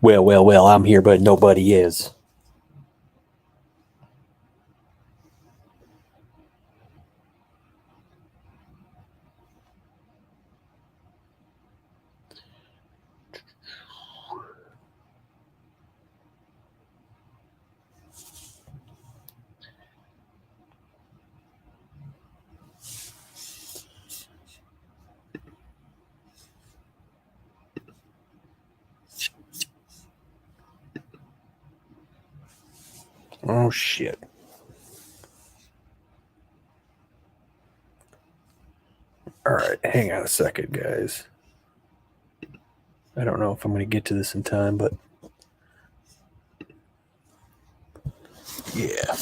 Well, I'm here, but nobody is. Oh, shit. All right, hang on a second, guys. I don't know if I'm going to get to this in time, but yeah.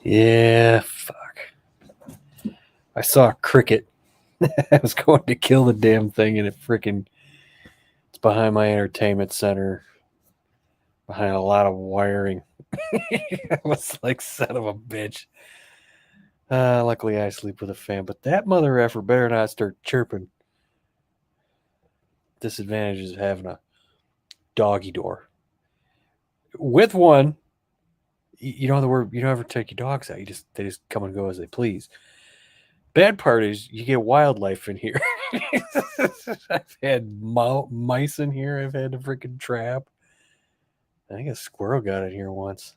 Yeah, fuck. I saw a cricket. I was going to kill the damn thing, and it's behind my entertainment center, behind a lot of wiring. I was like, son of a bitch. Luckily, I sleep with a fan, but that mother effer better not start chirping. Disadvantage is having a doggy door. With one, you know the word. You don't ever take your dogs out. They just come and go as they please. Bad part is you get wildlife in here. I've had mice in here. I've had to freaking trap. I think a squirrel got in here once.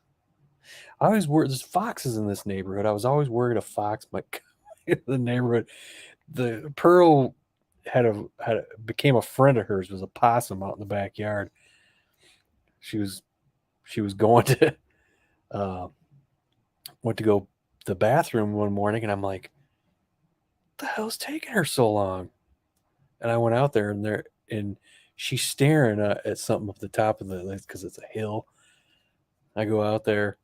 I always worry. There's foxes in this neighborhood. I was always worried a fox might come into the neighborhood. The Pearl became a friend of hers. Was a possum out in the backyard. She was going to went to go to the bathroom one morning, and I'm like, "What the hell's taking her so long?" And I went out there, and she's staring at something up the top of the list because it's a hill. I go out there,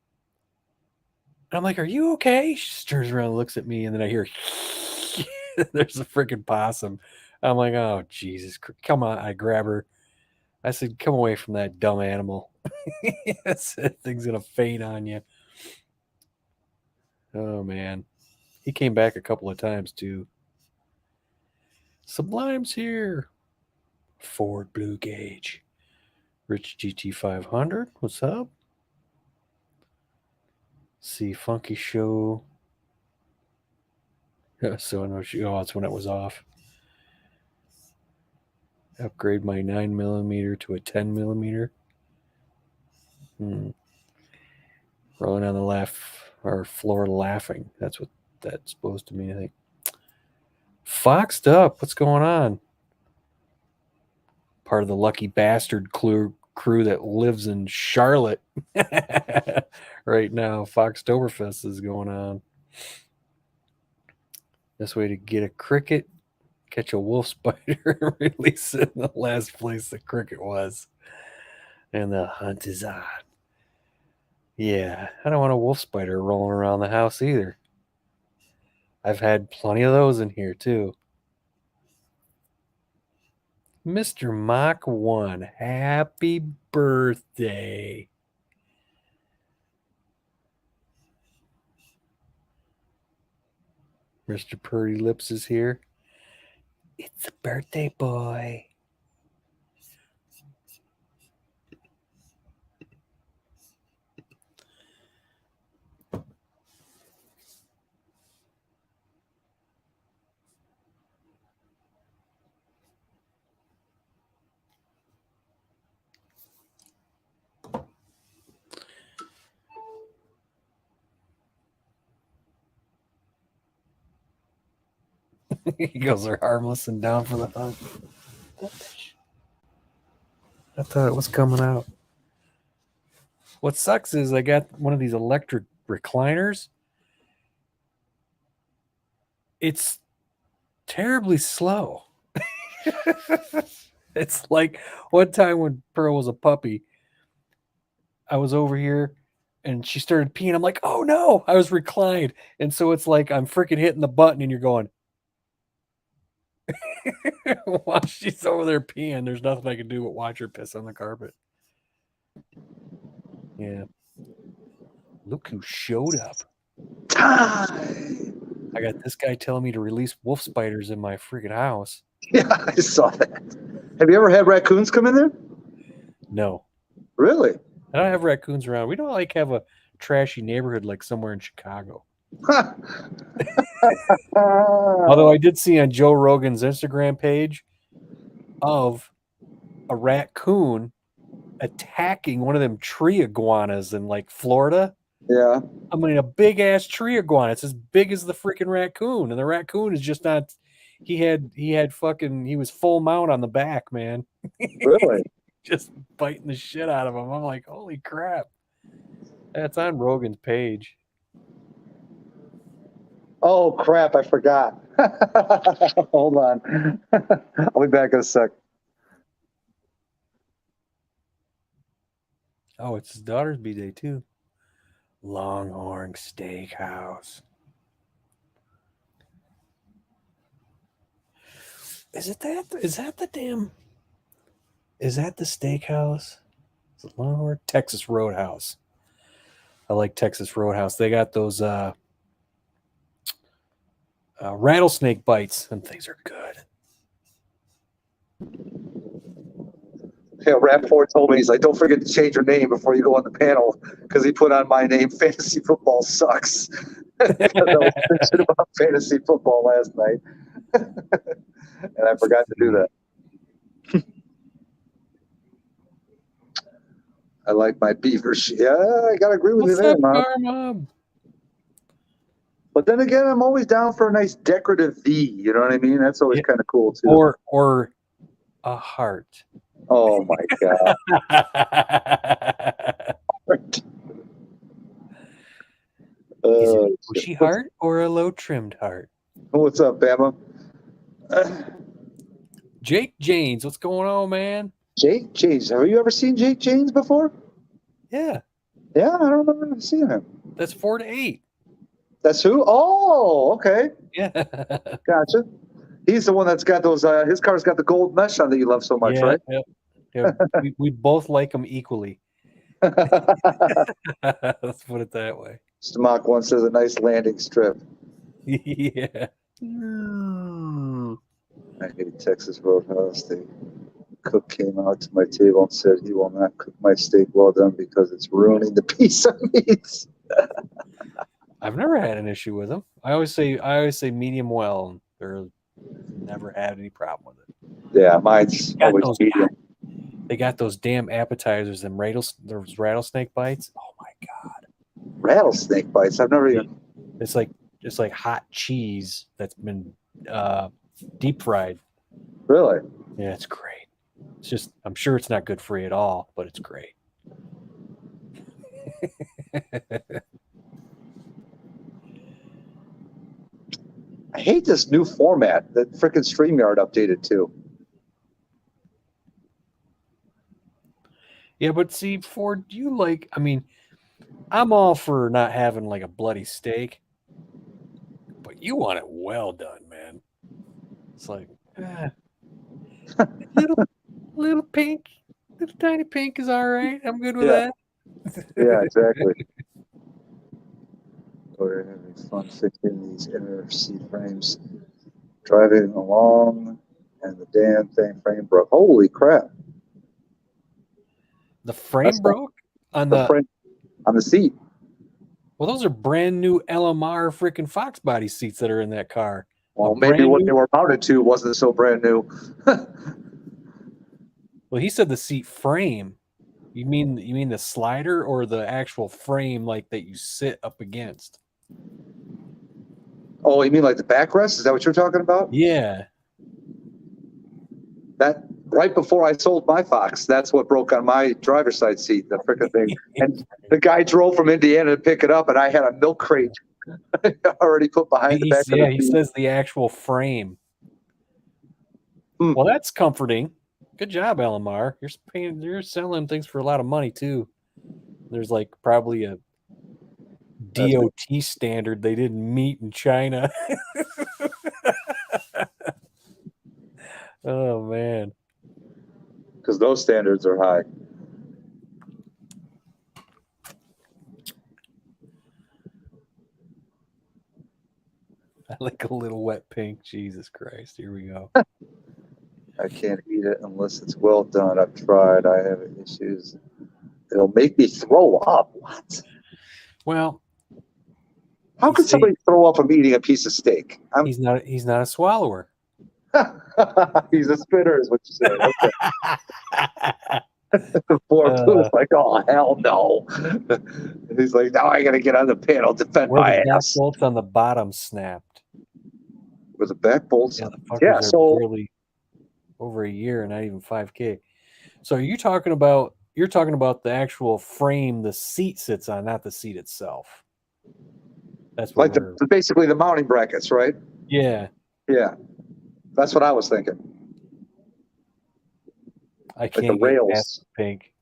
and I'm like, "Are you okay?" She turns around and looks at me, and then I hear, "There's a freaking possum." I'm like, "Oh Jesus, come on!" I grab her. I said, "Come away from that dumb animal. That thing's gonna faint on you." Oh man, he came back a couple of times too. Sublime's here. Ford Blue Gauge. Rich GT500. What's up? See, Funky Show. So no, it's when it was off. Upgrade my 9mm to a 10mm. Rolling on the floor laughing. That's what that's supposed to mean, I think. Foxed up. What's going on? Part of the lucky bastard crew that lives in Charlotte right now. Foxtoberfest is going on. This way to get a cricket, catch a wolf spider, and release it in the last place the cricket was. And the hunt is on. Yeah, I don't want a wolf spider rolling around the house either. I've had plenty of those in here too. Mr. Mach 1, happy birthday. Mr. Purdy Lips is here. It's a birthday boy. He goes, they're harmless and down for the hunt. I thought it was coming out. What sucks is I got one of these electric recliners. It's terribly slow. It's like one time when Pearl was a puppy, I was over here and she started peeing. I'm like, oh no, I was reclined. And so it's like I'm freaking hitting the button and you're going, while she's over there peeing, there's nothing I can do but watch her piss on the carpet. Yeah. Look who showed up. I got this guy telling me to release wolf spiders in my freaking house. Yeah, I saw that. Have you ever had raccoons come in there? No. Really? I don't have raccoons around. We don't like have a trashy neighborhood like somewhere in Chicago. Although I did see on Joe Rogan's Instagram page of a raccoon attacking one of them tree iguanas in like Florida. Yeah. I mean, a big ass tree iguana. It's as big as the freaking raccoon, and the raccoon is just not. He was full mount on the back, man. Really? Just biting the shit out of him. I'm like, holy crap. That's on Rogan's page. Oh crap! I forgot. Hold on. I'll be back in a sec. Oh, it's his daughter's b-day too. Longhorn Steakhouse. Is that the steakhouse? Is it Longhorn? Texas Roadhouse. I like Texas Roadhouse. They got those rattlesnake bites, and things are good. Yeah, Rapport told me, he's like, don't forget to change your name before you go on the panel, because he put on my name, Fantasy Football Sucks. Because I was bitching about fantasy football last night. And I forgot to do that. I like my beaver shit. Yeah, I got to agree with you there, Mom. But then again, I'm always down for a nice decorative V. You know what I mean? That's always kind of cool, too. Or a heart. Oh, my God. Is it a bushy heart or a low-trimmed heart? What's up, Bama? Jake Janes, what's going on, man? Jake Janes. Have you ever seen Jake Janes before? Yeah. Yeah, I don't remember seeing him. That's 4 to 8. That's who? Oh, okay. Yeah. Gotcha. He's the one that's got those, his car's got the gold mesh on that you love so much, right? Yeah. we both like them equally. Let's put it that way. Stamach one says a nice landing strip. Yeah. I hate Texas Roadhouse. The cook came out to my table and said he will not cook my steak well done because it's ruining the piece of meat. I've never had an issue with them. I always say medium well. They're never had any problem with it. Yeah, mine's always medium. They got those damn appetizers and those rattlesnake bites. Oh my God. Rattlesnake bites? I've never even. It's like hot cheese that's been deep fried. Really? Yeah, it's great. It's just, I'm sure it's not good for you at all, but it's great. I hate this new format that frickin' StreamYard updated to. Yeah, but see, Ford, I'm all for not having like a bloody steak, but you want it well done, man. It's like, little pink, little tiny pink is all right. I'm good with that. Yeah, exactly. We're having fun fixing these inner seat frames. Driving along, and the damn frame broke. Holy crap! The frame broke on the frame on the seat. Well, those are brand new LMR freaking Fox body seats that are in that car. Well, maybe what they were mounted to wasn't so brand new. Well, he said the seat frame. You mean the slider or the actual frame like that you sit up against? Oh, you mean like the backrest? Is that what you're talking about? Yeah. That right before I sold my Fox, that's what broke on my driver's side seat, the freaking thing. And the guy drove from Indiana to pick it up, and I had a milk crate already put behind the back of the He seat. says the actual frame. Hmm. Well, that's comforting. Good job, LMR. You're selling things for a lot of money too. There's like probably a DOT standard they didn't meet in China. Oh man. Because those standards are high. I like a little wet pink. Jesus Christ. Here we go. I can't eat it unless it's well done. I've tried. I have issues. It'll make me throw up. What? Well, How you could see, somebody throw up from eating a piece of steak? he's not a swallower. He's a spitter, is what you say. Okay. Poor Blue's like, oh hell no. He's like, now I gotta get on the panel, defend Where my the back ass. bolts on the bottom snapped. With the back bolts. Yeah, the fuckers Yeah, are so barely over a year, not even 5K. So you're talking about the actual frame the seat sits on, not the seat itself. That's what like basically the mounting brackets, right? yeah. Yeah. That's what I was thinking. I Like the can't get rails. past the pink.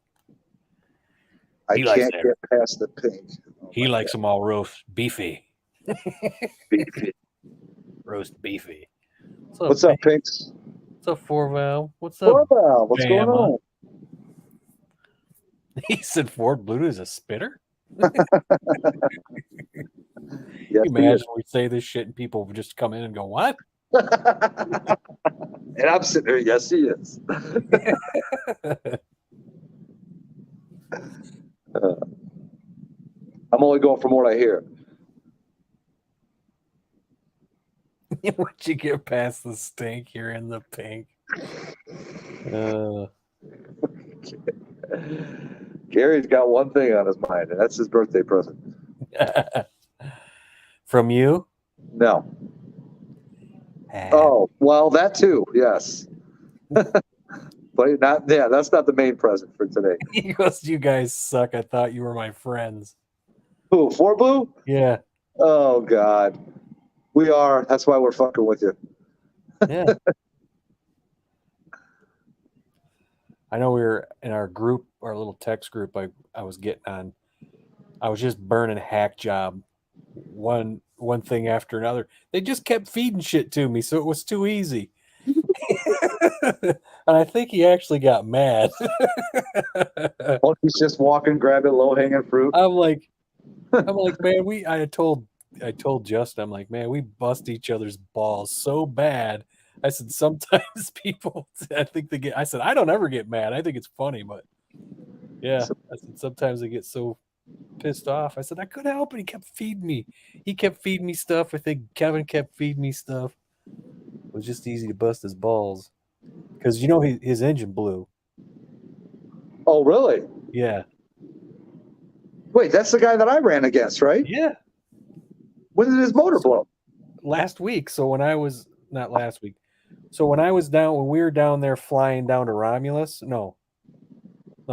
I He likes can't that. get past the pink. Oh He my likes them all roast beefy. God. Beefy. Roast beefy. What's up, Pinks? What's up, 4Val? What's up? Well, what's going Bama? on? He said Ford Blue is a spitter? Yes, Can you imagine we say this shit and people would just come in and go, what? And I'm sitting there, yes, he is. I'm only going from what I hear. Once you get past the stink, you're in the pink. Gary's got one thing on his mind, and that's his birthday present. From you? No. Oh, well, that too, yes. But not, yeah, that's not the main present for today. He goes, you guys suck. I thought you were my friends. Who, 4Blue? Yeah. Oh, God. We are. That's why we're fucking with you. Yeah. I know we were in our group, our little text group I was getting on. I was just burning hack job one thing after another. They just kept feeding shit to me, so it was too easy. And I think he actually got mad. Well, he's just walking, grabbing low-hanging fruit. I'm like, man, I told Justin, I'm like, man, we bust each other's balls so bad. I said, sometimes people, I said, I don't ever get mad. I think it's funny, but yeah, I said, sometimes they get so pissed off. I said, I couldn't help it. He kept feeding me. He kept feeding me stuff. I think Kevin kept feeding me stuff. It was just easy to bust his balls because his engine blew. Oh, really? Yeah. Wait, that's the guy that I ran against, right? Yeah. When did his motor blow? Last week. So when I was not last week. So when we were down there flying down to Romulus, no,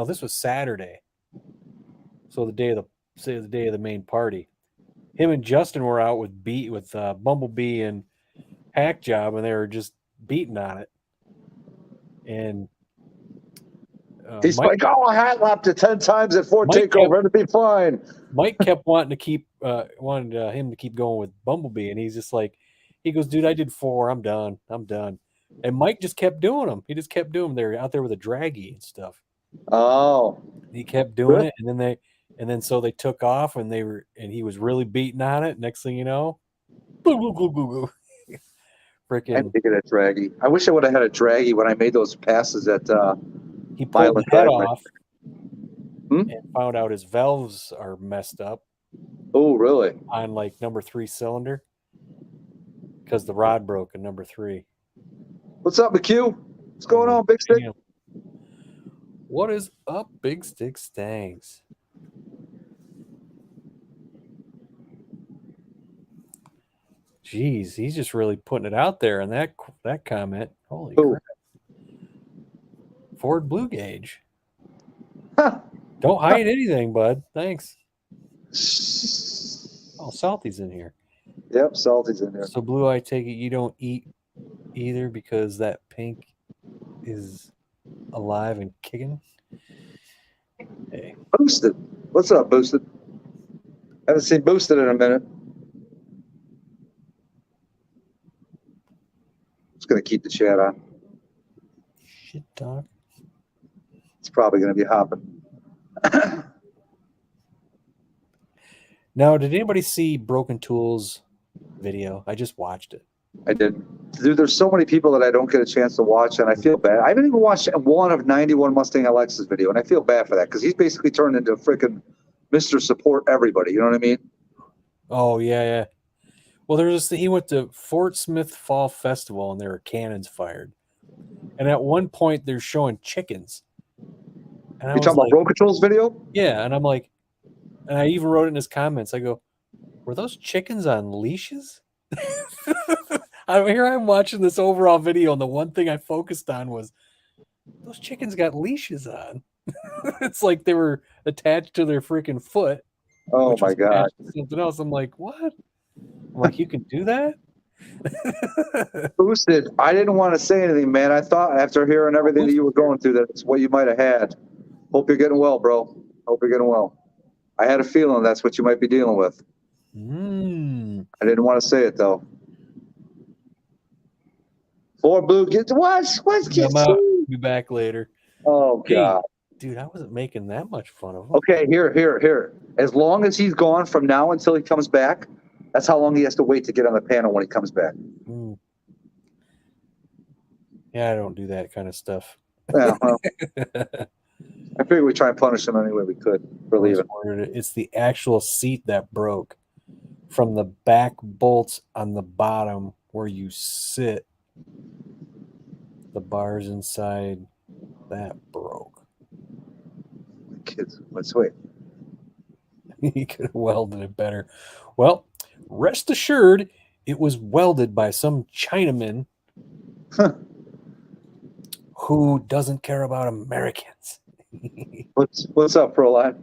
this was Saturday. So the day of the main party, him and Justin were out with Bumblebee and Hack Job, and they were just beating on it. And he's like, oh, I hat lapped it 10 times at Fort Takeover, it'll be fine. Mike kept wanting him to keep going with Bumblebee, and he's just like, he goes, dude, I did 4, I'm done. And Mike just kept doing them. He just kept doing them. They're out there with a draggy and stuff. Oh, he kept doing it, and then so they took off, and he was really beating on it. Next thing you know, freaking. I need to get a draggy. I wish I would have had a draggy when I made those passes at. He pulled the head off and found out his valves are messed up. Oh, really? On like number 3 cylinder, because the rod broke in number 3. What's up, McHugh? What's going on, Big Stick? Damn. What is up, Big Stick Stangs? Jeez, he's just really putting it out there in that comment. Holy Who? crap. Ford Blue Gauge. Huh. Don't hide anything, bud. Thanks. Oh, Salty's in here. Yep, Salty's in there. So, Blue, I take it you don't eat either because that pink is alive and kicking? Hey. Boosted. What's up, Boosted? Haven't seen Boosted in a minute. Just going to keep the chat on. Shit, dog. It's probably going to be hopping. Now, did anybody see Broken Tools video? I just watched it. I did. Dude, there's so many people that I don't get a chance to watch, and I feel bad. I haven't even watched one of 91 Mustang LX's video, and I feel bad for that because he's basically turned into freaking Mr. Support everybody. You know what I mean? Oh, yeah. Well, there's he went to Fort Smith Fall Festival, and there were cannons fired. And at one point, they're showing chickens. And You talking about Broken Tools video? Yeah, and I'm like, and I even wrote it in his comments. I go, were those chickens on leashes? I'm watching this overall video, and the one thing I focused on was those chickens got leashes on. It's like they were attached to their freaking foot. Oh my God! Something else. I'm like, what? I'm like, you can do that? Boosted. I didn't want to say anything, man. I thought after hearing everything that you were going through, that's what you might have had. Hope you're getting well, bro. Hope you're getting well. I had a feeling that's what you might be dealing with. I didn't want to say it though. Ford Blue, get what's be back later. Oh God, dude, I wasn't making that much fun of him. Okay, here. As long as he's gone from now until he comes back, that's how long he has to wait to get on the panel when he comes back. Yeah, I don't do that kind of stuff. Yeah, well, I figured we'd try and punish him any way we could for leaving. It's the actual seat that broke from the back bolts on the bottom where you sit. The bars inside that broke. Kids, let's wait. He could have welded it better. Well, rest assured, it was welded by some Chinaman who doesn't care about Americans. What's up, Proline?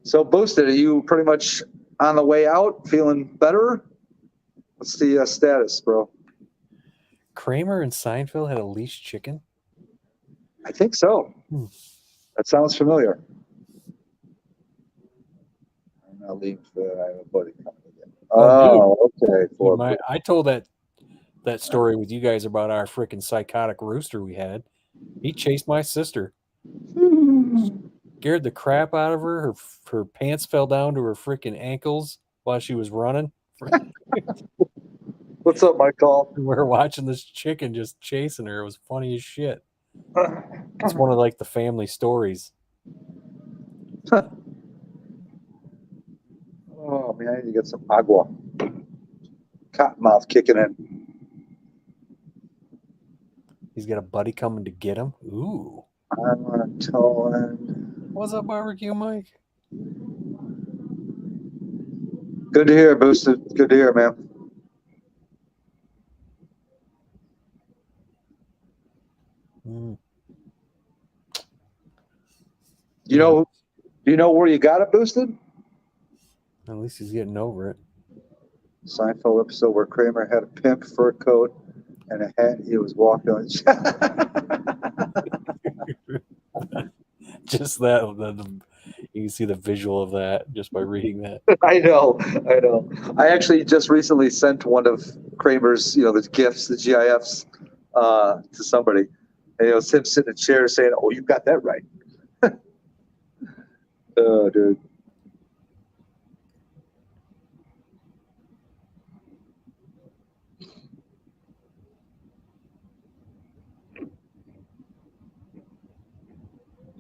So, Boosted, are you pretty much on the way out, feeling better? What's the status, bro? Kramer and Seinfeld had a leashed chicken? I think so. That sounds familiar. I'm not leaving for I have a buddy coming again. Oh, okay. I told that story with you guys about our freaking psychotic rooster we had. He chased my sister. Scared the crap out of her. Her pants fell down to her freaking ankles while she was running. What's up, Michael? We were watching this chicken just chasing her. It was funny as shit. It's one of like the family stories. Oh man, I need to get some agua. Cottonmouth kicking in. He's got a buddy coming to get him. Ooh. I'm on a toe end. What's up, Barbecue Mike? Good to hear, Boosted. Good to hear, man. Do you know where you got it, Boosted? At least he's getting over it. Seinfeld episode where Kramer had a pimp fur coat and a hat. He was walking on. Just that, you can see the visual of that just by reading that. I know. I actually just recently sent one of Kramer's, the GIFs, the GIFs, to somebody, and it was him sitting in a chair saying, "Oh, you got that right." Oh, dude.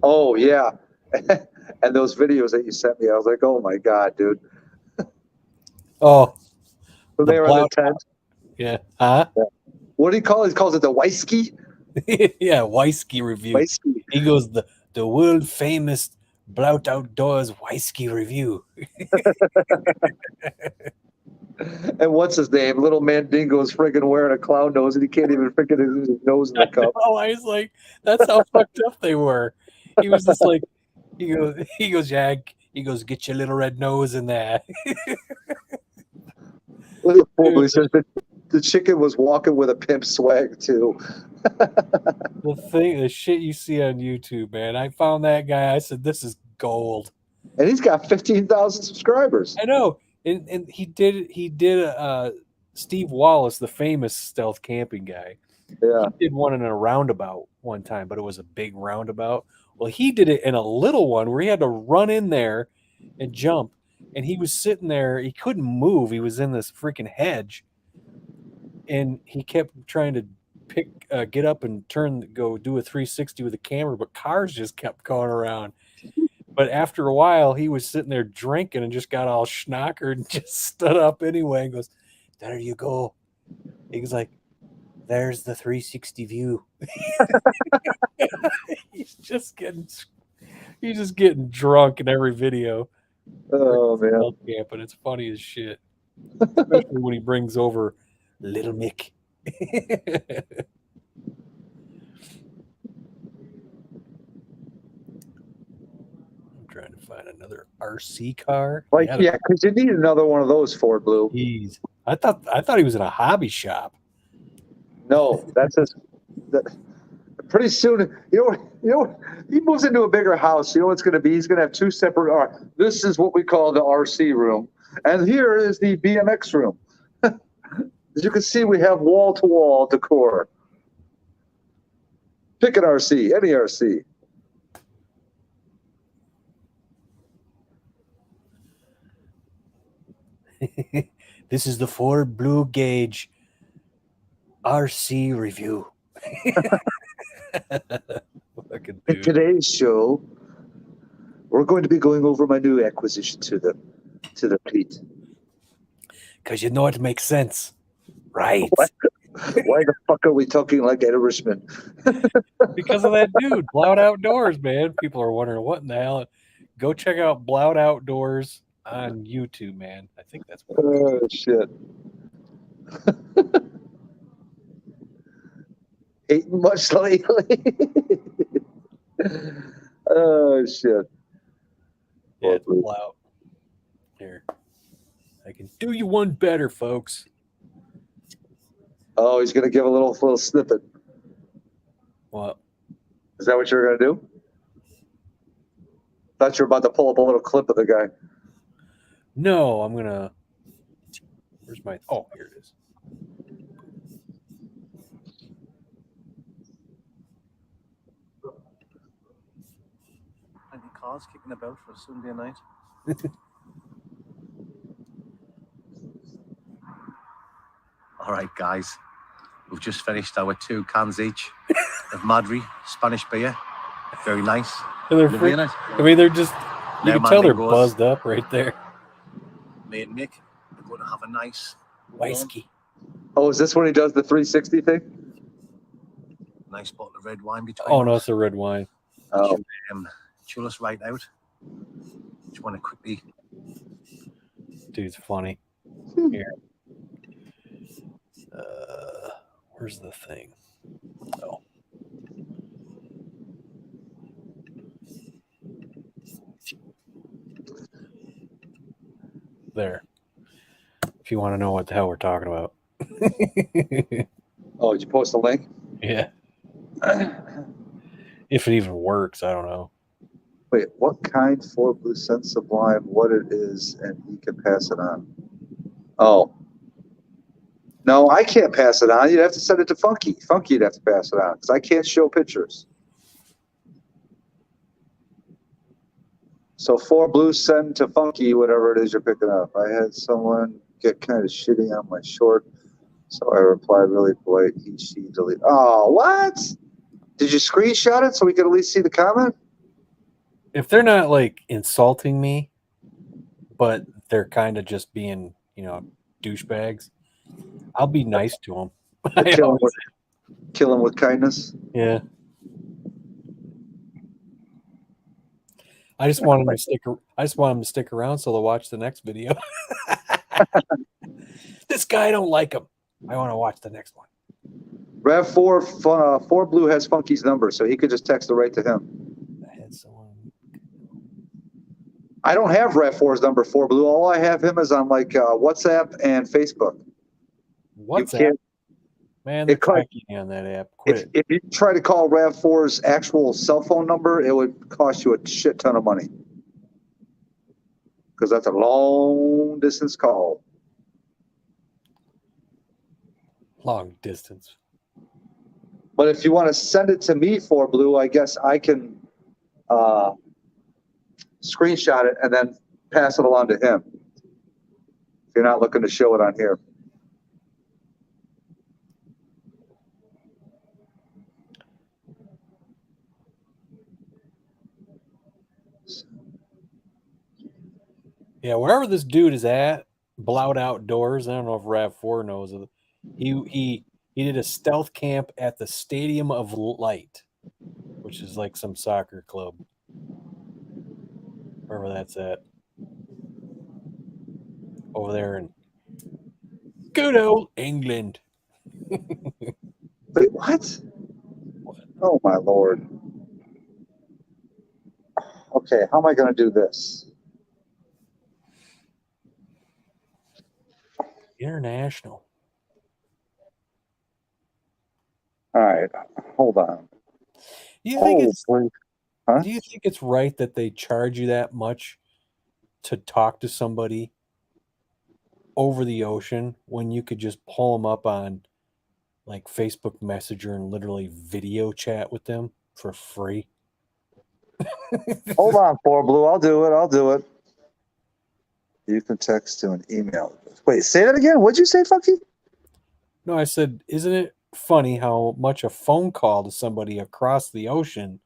Oh yeah, and those videos that you sent me, I was like, "Oh my God, dude!" Oh, so they were in the tent. Yeah. Huh? Yeah. What do he call it? He calls it the Weisky. Yeah, Weisky review. Weisky. He goes the world famous Blout Outdoors Whiskey Review. And what's his name? Little Mandingo's friggin' wearing a clown nose, and he can't even freaking use his nose in the cup. Oh, I was like, that's how fucked up they were. He was just like, he goes, yeah, he goes, get your little red nose in there. Look at Four, he says that the chicken was walking with a pimp swag too. The shit you see on YouTube, man. I found that guy. I said, this is gold. And he's got 15,000 subscribers. I know. And he did Steve Wallace, the famous stealth camping guy. Yeah. He did one in a roundabout one time, but it was a big roundabout. Well, he did it in a little one where he had to run in there and jump. And he was sitting there. He couldn't move. He was in this freaking hedge. And he kept trying to get up and go do a 360 with the camera, but cars just kept going around. But after a while, he was sitting there drinking and just got all schnockered and just stood up anyway and goes, there you go. He was like, there's the 360 view. He's just getting drunk in every video. Oh, man. Camping. It's funny as shit. Especially when he brings over Little Mick. Trying to find another RC car. Like, yeah, because you need another one of those, Ford Blue. Jeez. I thought he was in a hobby shop. No, that's his. Pretty soon, you know, he moves into a bigger house. You know what's going to be? He's going to have two separate. This is what we call the RC room, and here is the BMX room. As you can see, we have wall-to-wall decor. Pick an RC, any RC. This is the Ford Blue Gauge RC review. In today's show, we're going to be going over my new acquisition to the fleet. Because you know it makes sense, right? Why the fuck are we talking like Irishman? Because of that dude, Blout Outdoors, man. People are wondering what in the hell. Go check out Blout Outdoors on YouTube, man. I think that's what. Oh shit! Eating much lately? Oh shit! Yeah, it's Blout. Here, I can do you one better, folks. Oh, he's gonna give a little snippet. What? Is that what you're gonna do? Thought you were about to pull up a little clip of the guy. No, I'm gonna. Where's my? Oh, here it is. Any cars kicking about for a Sunday night? All right, guys. We've just finished our 2 cans each of Madri Spanish beer. Very nice. And they're Lovely, innit? I mean, they're just. You Now can tell they're Mandingo's. buzzed up right there. Me and Mick are going to have a nice Whiskey. Oh, is this when he does the 360 thing? nice bottle of red wine between Oh no, us. it's a red wine. Oh, Chill us right out. Just want to quickly. Dude's funny. Here. Where's the thing? Oh. There. If you want to know what the hell we're talking about. oh, did you post a link? Yeah. If it even works, I don't know. Wait, what kind for Blue Scent Sublime, what it is, and he can pass it on. Oh. No, I can't pass it on. You'd have to send it to Funky. Funky'd have to pass it on because I can't show pictures. So 4 Blue, send to Funky, whatever it is you're picking up. I had someone get kind of shitty on my short, so I replied really polite. He, she, delete. Oh, what? Did you screenshot it so we could at least see the comment? If they're not like insulting me, but they're kind of just being, douchebags, I'll be nice to them. Kill him with kindness. Yeah. I just want him to stick. I just want him to stick around so they'll watch the next video. This guy, I don't like him. I want to watch the next one. Rav4 4 Blue has Funky's number, so he could just text it right to him. I had someone. I don't have Rav4's number 4 Blue. All I have him is on like WhatsApp and Facebook. What's You that? can't- Man, they're it could- tracking you on that app. Quit it. If you try to call Rav4's actual cell phone number, it would cost you a shit ton of money. Because that's a long distance call. Long distance. But if you want to send it to me 4 Blue, I guess I can screenshot it and then pass it along to him. If you're not looking to show it on here. Yeah, wherever this dude is at, Blout Outdoors. I don't know if Rav4 knows of it. He did a stealth camp at the Stadium of Light, which is like some soccer club. Wherever that's at. Over there in good old England. Wait, what? Oh my Lord. Okay, how am I going to do this? International. All right, hold on. Do you think Holy- Huh? do you think it's right that they charge you that much to talk to somebody over the ocean when you could just pull them up on like Facebook Messenger and literally video chat with them for free? Hold on, 4 Blue. I'll do it. You can text to an email. Wait, say that again. What'd you say, Funky? No, I said, isn't it funny how much a phone call to somebody across the ocean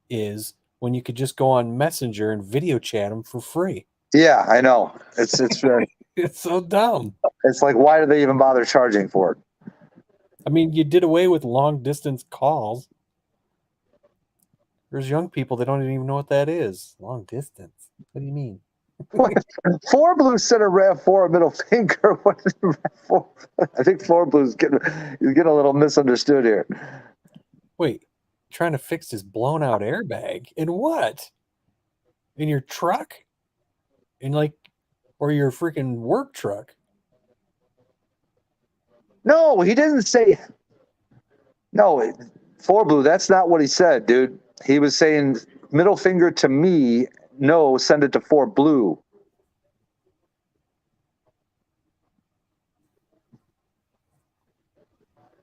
is when you could just go on Messenger and video chat them for free? Yeah, I know. It's It's so dumb. it's like, why do they even bother charging for it? I mean, you did away with long distance calls. There's young people that don't even know what that is. Long distance. What do you mean? 4 Blue sent a Rav4 a middle finger. What is Rav4? I think 4 Blue's getting a little misunderstood here. Wait, trying to fix his blown out airbag in what? In your truck? Or your freaking work truck? No, he didn't say. No, 4 Blue. That's not what he said, dude. He was saying middle finger to me. No, send it to 4 Blue.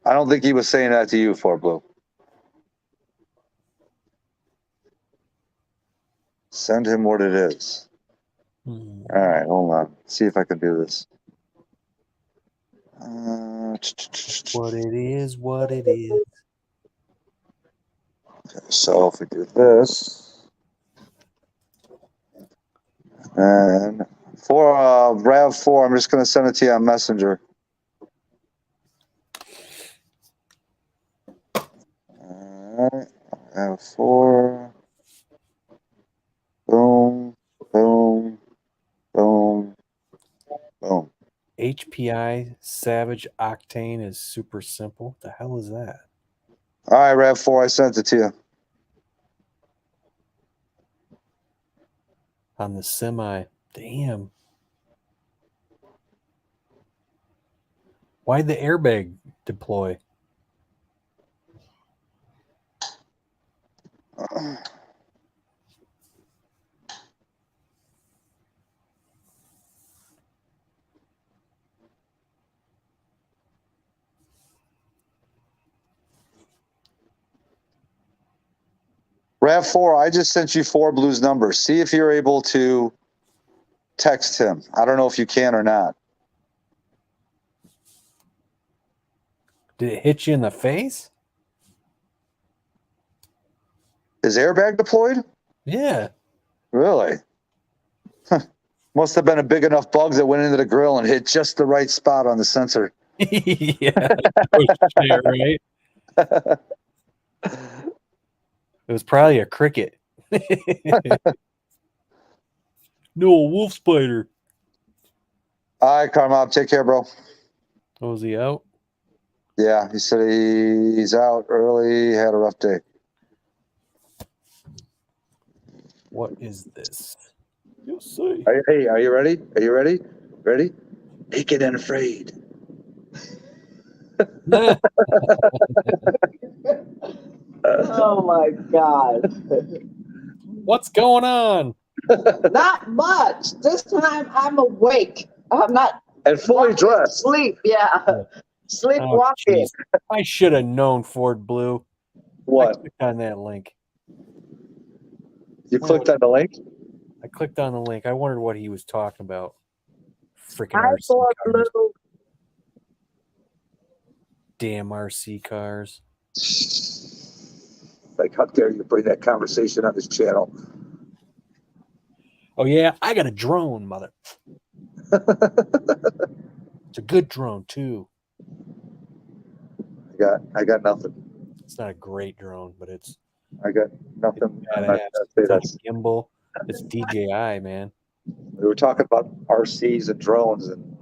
I don't think he was saying that to you, 4 Blue. Send him what it is. Hmm. All right, hold on. See if I can do this. What it is, what it is. So if we do this, and for Rav4, I'm just going to send it to you on Messenger. All right, Rav4, boom, boom, boom, boom. HPI Savage Octane is super simple. What the hell is that? All right, Rav4, I sent it to you. On the semi. Damn. Why'd the airbag deploy? Rav4, I just sent you 4 Blue's number. See if you're able to text him. I don't know if you can or not. Did it hit you in the face? Is airbag deployed? Yeah. Really? Huh. Must have been a big enough bug that went into the grill and hit just the right spot on the sensor. Yeah. Right? It was probably a cricket. No, a wolf spider. All right, Carmob, take care, bro. Oh, is he out? Yeah, he said he's out early. Had a rough day. What is this? You'll see. Hey, are you ready? Are you ready? Ready? Naked and afraid. Oh my God. What's going on? Not much. This time I'm awake. I'm not And fully dressed. sleep. Yeah. Oh, Sleepwalking. jeez. I should have known Ford Blue. I What? clicked on that link. You clicked on the link? I clicked on the link. I wondered what he was talking about. Freaking I RC thought cars. blue. Damn RC cars. Like, how dare you bring that conversation on this channel? Oh, yeah? I got a drone, mother. It's a good drone, too. I got nothing. It's not a great drone, but it's I got nothing. I'm not badass. gonna say It's on that's- a gimbal. It's DJI, man. We were talking about RCs and drones, and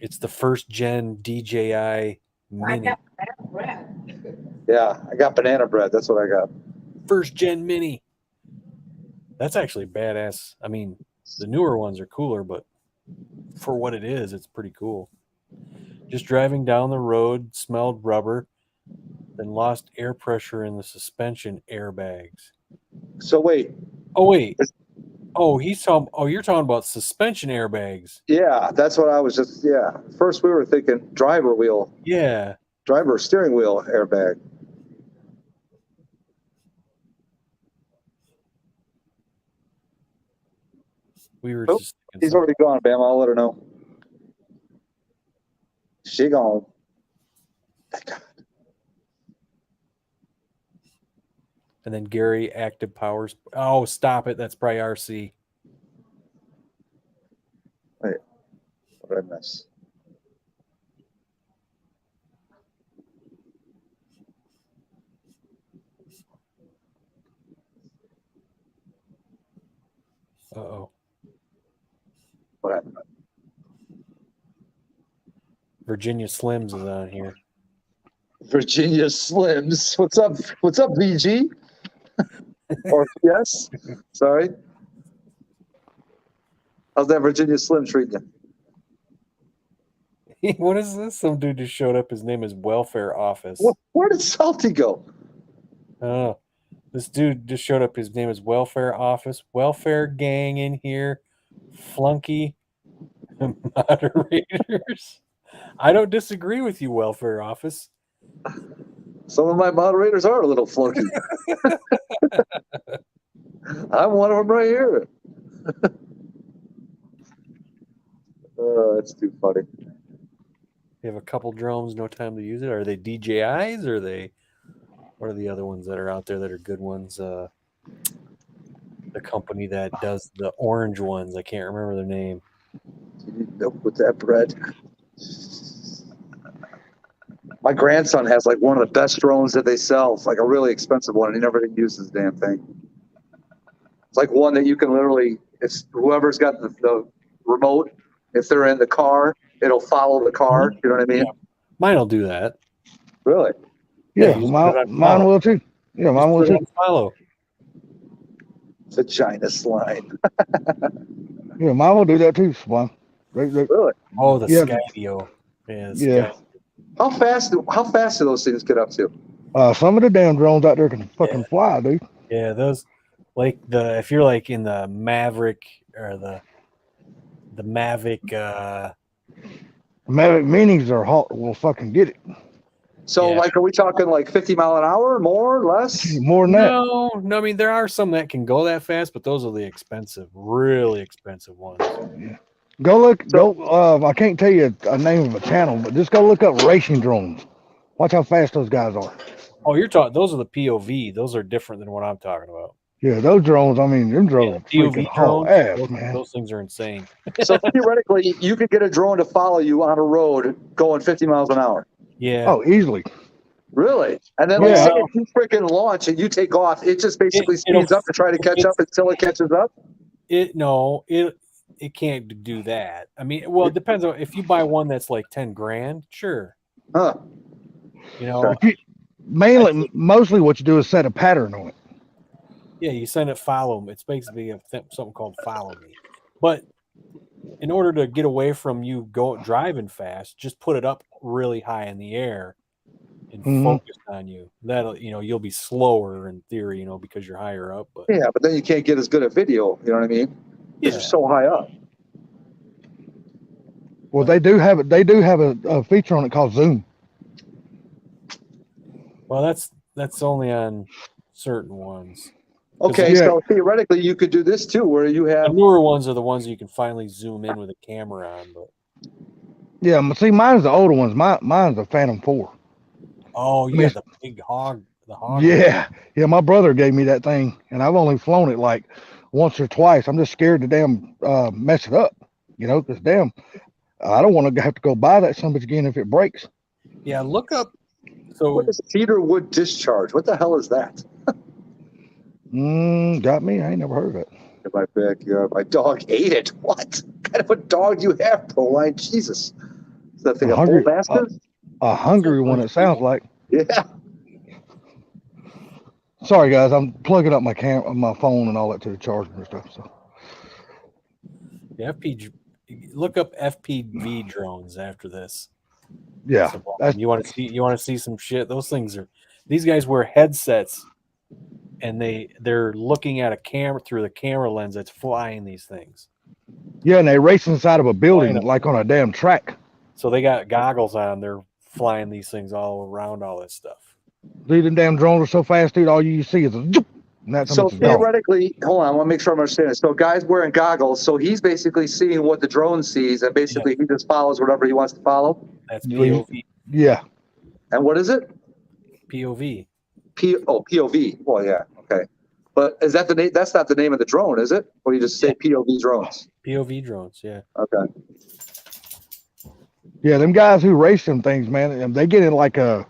It's the first gen DJI I Mini. got that red. yeah, I got banana bread. That's what I got. First gen Mini. That's actually badass. I mean, the newer ones are cooler, but for what it is, it's pretty cool. Just driving down the road, smelled rubber, then lost air pressure in the suspension airbags. So wait, Oh, wait. Oh, you're talking about suspension airbags. yeah, that's what I was just. Yeah, first we were thinking driver steering wheel airbag. We were Nope. just He's already gone, Bam. I'll let her know. She gone. Thank God. And then Gary Active Powers. Oh, stop it. That's probably RC. What did I miss? Uh-oh. What happened? Virginia Slims is on here. Virginia Slims. What's up? What's up, VG? Or yes? Sorry. How's that Virginia Slim treating you? What is this? Some dude just showed up. His name is Welfare Office. Where did Salty go? Oh, this dude just showed up. His name is Welfare Office. Welfare gang in here. Flunky moderators. I don't disagree with you, Welfare Office. Some of my moderators are a little flunky. I'm one of them right here. That's too funny. You have a couple drones, no time to use it. Are they DJIs or what are the other ones that are out there that are good ones? The company that does the orange ones. I can't remember their name. You need milk with that bread. My grandson has like one of the best drones that they sell. It's like a really expensive one, and he never uses the damn thing. It's like one that you can literally, it's whoever's got the remote, if they're in the car, it'll follow the car. You know what I mean? Yeah. Mine will do that. Really? Yeah, you just put it on mine follow. will too. Yeah, mine will Just put it too. on follow. Vagina slime. Yeah, mine will do that too, Swan. Really? Oh, the Yeah. Skydio. Yeah. the Yeah. Sky- How fast do those things get up to? Some of the damn drones out there can fucking fly, dude. Yeah, those like if you're like in the Maverick or the Mavic Mavic Minis are hot. Will fucking get it. So, Yeah. like, are we talking like 50 mile an hour, more, less? More than that. no, I mean there are some that can go that fast, but those are the expensive, really expensive ones. Go look. I can't tell you a name of a channel, but just go look up racing drones. Watch how fast those guys are. Oh, you're talking those are the POV. Those are different than what I'm talking about. Yeah, those drones. I mean, them drones Yeah, are freaking haul ass, man. those things are insane. So theoretically, you could get a drone to follow you on a road going 50 miles an hour. Yeah. Oh, easily. Really? And then, like, Yeah. say if you freaking launch and you take off, it just basically It'll- speeds up to try to catch up until it catches up. it can't do that. I mean, well, it depends on if you buy one that's like 10 grand, sure. Huh. You know, Mostly what you do is set a pattern on it. yeah, you send it follow me. It's basically something called follow me. But in order to get away from you driving fast, just put it up really high in the air and focus on you. That'll, you'll be slower in theory, because you're higher up. But Yeah, but then you can't get as good a video. You know what I mean? yeah, You're so high up. Well, they do have it. They do have a feature on it called Zoom. well, that's only on certain ones. Okay, Yeah. so theoretically, you could do this too, where you The have. newer ones are the ones you can finally zoom in with a camera on. But Yeah, see, mine's the older ones. Mine's a Phantom 4. oh, you I mean, got the big hog. The hog. Yeah, my brother gave me that thing, and I've only flown it like once or twice. I'm just scared to damn mess it up, because damn, I don't want to have to go buy that son of a bitch again if it breaks. Yeah, look up. So What is cedar wood discharge? What the hell is that? Got me. I ain't never heard of it. In my backyard, my dog ate it. What kind of a dog do you have, Proline? Jesus, is that thing a bull mastiff? A hungry one, it sounds like. Yeah. Sorry, guys, I'm plugging up my my phone and all that to the charger and stuff. So yeah, look up FPV drones after this. yeah, So, you want to see some shit. These guys wear headsets, and they're looking at a camera through the camera lens that's flying these things. yeah, and they race inside of a building like on a damn track. So they got goggles on. They're flying these things all around all this stuff. Dude, them damn drones are so fast, dude. All you see is a zoop, and that's So theoretically, hold on, I want to make sure I'm understanding. So, guy's wearing goggles, so he's basically seeing what the drone sees, and basically he just follows whatever he wants to follow. That's POV. Yeah. And what is it? POV. POV. Well, yeah, okay. But is that the name? That's not the name of the drone, is it? Or you just say POV drones? POV drones. Yeah. Okay. Yeah, them guys who race them things, man, they get in like a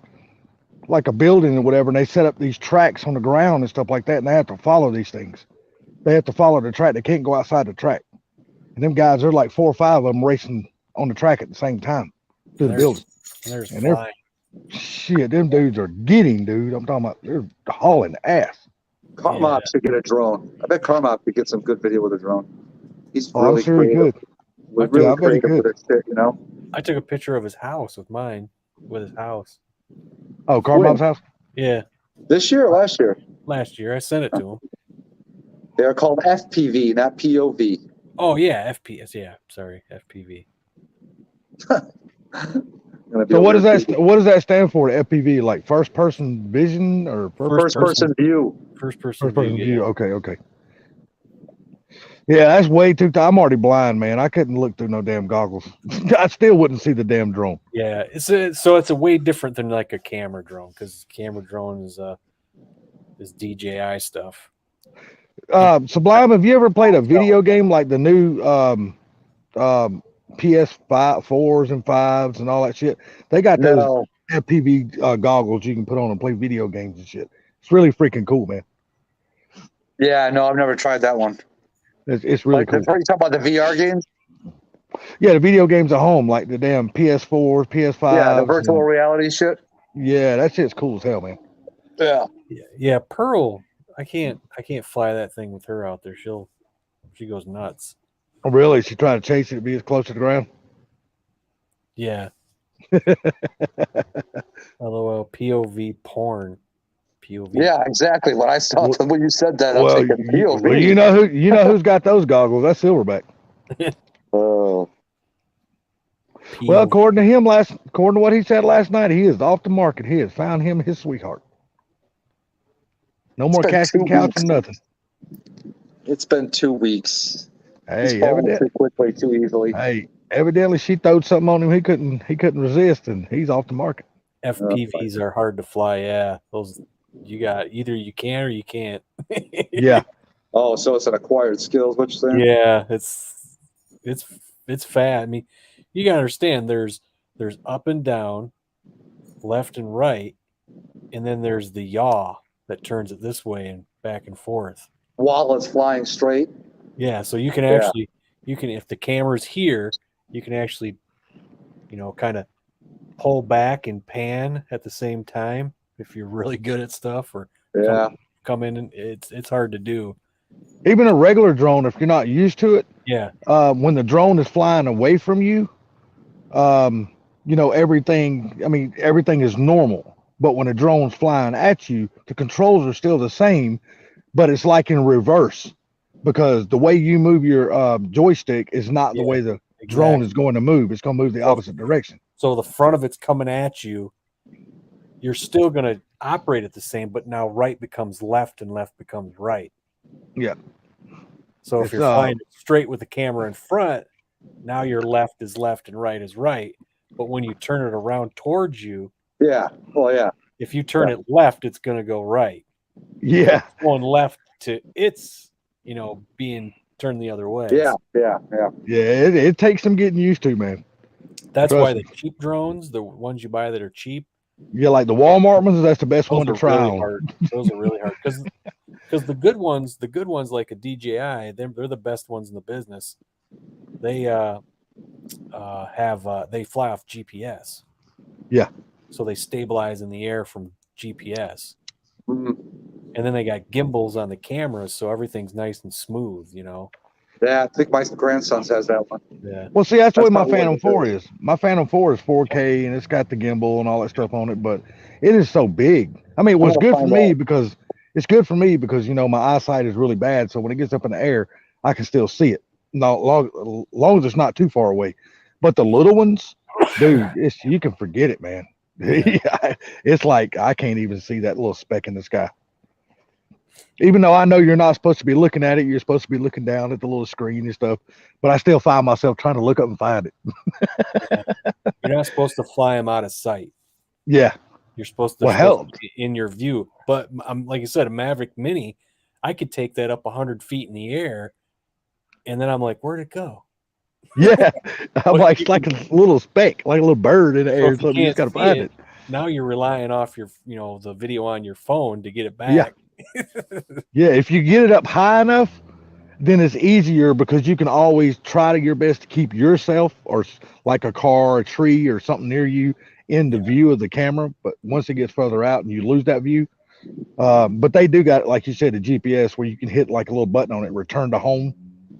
building or whatever, and they set up these tracks on the ground and stuff like that, and they have to follow these things. They have to follow the track. They can't go outside the track. And them guys, they're like 4 or 5 of them racing on the track at the same time through the building. And they're shit, them dudes are getting, dude. I'm talking about they're hauling ass. Carmop should get a drone. I bet Carmop could get some good video with a drone. He's I'm really sure he creative. could. Really I bet he creative with could. his shit, you know? I took a picture of his house with his house. Oh, Carmop's house? Yeah. This year or last year? Last year. I sent it to him. They're called FPV, not POV. Oh, yeah. FPS. Yeah. Sorry. FPV. So what does that stand for? The FPV, like first person vision or first person view? First person view. Yeah. Okay. Yeah, that's way too. I'm already blind, man. I couldn't look through no damn goggles. I still wouldn't see the damn drone. Yeah, it's a way different than like a camera drone, because camera drone is DJI stuff. Sublime, have you ever played a video game like the new PS4s and 5s and all that shit? They got those FPV goggles you can put on and play video games and shit. It's really freaking cool, man. Yeah, no, I've never tried that one. It's really cool. Are you talking about the VR games? Yeah, the video games at home, like the damn PS4s, PS5s. Yeah, the virtual reality shit. Yeah, that shit's cool as hell, man. Yeah. Yeah, Pearl. I can't fly that thing with her out there. She goes nuts. Oh, really? She's trying to chase it to be as close to the ground? Yeah. LOL. POV porn. POV. Yeah, exactly. When I saw when you said that, I'm thinking POV. Well, you know who's got those goggles? That's Silverback. Oh. Well, according to what he said last night, he is off the market. He has found him his sweetheart. No more casting couch and nothing. It's been 2 weeks. Hey, evidently, too quickly, too easily. Hey, evidently she throwed something on him he couldn't resist, and he's off the market. FPVs are hard to fly. Yeah, those you got either you can or you can't. Yeah. Oh, so it's an acquired skill, is what you're saying? Yeah, it's fat. I mean, you gotta understand. There's up and down, left and right, and then there's the yaw that turns it this way and back and forth. While it's flying straight. Yeah, so you can actually you can, if the camera's here, you can actually, kind of pull back and pan at the same time if you're really good at stuff, or Yeah. come in, and it's hard to do. Even a regular drone, if you're not used to it, Yeah. when the drone is flying away from you, everything is normal. But when a drone's flying at you, the controls are still the same, but it's like in reverse, because the way you move your joystick is not the way the drone is going to move. It's going to move the opposite direction. So the front of it's coming at you. You're still going to operate it the same, but now right becomes left and left becomes right. Yeah. So if It's, you're flying straight with the camera in front, now your left is left and right is right. But when you turn it around towards you, Yeah. Well, yeah. if you turn it left, it's going to go right. Yeah. It's going left to it's, being turned the other way. Yeah. Yeah. Yeah. Yeah. It takes some getting used to, man. That's Trust why me. the cheap drones, the ones you buy that are cheap, Yeah, like the Walmart ones, that's the best one to are try really on. hard. Those are really hard because the good ones like a DJI, they're the best ones in the business. They they fly off GPS. Yeah. So they stabilize in the air from GPS, Mhm. and then they got gimbals on the cameras, so everything's nice and smooth. Yeah. I think my grandson has that one. Yeah. Well, see, that's the way That's my probably what Phantom it 4 is. My Phantom 4 is 4K and it's got the gimbal and all that stuff on it, but it is so big. I mean, it was I'm good gonna for find me out. because it's good for me because my eyesight is really bad. So when it gets up in the air, I can still see it. No, long as it's not too far away. But the little ones, dude, you can forget it, man. Yeah. It's like I can't even see that little speck in the sky. Even though I know you're not supposed to be looking at it, you're supposed to be looking down at the little screen and stuff. But I still find myself trying to look up and find it. You're not supposed to fly them out of sight. Yeah. You're supposed Well, to hell, be in your view. But like I said, a Maverick Mini, I could take that up 100 feet in the air, and then I'm like, where'd it go? yeah. I'm But like, you it's like a little speck, like a little bird in the So air. if So you you just got can't to see find it, it. now you're relying off your, the video on your phone to get it Yeah. back. Yeah. If you get it up high enough, then it's easier because you can always try to your best to keep yourself or like a car, a tree, or something near you in the view of the camera. But once it gets further out and you lose that view, but they do got, like you said, a GPS where you can hit like a little button on it, return to home.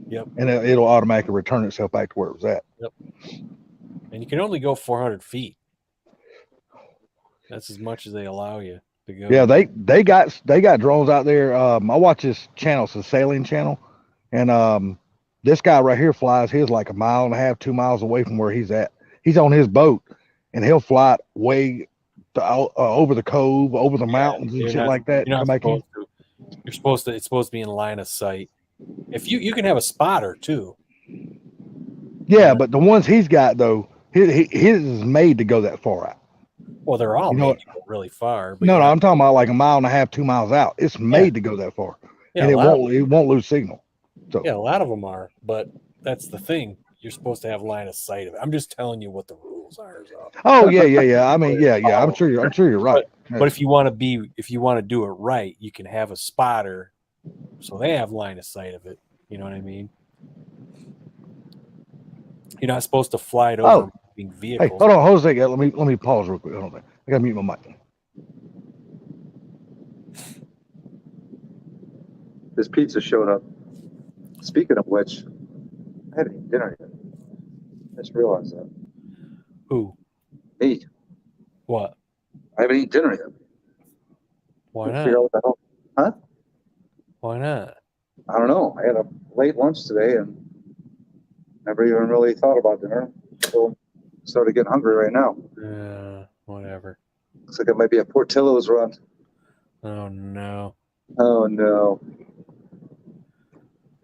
Yep. And it'll automatically return itself back to where it was at. Yep. And you can only go 400 feet. That's as much as they allow you to go. Yeah, they got drones out there. I watch this channel, it's a sailing channel, and this guy right here flies his like 1.5 miles, 2 miles away from where he's at. He's on his boat, and he'll fly it way over the cove, over the mountains and shit like that. You're Come not back in. supposed to. You're supposed to. It's supposed to be in line of sight. If you can have a spotter too. Yeah, but the ones he's got though, his is made to go that far out. Well, they're all You know made to go really far. But No, I'm talking about like 1.5 miles, 2 miles out. It's made to go that far, yeah, and a lot it won't lose signal. So Yeah, a lot of them are, but that's the thing. You're supposed to have line of sight of it. I'm just telling you what the rules are. So. oh yeah. I mean, yeah. I'm sure you're right. But if you want to do it right, you can have a spotter, so they have line of sight of it. You know what I mean? You're not supposed to fly it over moving Hey, vehicles. hold on, Jose. Let me pause real quick. Hold on. I gotta mute my mic. This pizza showed up. Speaking of which, I haven't eaten dinner yet. I just realized that. Who? Me. What? I haven't eaten dinner yet. Why Figure not? out what the hell. Why not? I don't know. I had a late lunch today and never even really thought about dinner. So started getting hungry right now. Whatever. Looks like it might be a Portillo's run. Oh no. Oh no.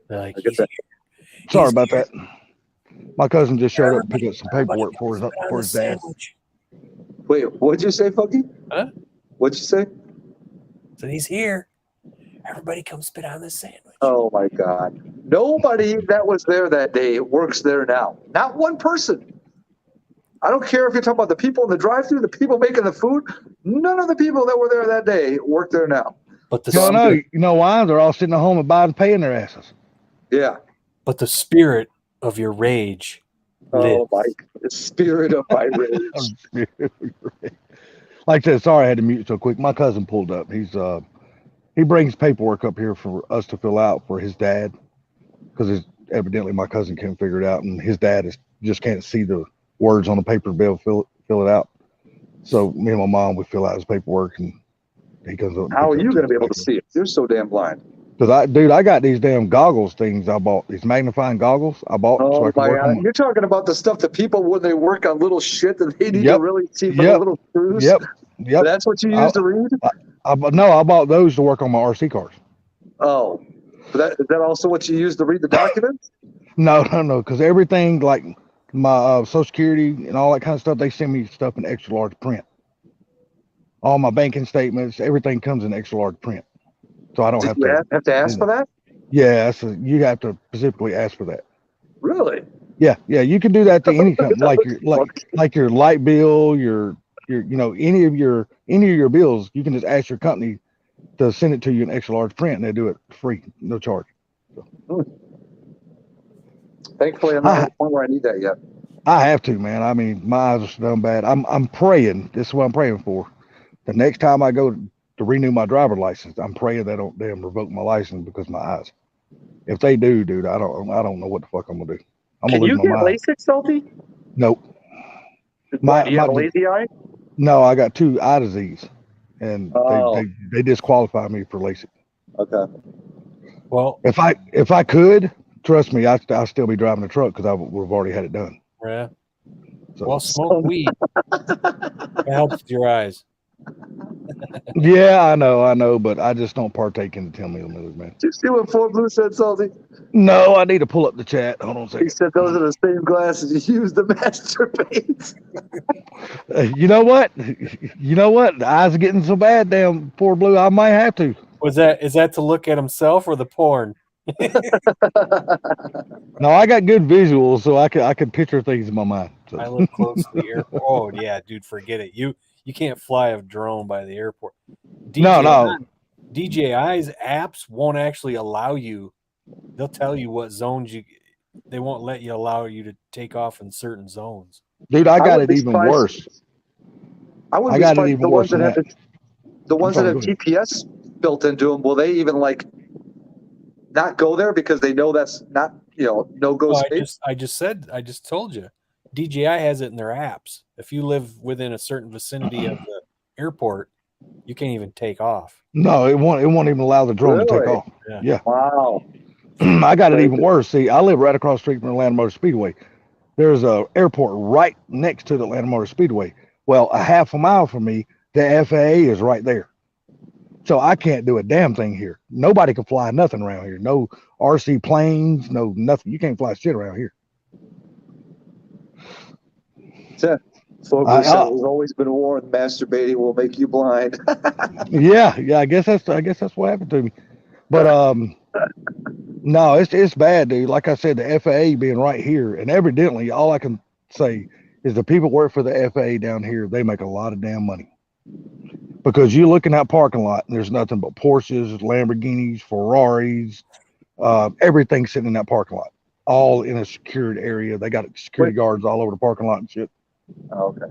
They're like, I get that. Sorry about that. My cousin just showed up and picked up some paperwork for his dad. Wait, what'd you say, Funky? Huh? What'd you say? So he's here. Everybody come spit on this sandwich. Oh my God. Nobody that was there that day works there now. Not one person. I don't care if you're talking about the people in the drive-thru, the people making the food. None of the people that were there that day work there now. But the You know why? They're all sitting at home and buying, paying their asses. Yeah. but the spirit of your rage Oh my, lives. the spirit of my rage. Like I said, sorry I had to mute so quick. My cousin pulled up. He brings paperwork up here for us to fill out for his dad, because evidently my cousin can't figure it out, and his dad just can't see the words on the paper bill, fill it out. So me and my mom would fill out his paperwork, and he comes up. How are you going to be able to see it? You're so damn blind. Because I got these damn goggles things I bought. These magnifying goggles I bought. Oh so I can my work on God! You're talking about the stuff that people when they work on little shit that they need to Yep. really see for Yep. the little screws. Yep. That's what you use to read. No, I bought those to work on my RC cars. Oh, is that also what you use to read the documents? No, because everything like my Social Security and all that kind of stuff, they send me stuff in extra large print. All my banking statements, everything comes in extra large print. So I don't Did you have to ask for that? Yeah, you have to specifically ask for that. Really? Yeah, you can do that to any company, like your light bill, your any of your bills. You can just ask your company to send it to you in extra large print, and they do it free, no charge. Thankfully, I'm not at the point where I need that yet. I have to, man. I mean, my eyes are done bad. I'm praying. This is what I'm praying for. The next time I go to renew my driver's license, I'm praying they don't damn revoke my license because of my eyes. If they do, dude, I don't know what the fuck I'm gonna do. Can you get LASIK, Salty? Nope. Do you have a lazy eye? No, I got 2 eye disease, and Oh. they disqualify me for LASIK. Okay. Well, If I could, trust me, I'd still be driving the truck because I would have already had it done. yeah. So, Well, smoke weed. It helps with your eyes. yeah, I know, but I just don't partake in the 10 millimeters, man. Did you see what Fort Blue said, Salty? No, I need to pull up the chat. Hold on a He second. said those are the same glasses you use to masturbate. You know what? The eyes are getting so bad, damn poor Blue. I might have to. Is that to look at himself or the porn? No, I got good visuals, so I could picture things in my mind. So. I live close to the airport. Oh yeah, dude, forget it. You can't fly a drone by the airport. No. DJI's apps won't actually allow you. They'll tell you what zones they won't let you allow you to take off in certain zones. Dude, I got it even worse. I got it even worse than that. The ones that have GPS built into them, will they even not go there because they know that's not no go space? I just told you, DJI has it in their apps. If you live within a certain vicinity of the airport, you can't even take off. No, it won't even allow the drone to take off. Yeah. Wow. I got it even worse. See, I live right across the street from the Atlanta Motor Speedway. There's a airport right next to the Atlanta Motor Speedway. Well, a half a mile from me, the FAA is right there. So I can't do a damn thing here. Nobody can fly nothing around here. No RC planes, no nothing. You can't fly shit around here. There's always been warned, masturbating will make you blind. Yeah, I guess that's what happened to me. But no, it's bad, dude. Like I said, the FAA being right here, and evidently all I can say is the people work for the FAA down here, they make a lot of damn money. Because you look in that parking lot and there's nothing but Porsches, Lamborghinis, Ferraris, everything sitting in that parking lot, all in a secured area. They got security guards all over the parking lot and shit. Oh, okay.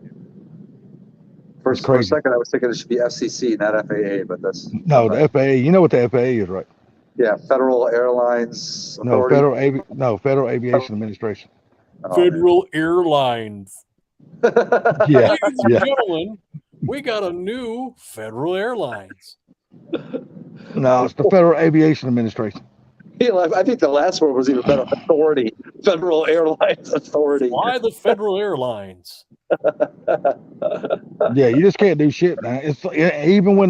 For a second, I was thinking it should be FCC, not FAA, but that's no, the FAA. You know what the FAA is, right? Yeah, Federal Airlines Authority. Federal Aviation Administration. Federal Airlines. Yeah, Ladies and gentlemen, we got a new Federal Airlines. No, it's the Federal Aviation Administration. I think the last word was even better. Authority. Federal Airlines Authority. Why the Federal Airlines? Yeah, you just can't do shit, man. It's even when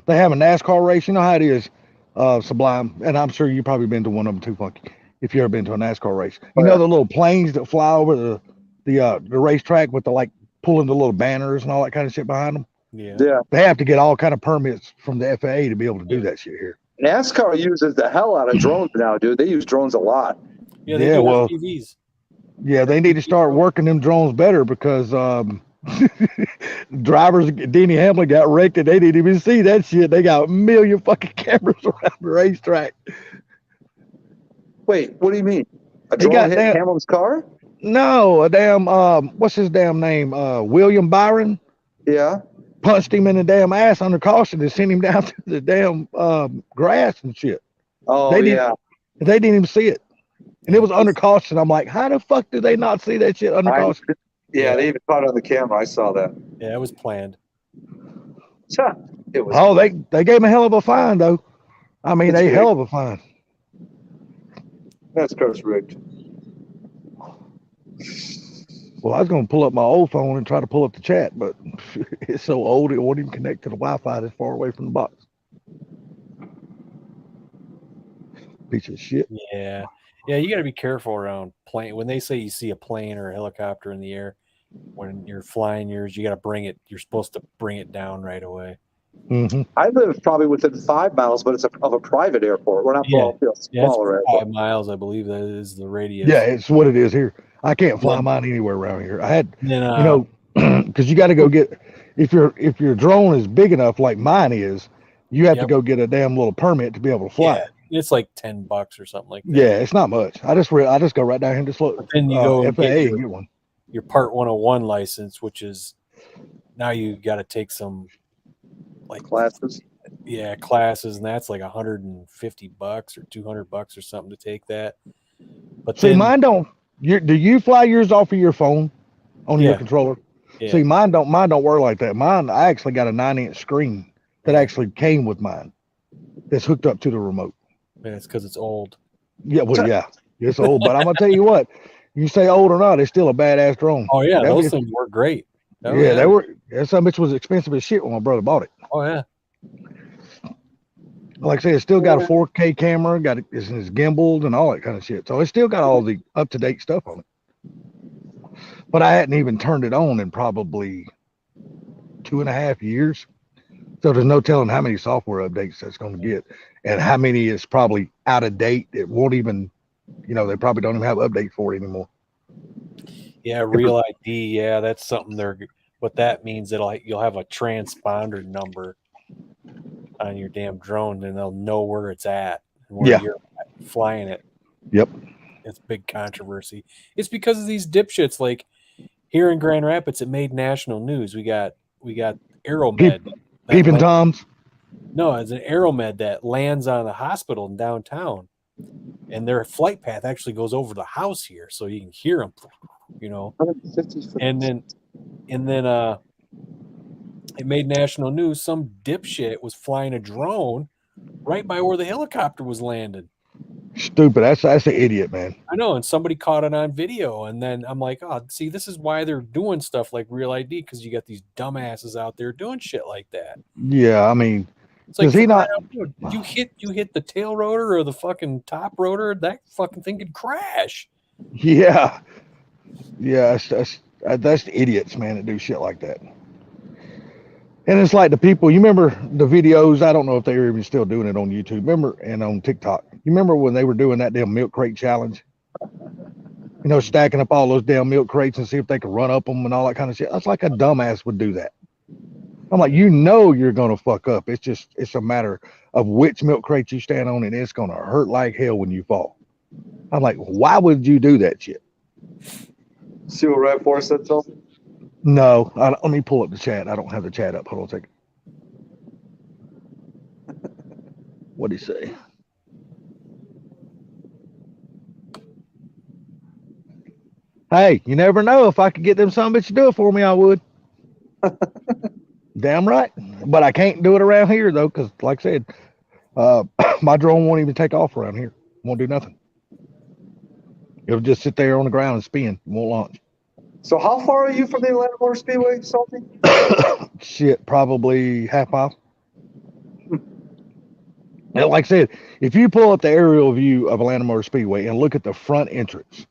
they have a NASCAR race, you know how it is, Sublime, and I'm sure you've probably been to one of them too, Funky, if you ever been to a NASCAR race. You know the little planes that fly over the racetrack with the pulling the little banners and all that kind of shit behind them? Yeah. They have to get all kind of permits from the FAA to be able to do that shit here. NASCAR uses the hell out of drones now, dude. They use drones a lot. Yeah, they do FPVs. Yeah, they need to start working them drones better because drivers, Denny Hamlin got wrecked and they didn't even see that shit. They got a million fucking cameras around the racetrack. Wait, what do you mean? A He drone got hit that- Hamlin's car? No, a damn what's his damn name? William Byron Yeah. punched him in the damn ass under caution and sent him down to the damn grass and shit. Oh, They didn't- yeah. They didn't even see it. And it was under caution. I'm like, how the fuck did they not see that shit under caution? Yeah, they even caught it on the camera. I saw that. Yeah, it was planned. It was. Oh, they gave him a hell of a fine though. I mean, That's a great. hell of a fine. That's curse rigged. Well, I was gonna pull up my old phone and try to pull up the chat, but it's so old it won't even connect to the Wi-Fi that's far away from the box. Piece of shit. Yeah. Yeah, you got to be careful around plane. When they say you see a plane or a helicopter in the air, when you're flying yours, you got to bring it. You're supposed to bring it down right away. Hmm. I live probably within 5 miles, but it's of a private airport. We're not Yeah. a smaller it's airport. 5 miles, I believe that is the radius. Yeah, it's what it is here. I can't fly Yeah. mine anywhere around here. I had, And then, you know, because you got to go get if your drone is big enough like mine is, you have to Yep. go get a damn little permit to be able to fly. yeah, it's like $10 or something like that. Yeah, it's not much. I just go right down here and just look. But then you go and FAA get and your, get one. your Part 101 license, which is now you got to take some like Classes. classes, and that's like $150 or $200 or something to take that. But See, then, mine don't. Do you fly yours off of your phone on your Yeah. controller? yeah, See, mine don't work like that. Mine, I actually got a 9-inch screen that actually came with mine. That's hooked up to the remote. man, it's because it's old. Yeah, well, yeah, it's old, but I'm gonna tell you what. You say old or not, it's still a badass drone. Oh yeah, That those was- things work great. Oh, yeah, they were. Yeah, some bitch was expensive as shit when my brother bought it. Oh yeah, Like I said, it's still got a 4K camera, it's gimbaled and all that kind of shit. So it's still got all the up to date stuff on it. But I hadn't even turned it on in probably 2.5 years. So there's no telling how many software updates that's going to get and how many is probably out of date. It won't even, they probably don't even have updates for it anymore. yeah. Real ID. Yeah, that's something what that means you'll have a transponder number on your damn drone, and they'll know where it's at and where Yeah. you're flying it. Yep. It's big controversy. It's because of these dipshits. Like here in Grand Rapids, it made national news. We got Aeromed. Peeping Toms. No, it's an Aeromed that lands on a hospital in downtown, and their flight path actually goes over the house here, so you can hear them. 150 foot. And then it made national news. Some dipshit was flying a drone right by where the helicopter was landing. Stupid. That's an idiot, man. I know, and somebody caught it on video, and then I'm like, oh, see, this is why they're doing stuff like Real ID, because you got these dumbasses out there doing shit like that. Yeah, I mean, It's like, Does he not- you hit the tail rotor or the fucking top rotor, that fucking thing could crash. yeah, that's idiots, man, that do shit like that. And it's like the people, you remember the videos? I don't know if they're even still doing it on YouTube. Remember, and on TikTok. You remember when they were doing that damn milk crate challenge? Stacking up all those damn milk crates and see if they could run up them and all that kind of shit. That's like a dumbass would do that. I'm like, you're gonna fuck up. It's a matter of which milk crate you stand on, and it's gonna hurt like hell when you fall. I'm like, why would you do that shit? See what Red Force said, Phil? No, let me pull up the chat. I don't have the chat up. Hold on a second. What'd he say? Hey, you never know. If I could get them some bitch to do it for me, I would. Damn right. But I can't do it around here though, because like I said, my drone won't even take off around here. Won't do nothing. It'll just sit there on the ground and spin. Won't launch. So how far are you from the Atlanta Motor Speedway, Salty? Shit, probably half mile. And like I said, if you pull up the aerial view of Atlanta Motor Speedway and look at the front entrance,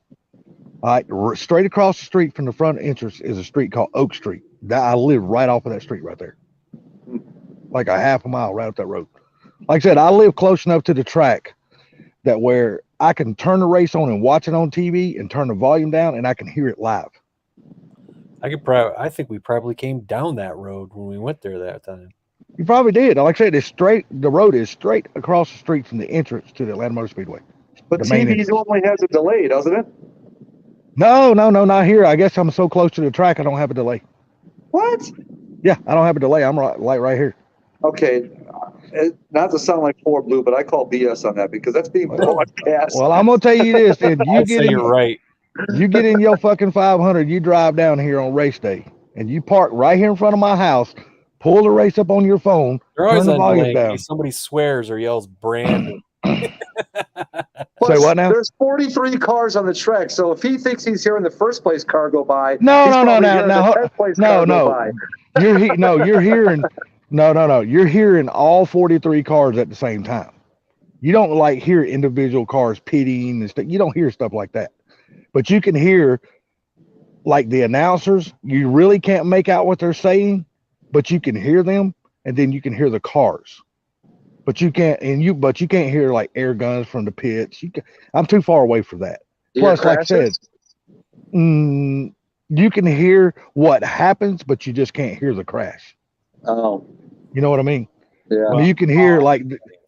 all right, straight across the street from the front entrance is a street called Oak Street. I live right off of that street right there. Like a half a mile right up that road. Like I said, I live close enough to the track that where I can turn the race on and watch it on TV and turn the volume down and I can hear it live. I think we probably came down that road when we went there that time. You probably did. Like I said, the road is straight across the street from the entrance to the Atlanta Motor Speedway. But The main TV entrance. normally has a delay, doesn't it? No, not here. I guess I'm so close to the track, I don't have a delay. What? Yeah, I don't have a delay. I'm right here. Okay. Not to sound like Ford Blue, but I call BS on that because that's being broadcast. Well, I'm gonna tell you this: if you I'd get say in, you're right. you get in your fucking 500, you drive down here on race day, and you park right here in front of my house, pull the race up on your phone, They're turn always the on volume delay in down. case somebody swears or yells brand. Plus, Say what now? there's 43 cars on the track, so if he thinks he's hearing the first place car go by, No, he's no, probably no, hearing the 10th place car go by. You're hearing. No. You're hearing all 43 cars at the same time. You don't like hear individual cars pitting and stuff. You don't hear stuff like that, but you can hear like the announcers. You really can't make out what they're saying, but you can hear them, and then you can hear the cars. But you can't, but you can't hear like air guns from the pits. I'm too far away for that. You hear Plus, like I said, crashes? you can hear what happens, but you just can't hear the crash. Oh, You know what I mean? yeah. I mean, you can hear like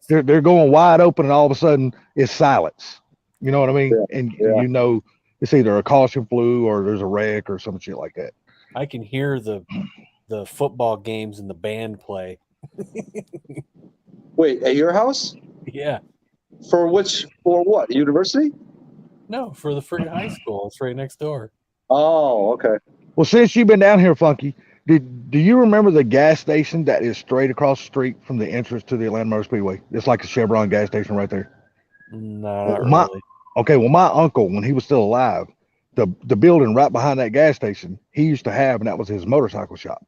they're going wide open, and all of a sudden it's silence. You know what I mean? And yeah. you know it's either a caution flew or there's a wreck or some shit like that. I can hear the football games and the band play. Wait, at your house? Yeah. For what? University? No, for the friggin' high school. It's right next door. Oh, okay. Well, since you've been down here, Funky, do you remember the gas station that is straight across the street from the entrance to the Atlanta Motor Speedway? It's like a Chevron gas station right there. No, Well, not really. Okay, well, my uncle, when he was still alive, the building right behind that gas station, he used to have, and that was his motorcycle shop.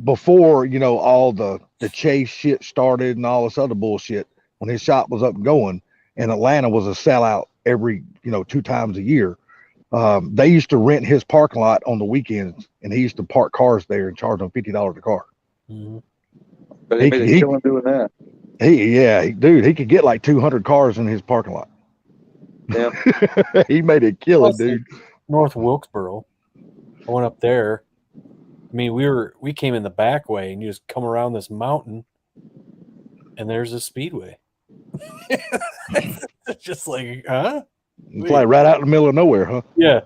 Before, you know, all the chase shit started and all this other bullshit, when his shop was up and going, and Atlanta was a sellout every, 2 times a year, they used to rent his parking lot on the weekends, and he used to park cars there and charge them $50 a car. Mm-hmm. But he made a killing doing that. He could get like 200 cars in his parking lot. Yeah. He made a killing, Plus, dude. North Wilkesboro. I went up there. I mean, we came in the back way, and you just come around this mountain, and there's a speedway. It's just like, huh? It's like right out in the middle of nowhere, huh? Yeah.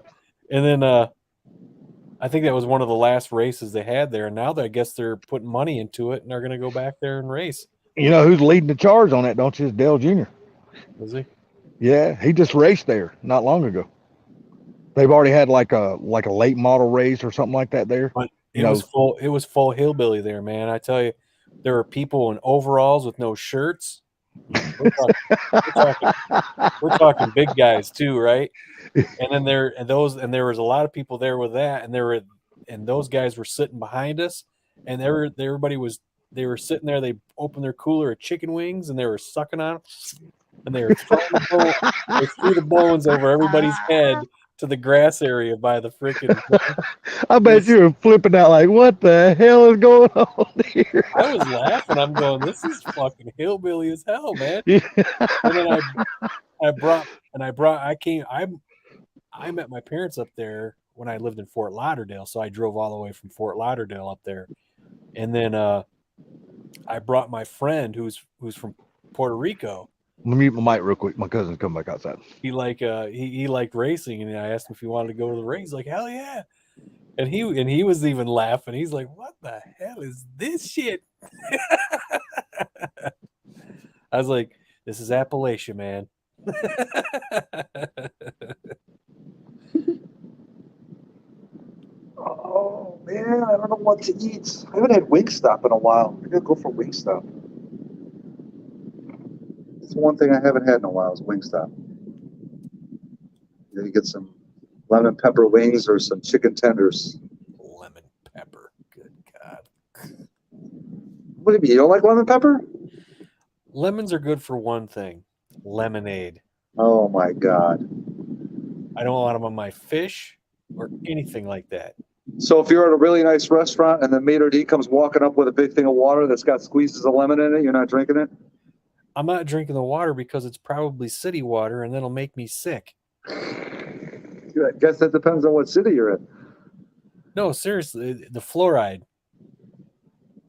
And then I think that was one of the last races they had there. And now I guess they're putting money into it, and they're going to go back there and race. You know who's leading the charge on that, don't you? It's Dale Jr. Is he? Yeah, he just raced there not long ago. They've already had like a late model race or something like that there. But it was full hillbilly there, man. I tell you, there were people in overalls with no shirts. We're talking big guys too, right? And then there was a lot of people there with that, and those guys were sitting behind us, and everybody was sitting there. They opened their cooler of chicken wings, and they were sucking on them, and they were they threw the bones over everybody's head to the grass area by the freaking. I bet you were flipping out like, what the hell is going on here? I was laughing. I'm going, this is fucking hillbilly as hell, man. Yeah. And then I met my parents up there when I lived in Fort Lauderdale, so I drove all the way from Fort Lauderdale up there, and then I brought my friend who's from Puerto Rico. Let me mute my mic real quick. My cousin's coming back outside. He liked racing, and I asked him if he wanted to go to the race. He's like, hell yeah. And he was even laughing. He's like, what the hell is this shit? I was like, this is Appalachia, man. Oh man, I don't know what to eat. I haven't had Wingstop in a while. I gotta go for Wingstop. It's the one thing I haven't had in a while is Wingstop. You get some lemon pepper wings or some chicken tenders. Lemon pepper. Good God. What do you mean? You don't like lemon pepper? Lemons are good for one thing. Lemonade. Oh my God. I don't want them on my fish or anything like that. So if you're at a really nice restaurant and the maitre d' comes walking up with a big thing of water that's got squeezes of lemon in it, you're not drinking it? I'm not drinking the water because it's probably city water, and that'll make me sick. I guess that depends on what city you're in. No, seriously, the fluoride.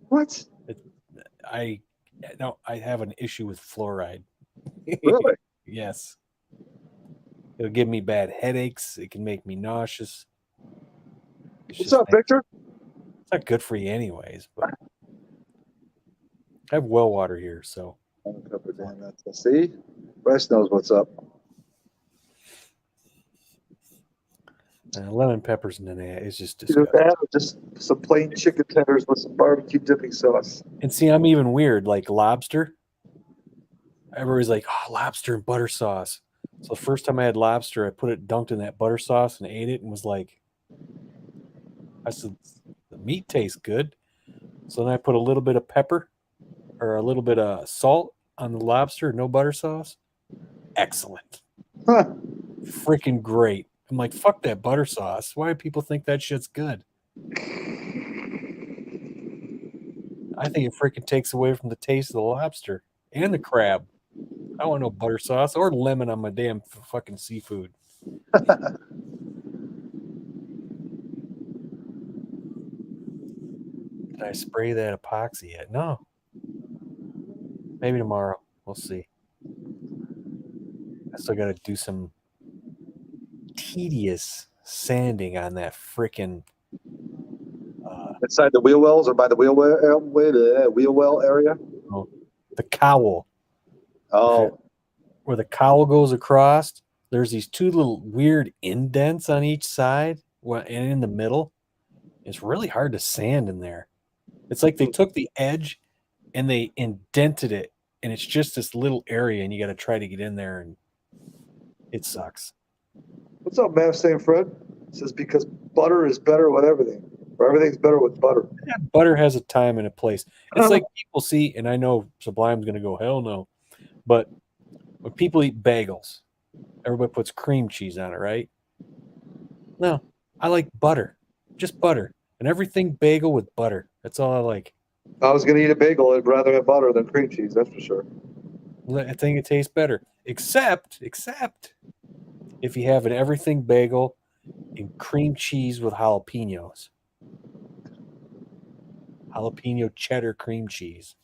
What? I have an issue with fluoride. Really? Yes. It'll give me bad headaches. It can make me nauseous. It's What's just up, Victor? It's not good for you anyways, but I have well water here, so See? Bryce knows what's up. lemon peppers and banana is just Either disgusting. that or just some plain chicken tenders with some barbecue dipping sauce. And see, I'm even weird, like lobster. Everybody's like, oh, lobster and butter sauce. So the first time I had lobster, I put it dunked in that butter sauce and ate it and was like, I said, the meat tastes good. So then I put a little bit of pepper or a little bit of salt on the lobster, no butter sauce. Excellent. Huh. Freaking great. I'm like, fuck that butter sauce. Why do people think that shit's good? I think it freaking takes away from the taste of the lobster and the crab. I don't want no butter sauce or lemon on my damn fucking seafood. Did I spray that epoxy yet? No. Maybe tomorrow. We'll see. I still got to do some tedious sanding on that freaking Inside the wheel wells or by the wheel well area? the cowl. Oh, Where the cowl goes across, there's these two little weird indents on each side and in the middle. It's really hard to sand in there. It's like they took the edge and they indented it, and it's just this little area, and you got to try to get in there, and it sucks. what's up, man? Saying Fred says because butter is better with everything, or everything's better with butter. Yeah, butter has a time and a place. It's like people see, and I know Sublime's going to go, hell no. But when people eat bagels, everybody puts cream cheese on it, right? No, I like butter. Just butter. And everything bagel with butter. That's all I like. If I was going to eat a bagel, I'd rather have butter than cream cheese, that's for sure. I think it tastes better. Except if you have an everything bagel and cream cheese with jalapenos. Jalapeno cheddar cream cheese.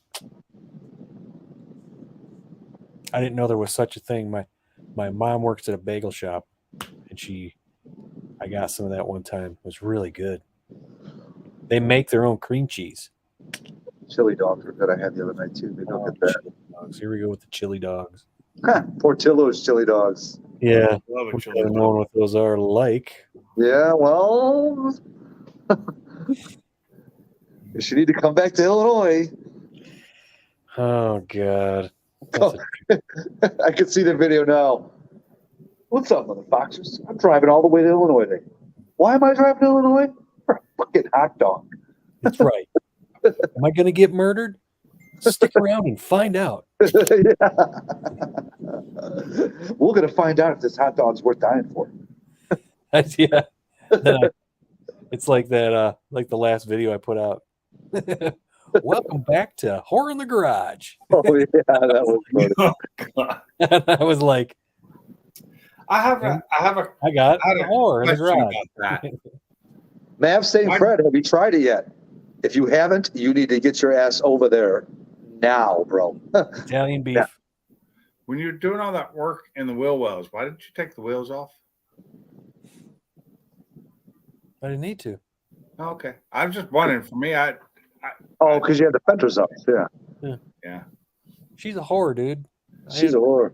I didn't know there was such a thing. My mom works at a bagel shop, and I got some of that one time. It was really good. They make their own cream cheese. Chili dogs are good. I had the other night too. Maybe I'll get that. Chili dogs. Here we go with the chili dogs. Portillo's chili dogs. Yeah, Love a we chili don't dog. know what those are like. Yeah, well, you need to come back to Illinois. Oh God, That's a- I can see the video now. What's up, motherfuckers? I'm driving all the way to Illinois today. Why am I driving to Illinois? For a fucking hot dog. that's right. Am I going to get murdered? Stick around and find out. Yeah. We're gonna find out if this hot dog's worth dying for. Yeah. It's like that. Like the last video I put out. Welcome back to Horror in the Garage. Oh yeah, that was funny. Oh, God. And I was like, I have a I got I had a horror in the question garage. about that. Mav St. Fred, have you tried it yet? If you haven't, you need to get your ass over there now, bro. Italian beef. Yeah. When you're doing all that work in the wheel wells, why didn't you take the wheels off? I didn't need to. Oh, okay, I was just wondering. For me, I Oh, because you had the fenders up. Yeah, yeah. She's a horror, dude. she's a whore.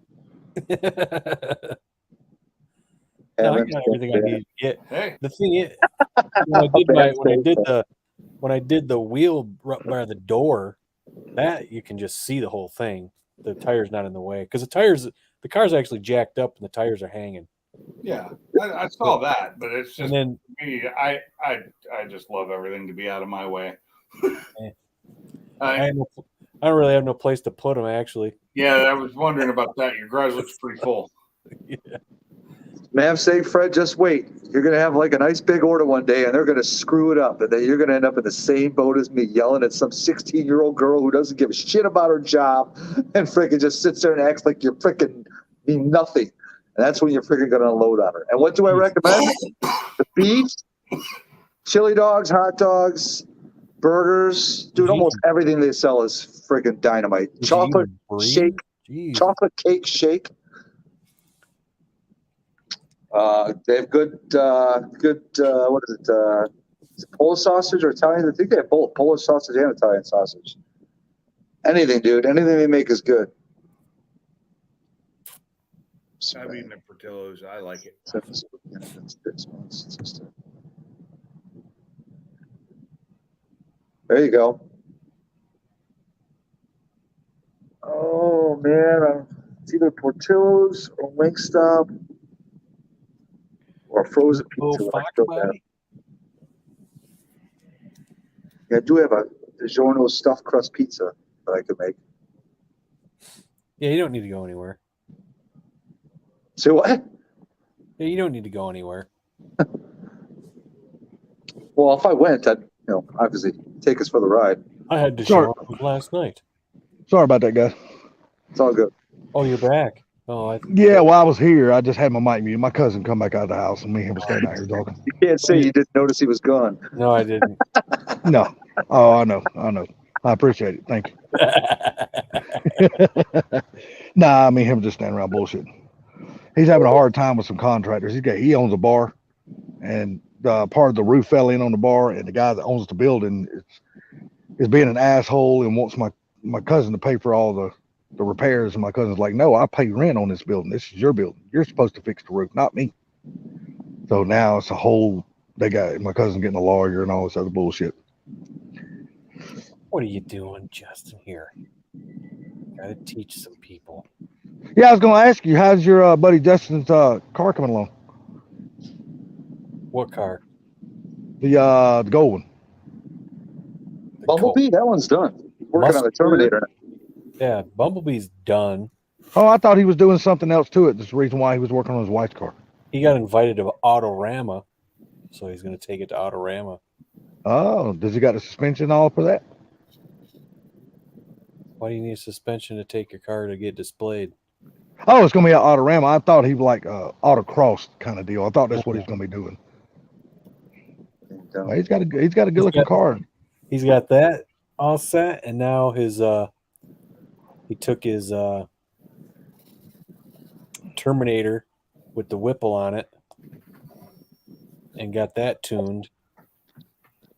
No, I got everything I need to get. Hey, The thing is, when I did the wheel by the door, that you can just see the whole thing. The tire's not in the way because the car's actually jacked up and the tires are hanging. yeah, I saw that, but it's just And then me. I just love everything to be out of my way. I don't really have no place to put them actually. Yeah, I was wondering about that. Your garage looks pretty full. Yeah. Mav St. Fred, just wait. You're gonna have like a nice big order one day, and they're gonna screw it up, and then you're gonna end up in the same boat as me, yelling at some 16-year-old girl who doesn't give a shit about her job, and freaking just sits there and acts like you're freaking mean nothing. And that's when you're freaking gonna unload on her. And what do I recommend? The beef, chili dogs, hot dogs, burgers, dude. Almost everything they sell is freaking dynamite. Chocolate Breathe? shake, Jeez. chocolate cake shake. They have good. What is it Polish sausage or Italian? I think they have both Polish sausage and Italian sausage. Anything, dude. Anything they make is good. I've eaten at Portillo's. I like it. 6 months. There you go. Oh man, it's either Portillo's or Wingstop or frozen pizza. Oh, when I fuck, go buddy. Yeah, I do have a DiGiorno stuffed crust pizza that I could make. Yeah, you don't need to go anywhere. Say what? Yeah, you don't need to go anywhere. Well, if I went, I'd obviously take us for the ride. I had to Sure. show up last night. Sorry about that, guys. It's all good. Oh, you're back. Oh, Yeah, while I was here, I just had my mic muted. My cousin come back out of the house, and me and him were standing out here talking. You can't say you didn't notice he was gone. no, I didn't. No. Oh, I know. I appreciate it. Thank you. Nah, me and him just standing around bullshitting. He's having a hard time with some contractors. He owns a bar, and part of the roof fell in on the bar, and the guy that owns the building is being an asshole and wants my cousin to pay for all the repairs. And my cousin's like, no, I pay rent on this building. This is your building. You're supposed to fix the roof, not me. So now it's a whole. They got my cousin getting a lawyer and all this other bullshit. What are you doing, Justin? Here, gotta teach some people. Yeah, I was gonna ask you, how's your buddy Justin's car coming along? What car? The gold one. The Bumblebee, that one's done. Working on the Terminator. Yeah, Bumblebee's done. Oh, I thought he was doing something else to it. That's the reason why he was working on his wife's car. He got invited to Autorama, so he's gonna take it to Autorama. Oh, does he got the suspension and all for that? Why do you need a suspension to take your car to get displayed? Oh, it's gonna be an Autorama. I thought he was like autocross kind of deal. I thought that's what he's gonna be doing. Well, he's got a good looking car. He's got that all set, and now his he took his Terminator with the Whipple on it and got that tuned.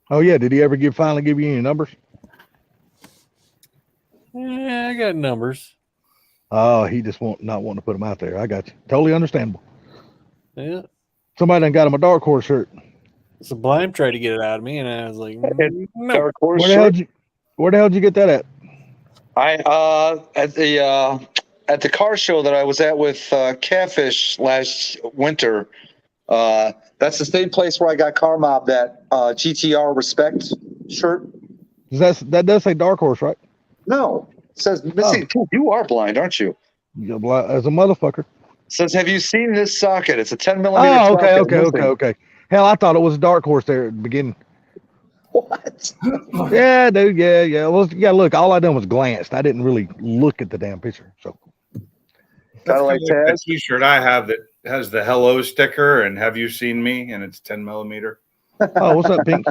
Oh yeah, did he ever finally give you any numbers? Yeah, I got numbers. Oh, he just not wanting to put them out there. I got you. Totally understandable. Yeah. Somebody done got him a Dark Horse shirt. Sublime tried to get it out of me, and I was like, no. Dark Horse. Where the hell did you get that at? I at the car show that I was at with Catfish last winter. That's the same place where I got car mobbed that GTR Respect shirt. That does say Dark Horse, right? No, it says missing. You are blind, aren't you? You're blind as a motherfucker. It says, have you seen this socket? It's a 10 millimeter. Oh, socket. okay. Hell, I thought it was a Dark Horse there at the beginning. What? Yeah, dude. Yeah. Well, yeah. Look, all I done was glanced. I didn't really look at the damn picture. So Kind of like that Taz. T-shirt I have that has the hello sticker and have you seen me? And it's 10 millimeter. Oh, what's up, Pink?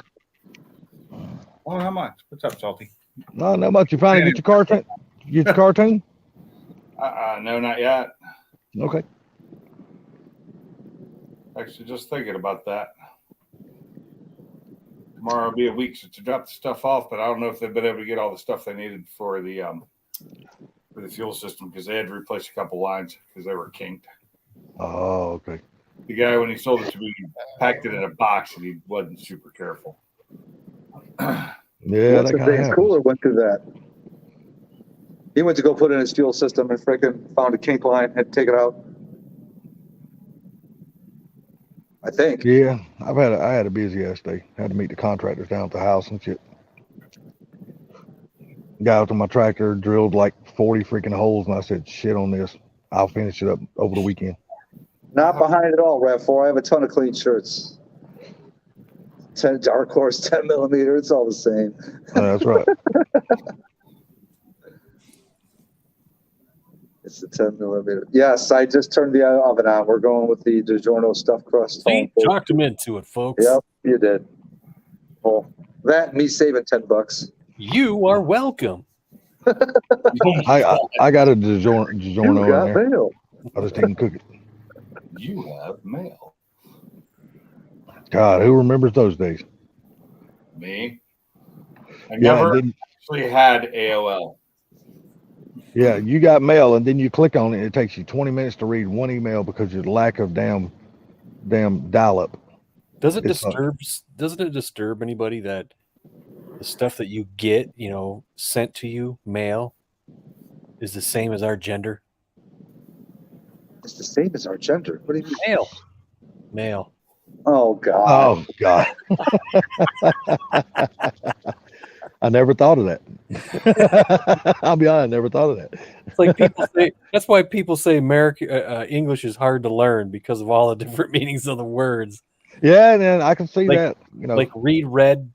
Oh, how much? What's up, Salty? No, not much. You finally get your cartoon? Get your cartoon? No, not yet. Okay. Actually, just thinking about that. Tomorrow will be a week since I dropped the stuff off, but I don't know if they've been able to get all the stuff they needed for the fuel system because they had to replace a couple lines because they were kinked. Oh, okay. The guy, when he sold it to me, he packed it in a box and he wasn't super careful. Yeah, What's that the kind of thing's happens. cooler went through that. He went to go put in his fuel system and freaking found a kink line, had to take it out. I think. Yeah, I had a busy ass day. Had to meet the contractors down at the house and shit. Got out to my tractor, drilled like 40 freaking holes, and I said, shit on this. I'll finish it up over the weekend. Not behind it all, RAV4. I have a ton of clean shirts. 10 Dark Horse, 10 millimeter. It's all the same. That's right. It's the 10 millimeter. Yes, I just turned the oven on. We're going with the DiGiorno stuffed crust. See, talked him into it, folks. Yep, you did. Well, that and me saving $10. You are welcome. I got a DiGiorno You in got there. mail. I just didn't cook it. You have mail. God, who remembers those days? Me. I Yeah, never and then, actually had AOL. yeah, you got mail, and then you click on it. It takes you 20 minutes to read one email because of the lack of damn dial-up. Doesn't It's not- doesn't it disturb anybody that the stuff that you get, sent to you, mail, is the same as our gender? It's the same as our gender. What do you mean? Mail. Oh God. Oh God, I never thought of that. I'll be honest, I never thought of that. It's like people say. That's why people say English is hard to learn because of all the different meanings of the words. Yeah, and then I can see Like- that. Like read red,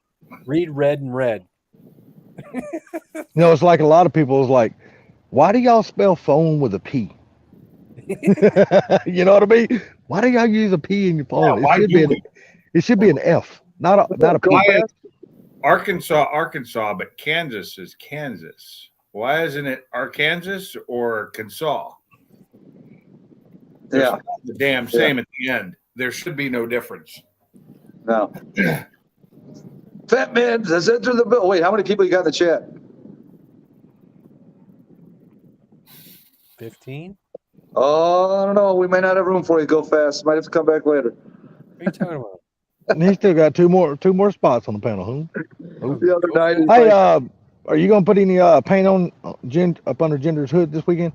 and red. It's like a lot of people is like, why do y'all spell phone with a P? You know what I mean? Why do y'all use a P in your phone? why do we? It should be an F, not a P. Why is Arkansas, but Kansas is Kansas? Why isn't it Arkansas or Arkansas? Yeah. The damn same at the end. There should be no difference. No. Fat Man has entered the bill. Wait, how many people you got in the chat? 15? Oh, I don't know. We may not have room for you. Go fast. Might have to come back later. What are you talking about? And he still got two more spots on the panel. Huh? The other night. he's Hey, like, are you gonna put any paint on up under Gender's hood this weekend?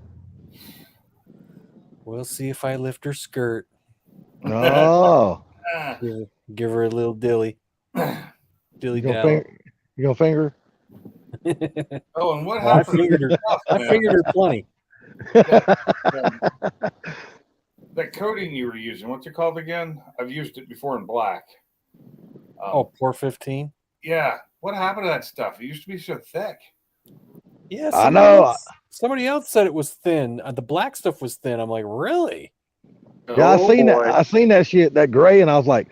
We'll see if I lift her skirt. Oh, Ah, Give her a little dilly. Dilly you gonna dally. finger? oh, and what I happened? fingered her. I fingered her plenty. That coating you were using, what's it called again? I've used it before in black. Oh, poor 15. Yeah. What happened to that stuff? It used to be so thick. Yeah, I know. Somebody else said it was thin. The black stuff was thin. I'm like, really? Yeah, oh, I seen boy. that. I seen that shit, that gray, and I was like,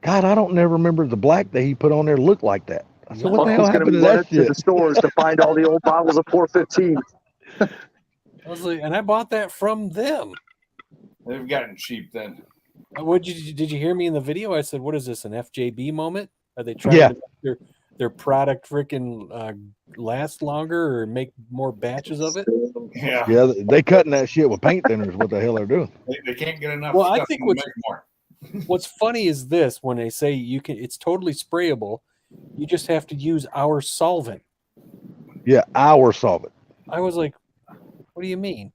God, I don't never remember the black that he put on there looked like that. I said, what the hell Uncle's gonna happened be to running that to shit? the stores to find all the old bottles of 415. I was like, and I bought that from them. They've gotten cheap then. Did you hear me in the video? I said, what is this, an FJB moment? Are they trying Yeah. to make their product freaking last longer or make more batches of it? Yeah. Yeah, they cutting that shit with paint thinners. What the hell they're doing? They can't get enough Well, I stuff think to what's- make more. What's funny is this: when they say it's totally sprayable, you just have to use our solvent. Yeah, our solvent. I was like, what do you mean?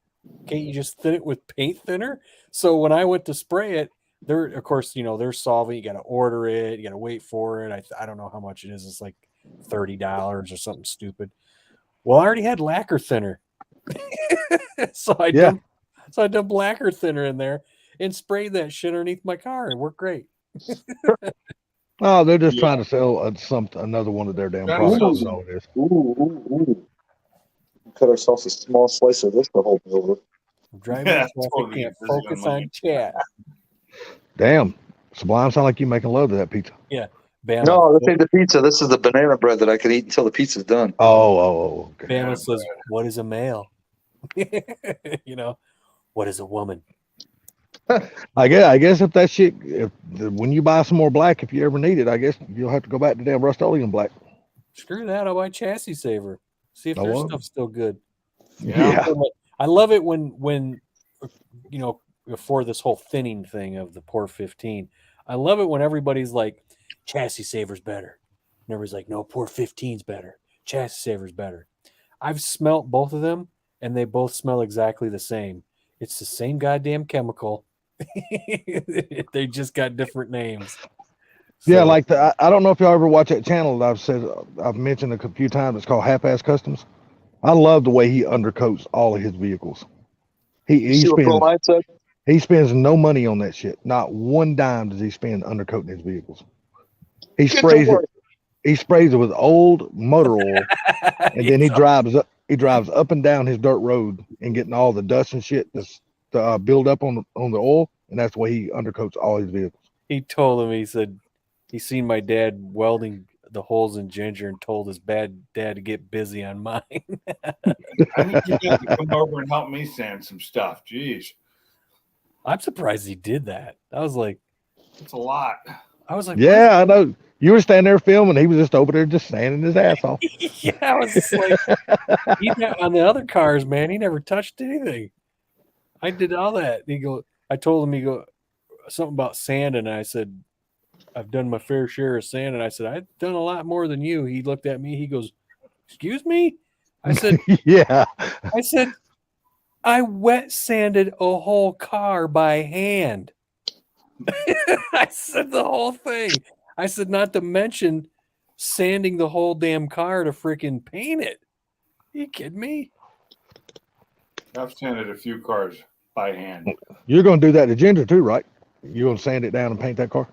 Can't you just thin it with paint thinner? So when I went to spray it, of course, their solvent, you got to order it, you got to wait for it. I don't know how much it is. It's like $30 or something stupid. Well, I already had lacquer thinner. so I dumped lacquer thinner in there and sprayed that shit underneath my car and worked great. Oh, they're just Yeah. trying to sell another one of their damn Trying to products. sell That's all it is. Ooh. Cut ourselves a small slice of this to hold over. I'm driving Yeah, traffic, totally can't busy on focus Monday. on chat. Damn, Sublime sound like you making love to that pizza. Bama, No, this ain't the pizza. This is the banana bread that I can eat until the pizza's done. Oh, okay. Bama says, what is a male? What is a woman? I guess if that shit, when you buy some more black, if you ever need it, I guess you'll have to go back to damn Rust-Oleum black. Screw that. I'll buy Chassis Saver. See if Oh, their well. stuff's still good. Yeah. I love it when before this whole thinning thing of the Poor 15, I love it when everybody's like, Chassis Saver's better. And everybody's like, no, Poor 15's better. Chassis Saver's better. I've smelt both of them, and they both smell exactly the same. It's the same goddamn chemical. They just got different names. Yeah, So, like I don't know if y'all ever watch that channel that I've mentioned a few times. It's called Half Ass Customs. I love the way he undercoats all of his vehicles. He See what Pro spends Line said? he spends no money on that shit. Not one dime does he spend undercoating his vehicles. He Get to sprays it. work. He sprays it with old motor oil, and then he drives up and down his dirt road and getting all the dust and shit that's build up on the oil, and that's the way he undercoats all his vehicles. he told him, he said he seen my dad welding the holes in Ginger and told his dad to get busy on mine. I need you guys to come over and help me sand some stuff. Jeez. I'm surprised he did that. I was like, It's a lot. Yeah, I know. You were standing there filming. He was just over there just sanding his ass off. Yeah, I was just like, on the other cars, man, he never touched anything. I did all that. I told him, something about sand, and I said, I've done my fair share of sand, and I said, I've done a lot more than you. He looked at me, he goes, excuse me? I said, Yeah. I wet sanded a whole car by hand. I said the whole thing. I said, not to mention sanding the whole damn car to freaking paint it. You kidding me? I've sanded a few cars by hand. You're going to do that to Ginger too, right? You're going to sand it down and paint that car?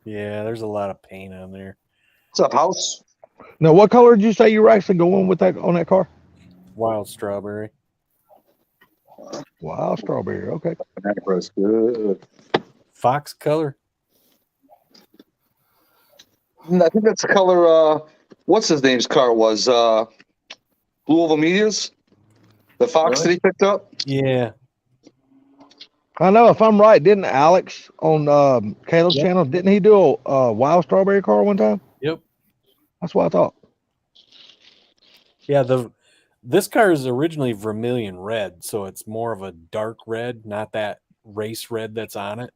Yeah, there's a lot of paint on there. What's up, House? Now, what color did you say you were actually going with that on that car? Wild strawberry. Wow, strawberry. Okay. Banana bread's good. Fox color. I think that's the color. What's his name's car was? Blue Oval Media's. The Fox Really? that he picked up. Yeah. I know. If I'm right, didn't Alex on Caleb's Yep. channel, didn't he do a wild strawberry car one time? Yep. That's what I thought. Yeah, this car is originally vermilion red, so it's more of a dark red, not that race red that's on it.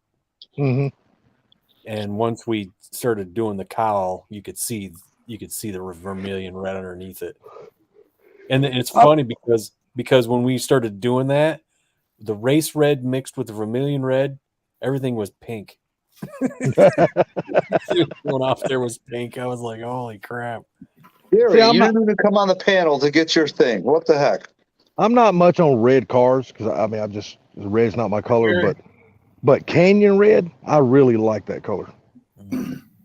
Mm-hmm. And once we started doing the cowl, you could see the vermilion red underneath it. And it's funny because when we started doing that, the race red mixed with the vermilion red, everything was pink. Going off there was pink. I was like, holy crap. Gary, See, I'm you not- didn't even come on the panel to get your thing. What the heck? I'm not much on red cars because I'm just red's not my color, Sure. but Canyon red, I really like that color.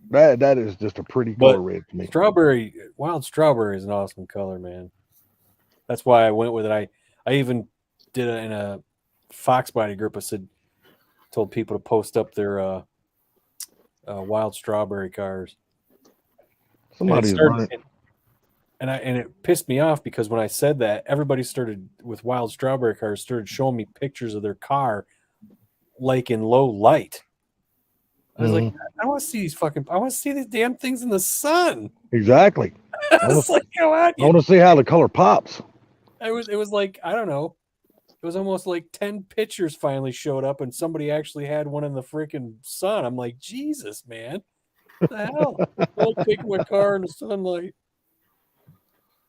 That is just a pretty But color red to me. Wild strawberry is an awesome color, man. That's why I went with it. I even did it in a Fox Body group. Told people to post up their wild strawberry cars. Somebody's running. And it pissed me off because when I said that, everybody started with wild strawberry cars started showing me pictures of their car like in low light. I was like, I want to see these damn things in the sun. Exactly. I was like, you know what? I want to see how the color pops. It was like, I don't know. It was almost like 10 pictures finally showed up and somebody actually had one in the freaking sun. I'm like, Jesus, man. What the hell? I like taking my car in the sunlight.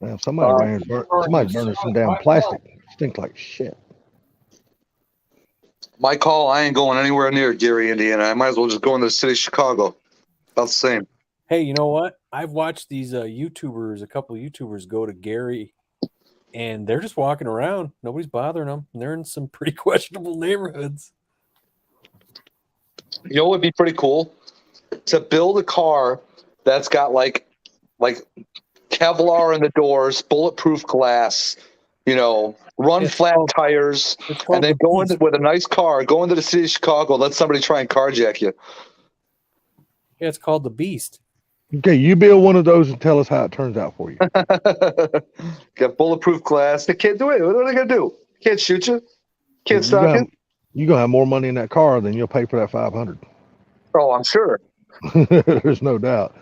Man, somebody's burning some damn plastic. Stinks like shit. My call. I ain't going anywhere near Gary, Indiana. I might as well just go into the city of Chicago. About the same. Hey, you know what? I've watched these a couple of YouTubers go to Gary, and they're just walking around. Nobody's bothering them. And they're in some pretty questionable neighborhoods. You know what would be pretty cool? To build a car that's got like Kevlar in the doors, bulletproof glass, run It's flat called- tires, It's called and then the go Beast. into with a nice car, go into the city of Chicago, let somebody try and carjack you. Yeah, it's called the Beast. Okay, you build one of those and tell us how it turns out for you. Got bulletproof glass. They can't do it. What are they gonna do? Can't shoot you. Can't stop you. You're gonna have more money in that car than you'll pay for that 500. Oh, I'm sure. There's no doubt.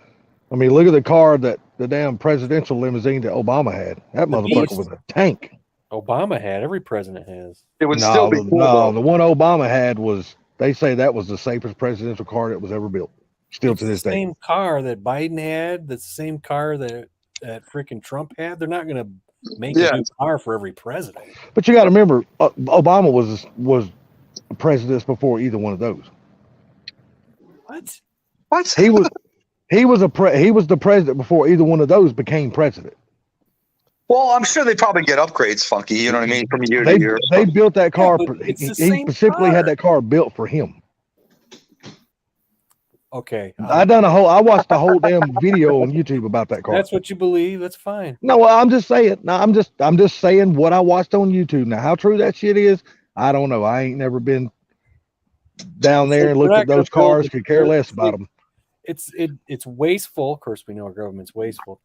I mean, look at the car that the damn presidential limousine that Obama had. That The motherfucker Beast. was a tank. Obama had. Every president has. It would still be cool. No, though. the one Obama had was, they say that was the safest presidential car that was ever built. Still It's to the this day. same car that Biden had. That's the same car that freaking Trump had. They're not going to make Yeah. a new car for every president. But you got to remember, Obama was president before either one of those. What? What? He was the president before either one of those became president. Well, I'm sure they probably get upgrades, Funky. You know what I mean? From year They to year. they built that car. but it's the He same specifically car. had that car built for him. Okay. I watched the whole damn video on YouTube about that car. That's what you believe. That's fine. No, well, I'm just saying. No, I'm just saying what I watched on YouTube. Now, how true that shit is, I don't know. I ain't never been down there and We're looked not at those gonna build cars. the- Could care less about them. It's wasteful. Of course, we know our government's wasteful.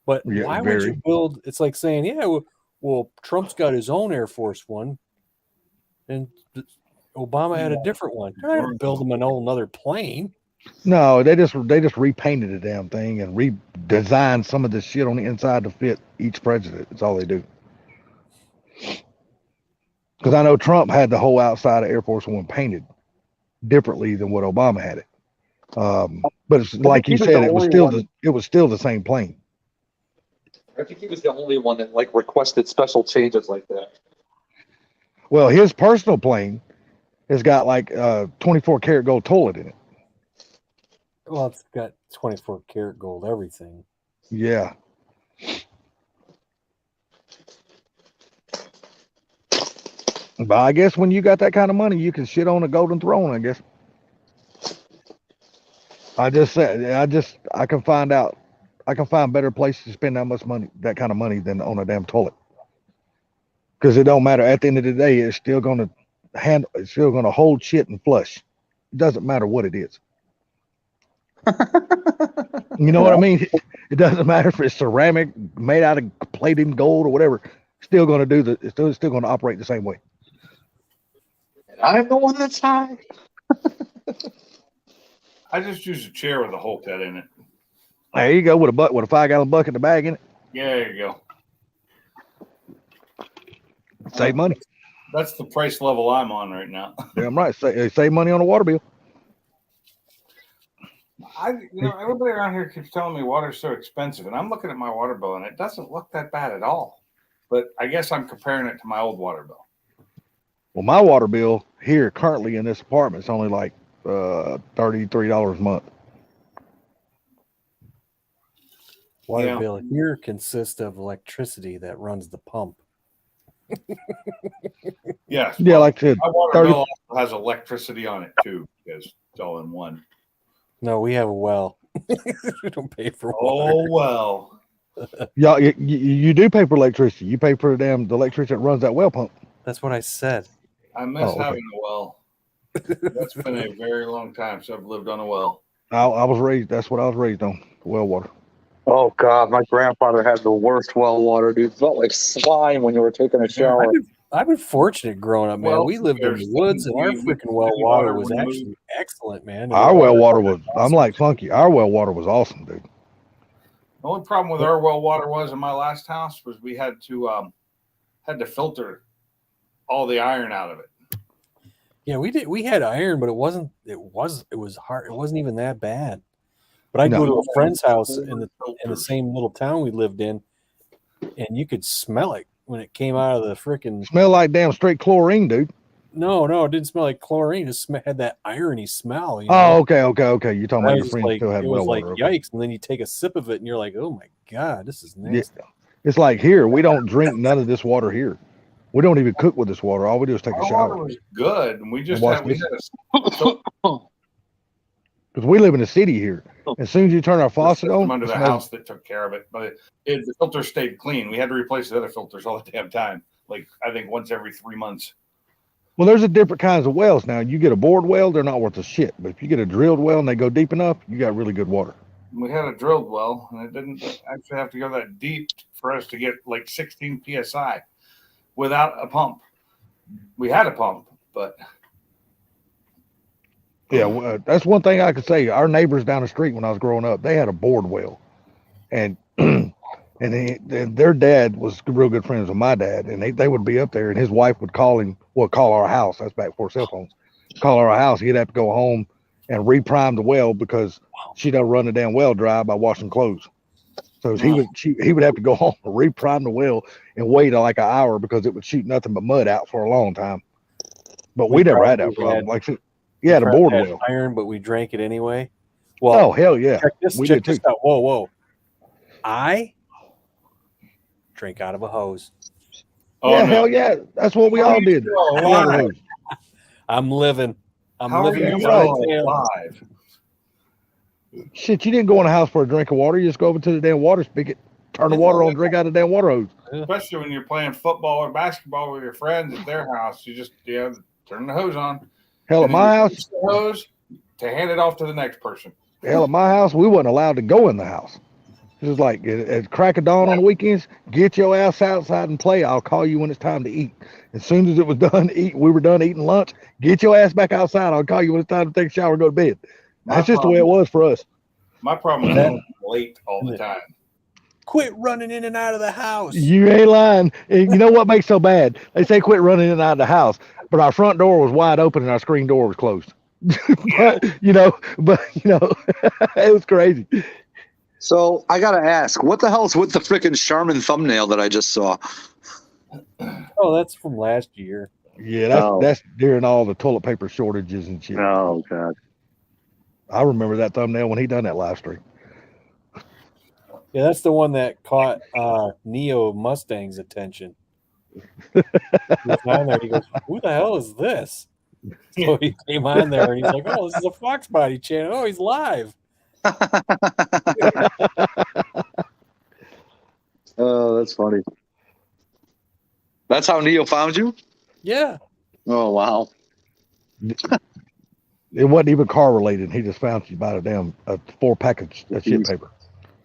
But Yeah, why would very. you build? It's like saying, yeah, well, Trump's got his own Air Force One, and Obama had a different one. They're not gonna build him another plane. No, they just repainted the damn thing and redesigned some of the shit on the inside to fit each president. That's all they do. Because I know Trump had the whole outside of Air Force One painted differently than what Obama had it. But it's like you said, it was still the same plane. I think he was the only one that like requested special changes like that. Well, his personal plane has got like 24 karat gold toilet in it. Well, it's got 24 karat gold everything. Yeah. But I guess when you got that kind of money, you can shit on a golden throne, I guess. I can find better places to spend that much money, that kind of money, than on a damn toilet. Because it don't matter. At the end of the day, it's still gonna hold shit and flush. It doesn't matter what it is. You know what I mean? It doesn't matter if it's ceramic, made out of plated in gold or whatever. It's still gonna operate the same way. And I'm the one that's high. I just use a chair with a Hulk head in it. There you go, with a 5-gallon bucket in the bag in it. Yeah, there you go. Save money. That's the price level I'm on right now. Damn right. Save money on a water bill. Everybody around here keeps telling me water's so expensive, and I'm looking at my water bill, and it doesn't look that bad at all. But I guess I'm comparing it to my old water bill. Well, my water bill here currently in this apartment is only like $33 a month. Water bill here consists of electricity that runs the pump. Yes. Yeah, like I said, my water bill also has electricity on it too, because it's all in one. No, we have a well. We don't pay for water. Oh well. Yeah, you do pay for electricity. You pay for the electricity that runs that well pump. That's what I said. I miss having a well. That's been a very long time since I've lived on a well. I was raised. That's what I was raised on. Well water. Oh God, my grandfather had the worst well water, dude. It felt like slime when you were taking a shower. I've been fortunate growing up, man. Well, we lived in the woods, and our freaking well water was actually excellent, man. Our well water was. I'm like Funky. Our well water was awesome, dude. The only problem with our well water was in my last house was we had to filter all the iron out of it. Yeah, we did. We had iron, but it was hard. It wasn't even that bad. But I'd go to a friend's house in the same little town we lived in, and you could smell it when it came out of the freaking. Smell like damn straight chlorine, dude. No, it didn't smell like chlorine. It just had that irony smell. You know? Oh, okay. You're talking about your friends still have well water. It was like yikes, and then you take a sip of it, and you're like, oh my God, this is nasty. Yeah. It's like here, we don't drink none of this water here. We don't even cook with this water. All we do is take a shower. Water was good, and we just because we live in the city here. As soon as you turn our faucet on, under the house that took care of it, but the filter stayed clean. We had to replace the other filters all the damn time. Like I think once every 3 months. Well, there's a different kinds of wells now. You get a bored well, they're not worth a shit. But if you get a drilled well and they go deep enough, you got really good water. We had a drilled well, and it didn't actually have to go that deep for us to get like 16 psi without a pump. We had a pump, but yeah, that's one thing I could say. Our neighbors down the street when I was growing up, they had a bored well, and their dad was real good friends with my dad, and they would be up there, and his wife would call our house. That's back before cell phones. Call our house. He'd have to go home and reprime the well because she done run the damn well dry by washing clothes. So he would have to go home and reprime the well and wait like an hour because it would shoot nothing but mud out for a long time. But we never had that problem. Yeah, the board well. Iron, but we drank it anyway. Well, hell yeah. Check this out. Whoa. I drink out of a hose. Oh, yeah, no. Hell yeah. That's what we all did. I'm living. I'm living alive. Shit, you didn't go in a house for a drink of water. You just go over to the damn water spigot, turn the water on, drink out of the damn water hose. Especially when you're playing football or basketball with your friends at their house. You just turn the hose on. Hell, at my house, the hose to hand it off to the next person. Hell, at my house, we wasn't allowed to go in the house. Just like at crack of dawn on the weekends, get your ass outside and play. I'll call you when it's time to eat. As soon as it was done, we were done eating lunch. Get your ass back outside. I'll call you when it's time to take a shower and go to bed. That's just the way it was for us. My problem is I'm late all the time. Quit running in and out of the house. You ain't lying. And you know what makes so bad? They say quit running in and out of the house, but our front door was wide open and our screen door was closed. but it was crazy. So I gotta ask, what the hell's with the freaking Charmin thumbnail that I just saw? Oh, that's from last year. Yeah, that's during all the toilet paper shortages and shit. Oh God. I remember that thumbnail when he done that live stream. Yeah, that's the one that caught Neo Mustang's attention. He was on there, he goes, "Who the hell is this?" So he came on there and he's like, "Oh, this is a Fox Body channel. Oh, he's live." Oh, that's funny. That's how Neo found you? Yeah. Oh wow. It wasn't even car related. He just found you by a 4-pack of shit paper.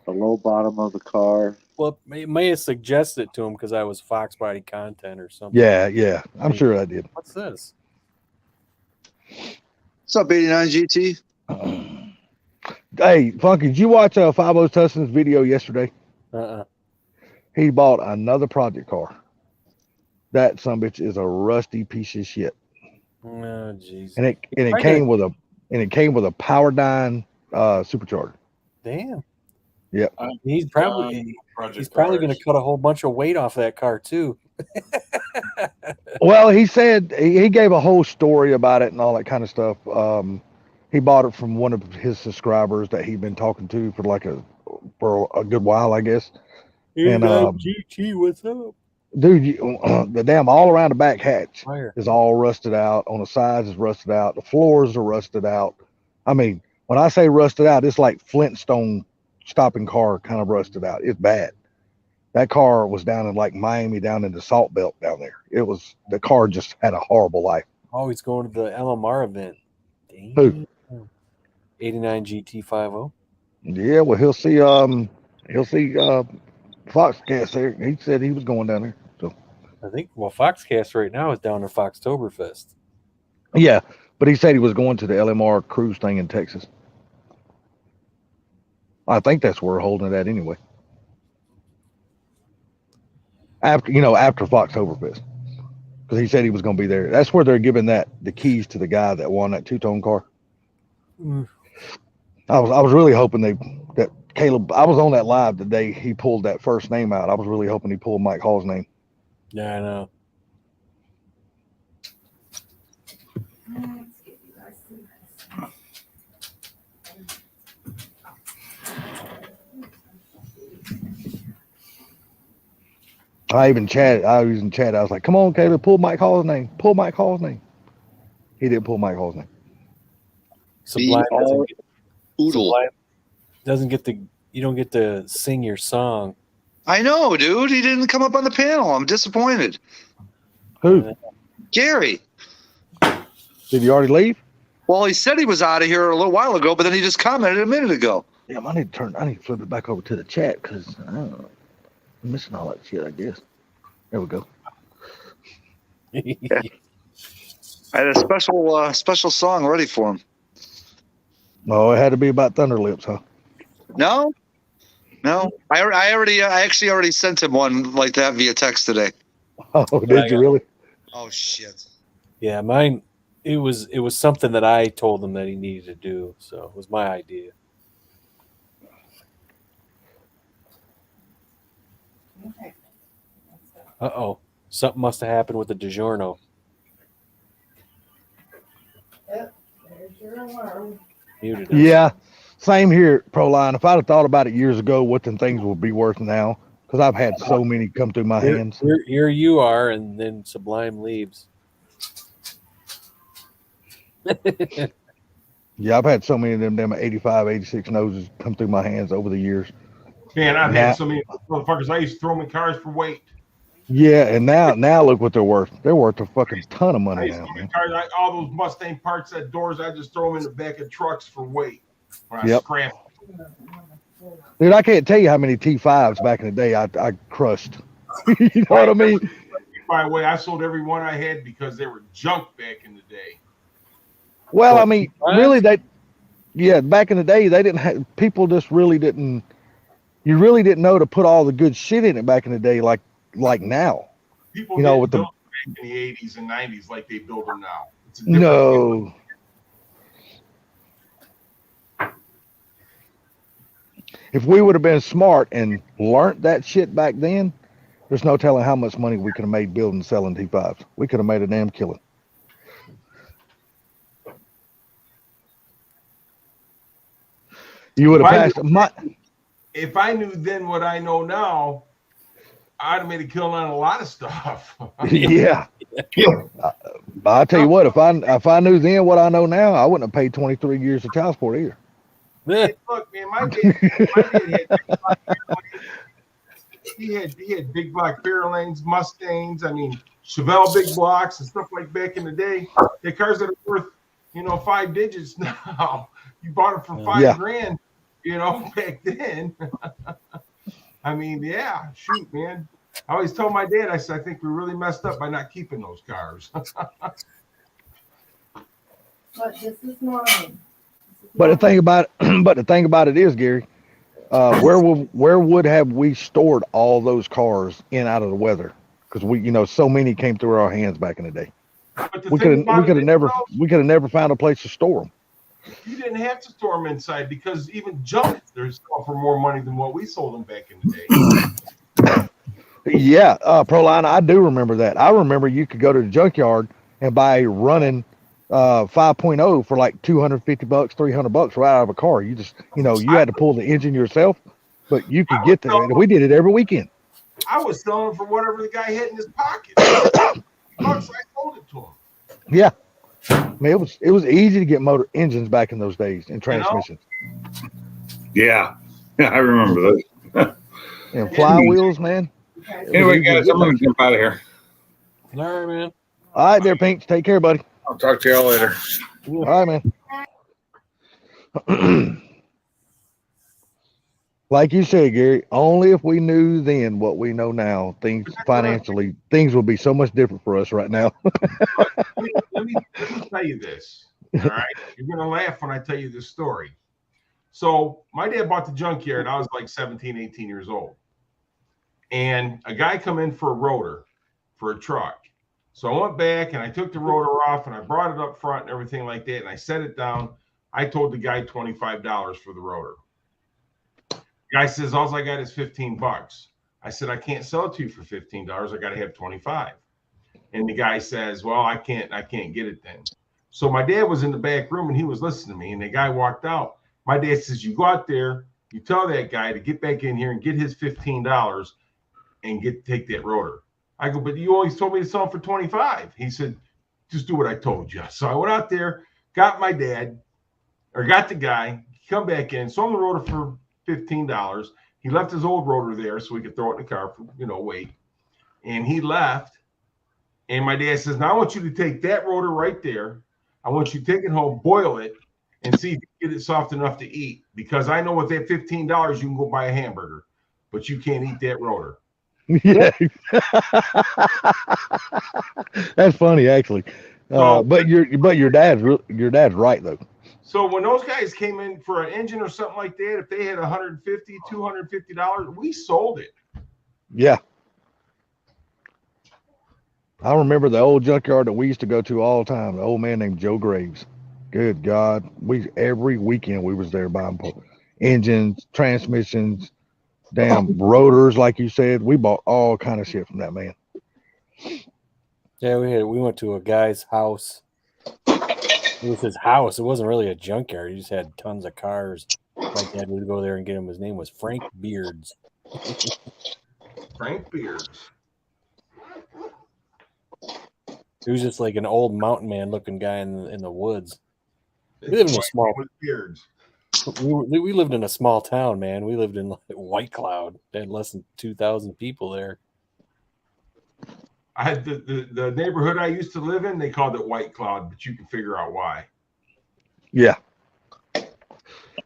The low bottom of the car. Well, it may have suggested it to him because I was Fox Body content or something. Yeah. I'm sure I did. What's this? What's up, 89 GT? Hey, Funky, did you watch 50 Tustin's video yesterday? He bought another project car. That sumbitch is a rusty piece of shit. Oh, jeez. And it came with a Powerdyne supercharger. Damn. Yep. He's probably going to cut a whole bunch of weight off that car too. Well, he said he gave a whole story about it and all that kind of stuff. He bought it from one of his subscribers that he'd been talking to for a good while, I guess. And GT, what's up? Dude, the damn all around the back hatch Fire. is all rusted out. On the sides is rusted out. The floors are rusted out. I mean, when I say rusted out, it's like Flintstone stopping car kind of rusted out. It's bad. That car was down in like Miami, down in the Salt Belt down there. The car just had a horrible life. Oh, he's going to the LMR event. Damn. Who? 89 GT50. Yeah, well, he'll see Foxcast there. He said he was going down there. So I think Foxcast right now is down in Foxtoberfest. yeah, but he said he was going to the LMR cruise thing in Texas. I think that's where we're holding it at anyway. After Foxtoberfest, because he said he was going to be there. That's where they're giving the keys to the guy that won that two-tone car. I was really hoping that Caleb. I was on that live the day he pulled that first name out. I was really hoping he pulled Mike Hall's name. Yeah, I know. I was in chat. I was like, "Come on, Caleb, pull Mike Hall's name. Pull Mike Hall's name." He didn't pull Mike Hall's name. Sublime doesn't get to. You don't get to sing your song. I know, dude. He didn't come up on the panel. I'm disappointed. Who? Gary. Did he already leave? Well, he said he was out of here a little while ago, but then he just commented a minute ago. Damn, I need to flip it back over to the chat because I don't know. I'm missing all that shit, I guess. There we go. I had a special song ready for him. Oh, it had to be about Thunder Lips, huh? No. I actually already sent him one like that via text today. Oh, did you really? Oh shit. Yeah, mine. It was something that I told him that he needed to do, so it was my idea. Uh-oh. Something must have happened with the DiGiorno. Yep, there's your alarm. Muted us. Yeah, same here, Proline. If I'd have thought about it years ago, what the things would be worth now, because I've had so many come through my hands. Here you are, and then Sublime leaves. Yeah, I've had so many of them 85, 86 noses come through my hands over the years. Man, I've had so many motherfuckers. I used to throw them in cars for weight. Yeah, and now look what they're worth. They're worth a fucking ton of I money used to now, throw them man. in cars, all those Mustang parts, that doors, I just throw them in the back of trucks for weight. When I Yep. scrap. Dude, I can't tell you how many T5s back in the day I crushed. You know what I mean? By the way, I sold every one I had because they were junk back in the day. Well, I mean, really, back in the day, they didn't have, people just really didn't, you really didn't know to put all the good shit in it back in the day like now. People You know, didn't with the- build back in the 80s and 90s like they build them now. It's a different deal. No. If we would have been smart and learned that shit back then, there's no telling how much money we could have made building and selling T5s. We could have made a damn killing. You would have passed. If I knew then what I know now, I'd have made a killing on a lot of stuff. Yeah. I tell you what, if I knew then what I know now, I wouldn't have paid 23 years of child support either. Hey, look, man, my dad had big black Fairlanes, Mustangs. I mean, Chevelle big blocks and stuff like back in the day. The cars that are worth, 5 digits now. You bought them for $5 grand, back then. I mean, yeah, shoot, man. I always told my dad, I said, I think we really messed up by not keeping those cars. But this is mine. But the thing about it is, Gary, where would have we stored all those cars in out of the weather? Because so many came through our hands back in the day. We could have never found a place to store them. You didn't have to store them inside because even junk they're selling for more money than what we sold them back in the day. Yeah, Proline, I do remember that. I remember you could go to the junkyard and buy a running 5.0 for like $250, $300 right out of a car. You just, you had to pull the engine yourself, but you could get there. And we did it every weekend. I was selling them for whatever the guy had in his pocket. I sold it to him. Yeah. I mean, it was easy to get motor engines back in those days and transmissions. Yeah, I remember those. And flywheels, man. Anyway, guys, I'm going to jump out of here. All right, man. All right, there, Pinks. Take care, buddy. I'll talk to y'all later. All right, man. Like you said, Gary, only if we knew then what we know now, things would be so much different for us right now. let me tell you this. All right. You're going to laugh when I tell you this story. So my dad bought the junkyard. I was like 17, 18 years old. And a guy come in for a rotor for a truck. So I went back and I took the rotor off and I brought it up front and everything like that. And I set it down. I told the guy $25 for the rotor. The guy says, all I got is $15. I said, I can't sell it to you for $15. I got to have 25. And the guy says, well, I can't get it then. So my dad was in the back room and he was listening to me. And the guy walked out. My dad says, you go out there, you tell that guy to get back in here and get his $15 and take that rotor. I go, but you always told me to sell them for 25. He said, just do what I told you. So I went out there, got the guy, come back in, sold the rotor for $15. He left his old rotor there so we could throw it in the car for, wait. And he left. And my dad says, now I want you to take that rotor right there. I want you to take it home, boil it, and see if you can get it soft enough to eat. Because I know with that $15, you can go buy a hamburger, but you can't eat that rotor. Yeah. That's funny, actually. But your dad's right though. So when those guys came in for an engine or something like that, if they had $150, $250, we sold it. Yeah. I remember the old junkyard that we used to go to all the time. The old man named Joe Graves. Good God. Every weekend we was there buying engines, transmissions, damn rotors, like you said. We bought all kind of shit from that man. Yeah, we went to a guy's house. It was his house. It wasn't really a junkyard. He just had tons of cars. My dad would go there and get him. His name was Frank Beards. Frank Beards. He was just like an old mountain man looking guy in the woods. We lived in a small. Beards. We lived in a small town, man. We lived in like White Cloud. They had less than 2,000 people there. I had the neighborhood I used to live in. They called it White Cloud, but you can figure out why. Yeah.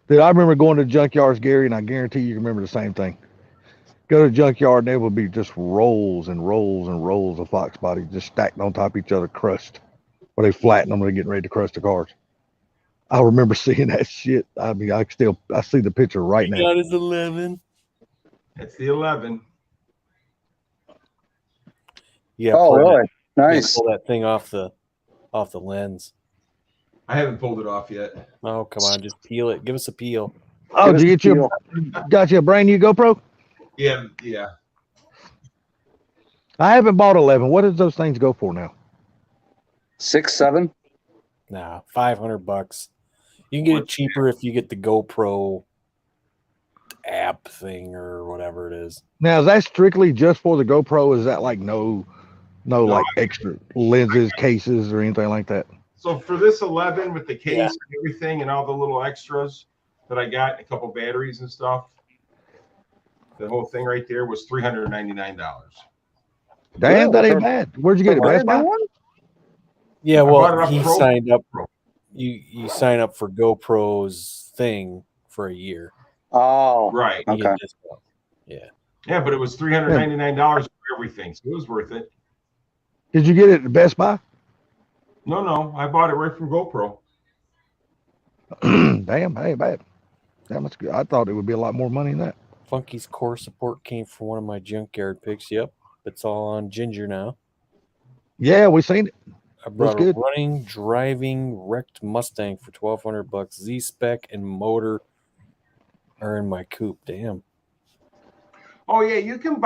Dude, I remember going to junkyards, Gary, and I guarantee you remember the same thing. Go to the junkyard, and there would be just rolls and rolls and rolls of Fox bodies just stacked on top of each other, crushed. Where they flatten them when they're getting ready to crush the cars. I remember seeing that shit. I mean, I see the picture right now. Got his 11. That's the 11. Yeah. Oh, pull that- really? yeah, Nice. pull that thing off the lens. I haven't pulled it off yet. Oh, come on, just peel it. Give us a peel. Oh, Give did you us get a you got you a brand new GoPro? Yeah. I haven't bought 11. What does those things go for now? 6, 7. Nah, $500. You can get it cheaper if you get the GoPro app thing or whatever it is. Now, is that strictly just for the GoPro? Is that like no like extra lenses, cases, or anything like that? So for this 11 with the case Yeah. and everything and all the little extras that I got, a couple batteries and stuff, the whole thing right there was $399. Damn, that ain't bad. Where'd you get it? Best Buy? Yeah, I bought it well, off he Pro. signed up. You sign up for GoPro's thing for a year. Oh, Right. You okay. get a discount. Yeah. Yeah, but it was $399 for everything, so it was worth it. Did you get it at Best Buy? No, I bought it right from GoPro. Damn, that ain't bad. That much good. I thought it would be a lot more money than that. Funky's core support came from one of my junkyard picks. Yep. It's all on Ginger now. Yeah, we seen it. I brought good. a running, driving, wrecked Mustang for $1,200. Z-Spec and motor are in my coupe. Damn. Oh yeah, you can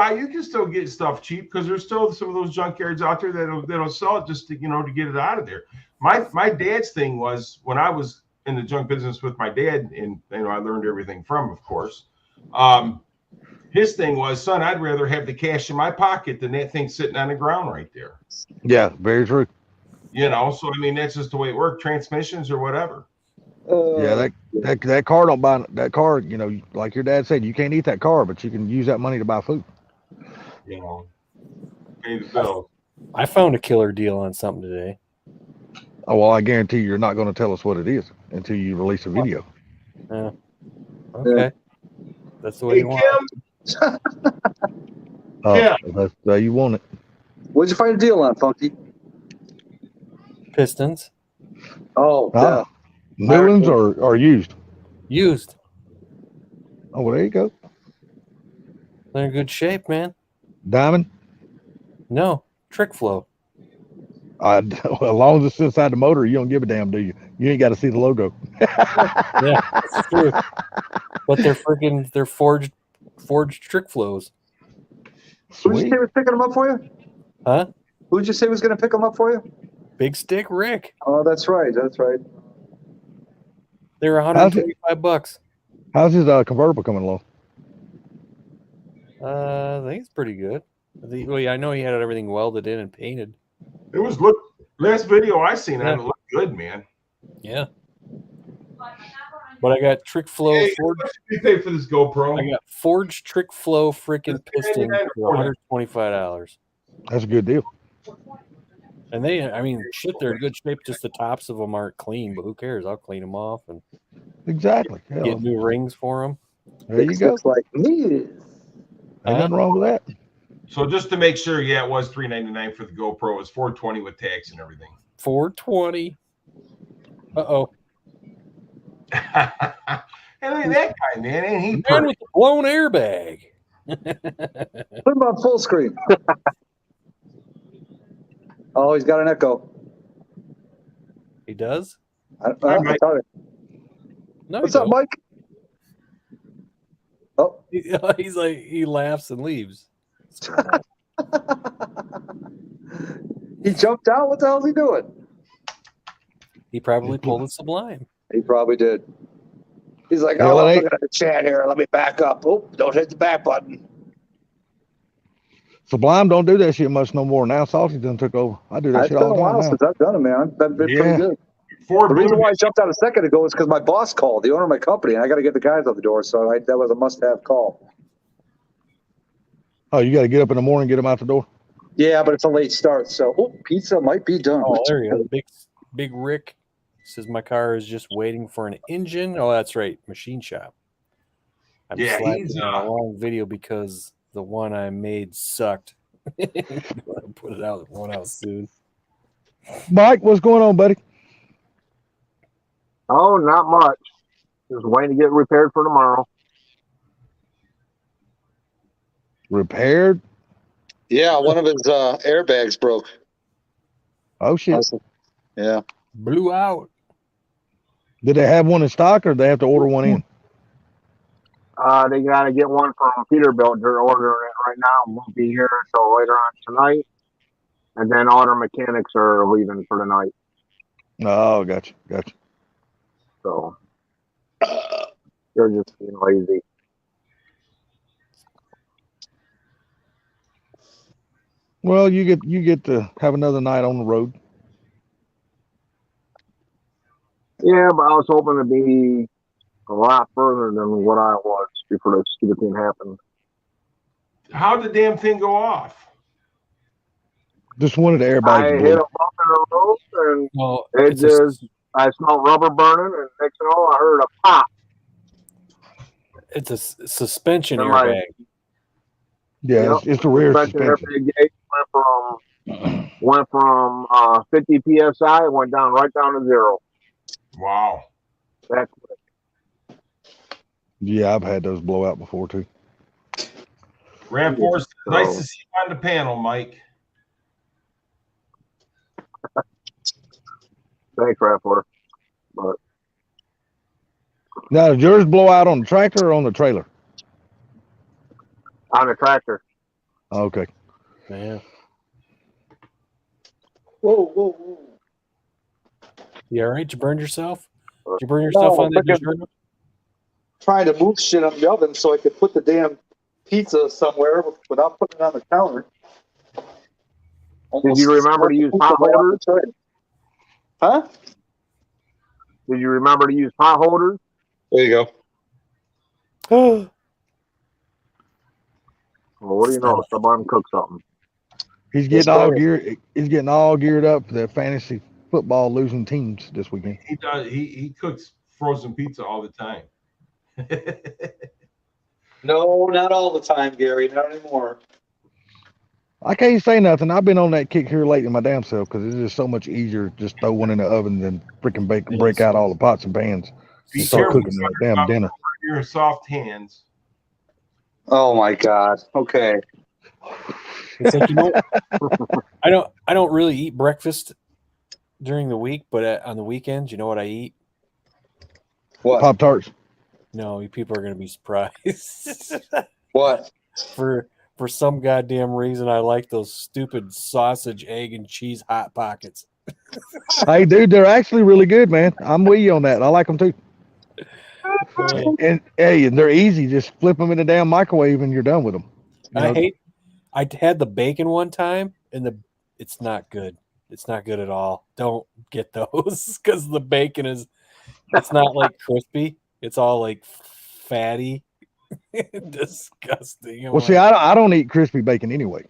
still get stuff cheap because there's still some of those junkyards out there that'll sell it just to to get it out of there. My dad's thing was when I was in the junk business with my dad, and I learned everything from, of course. His thing was, son, I'd rather have the cash in my pocket than that thing sitting on the ground right there. Yeah, very true. So I mean that's just the way it worked. Transmissions or whatever. Yeah, that car don't buy that car. Like your dad said, you can't eat that car, but you can use that money to buy food. Pay the bill. I found a killer deal on something today. Oh well, I guarantee you're not going to tell us what it is until you release a video. Yeah. Okay. That's the way Hey you want it. Kim, Oh, Yeah. that's the way you want it. What'd you find a deal on, Funky? Pistons. Oh, Ah, new ones or used? Used. Oh, well, there you go. They're in good shape, man. Diamond. No. Trick flow. As long as it's inside the motor, you don't give a damn, do you? You ain't got to see the logo. Yeah, that's true. But they're forged trick flows. who'd you Sweet. say was picking them up for you? Huh? Who'd you say was going to pick them up for you? Big Stick Rick. Oh, that's right. That's right. They're $125. How's his convertible coming along? I think it's pretty good. I know he had everything welded in and painted. it was last video I seen it looked good, man. Yeah. But I got trick flow Hey, forged. how much did you pay for this GoPro? I got forged trick flow freaking It's piston $99 for $125. That's a good deal. And they're in good shape. Just the tops of them aren't clean, but who cares? I'll clean them off and Exactly. Hell, get new rings for them. there you go. Looks like me. Ain't nothing wrong with that. So just to make sure, yeah, it was $399 for the GoPro. It was $420 with tax and everything. $420. Uh-oh. Hey, look at that guy, man. Ain't he Man pretty? with the blown airbag. Put him on full screen. Oh, he's got an echo. He does? I Mike. thought it. No, What's he up, Mike? Oh, don't. He's like, he laughs and leaves. he jumped out. What the hell's he doing? He probably pulled a Sublime. He probably did. He's like, Well, oh, it I'm ain't- looking at the chat here. Let me back up. Oh, don't hit the back button. Sublime don't do that shit much no more. Now Salty done took over. I do that It's shit been all a the while time now. since I've done it, man. I've been Yeah. pretty good. Ford The reason Blue why I jumped out a second ago is because my boss called, the owner of my company, and I got to get the guys out the door. So that was a must-have call. Oh, you got to get up in the morning and get them out the door. Yeah, but it's a late start. So, pizza might be done. Oh, there you go. Big Rick. Says my car is just waiting for an engine. Oh, that's right, machine shop. I'm Yeah, slacking he's, on a long video because the one I made sucked. I'll put it out one out soon. Mike, what's going on, buddy? Oh, not much. Just waiting to get repaired for tomorrow. Repaired? Yeah, one of his airbags broke. Oh shit! Yeah. Blew out. Did they have one in stock, or they have to order one in? They got to get one from Peterbilt. They're ordering it right now. Won't be here until later on tonight. And then all their mechanics are leaving for the night. Oh, gotcha. So they're just being lazy. Well, you get to have another night on the road. Yeah, but I was hoping to be a lot further than what I was before this stupid thing happened. How'd the damn thing go off? Just wanted the I airbags hit a blew. bump in the road, and Well, it just, I smelled rubber burning, and next thing you know, I heard a pop. it's a suspension Am I- airbag. Yeah, Yep. it's the rear Suspension suspension. airbag gauge went from 50 psi, it went down right down to 0. Wow. That's Yeah, I've had those blow out before too. Ram Force, nice So- to see you on the panel, Mike. thanks, Rappler. But Now, did yours blow out on the tractor or on the trailer? on the tractor, Okay. Yeah. Whoa. You all right? Did you burn yourself? Did you burn yourself No, on that frickin- DiGiorno? Trying to move shit on the oven so I could put the damn pizza somewhere without putting it on the counter. Did you remember to use pot holders? Huh? Did you remember to use pot holders? There you go. Well, what do you know? Somebody cook something. He's getting all geared. He's getting all geared up for the fantasy football losing teams this weekend. He does. He cooks frozen pizza all the time. No, not all the time, Gary. Not anymore. I can't say nothing. I've been on that kick here lately my damn self because it's just so much easier to just throw one in the oven than freaking break out all the pots and pans Be and start careful, cooking that damn dinner. Your soft hands. Oh my God. Okay. It's like, I don't really eat breakfast during the week, but on the weekends, you know what I eat? What? Pop Tarts. No, you people are going to be surprised. What? For some goddamn reason, I like those stupid sausage, egg, and cheese hot pockets. Hey, dude, they're actually really good, man. I'm with you on that. I like them too. And hey, they're easy. Just flip them in the damn microwave and you're done with them. I had the bacon one time, and it's not good. It's not good at all. Don't get those because the bacon it's not like crispy. It's all like fatty, disgusting. Well, see, I don't eat crispy bacon anyway.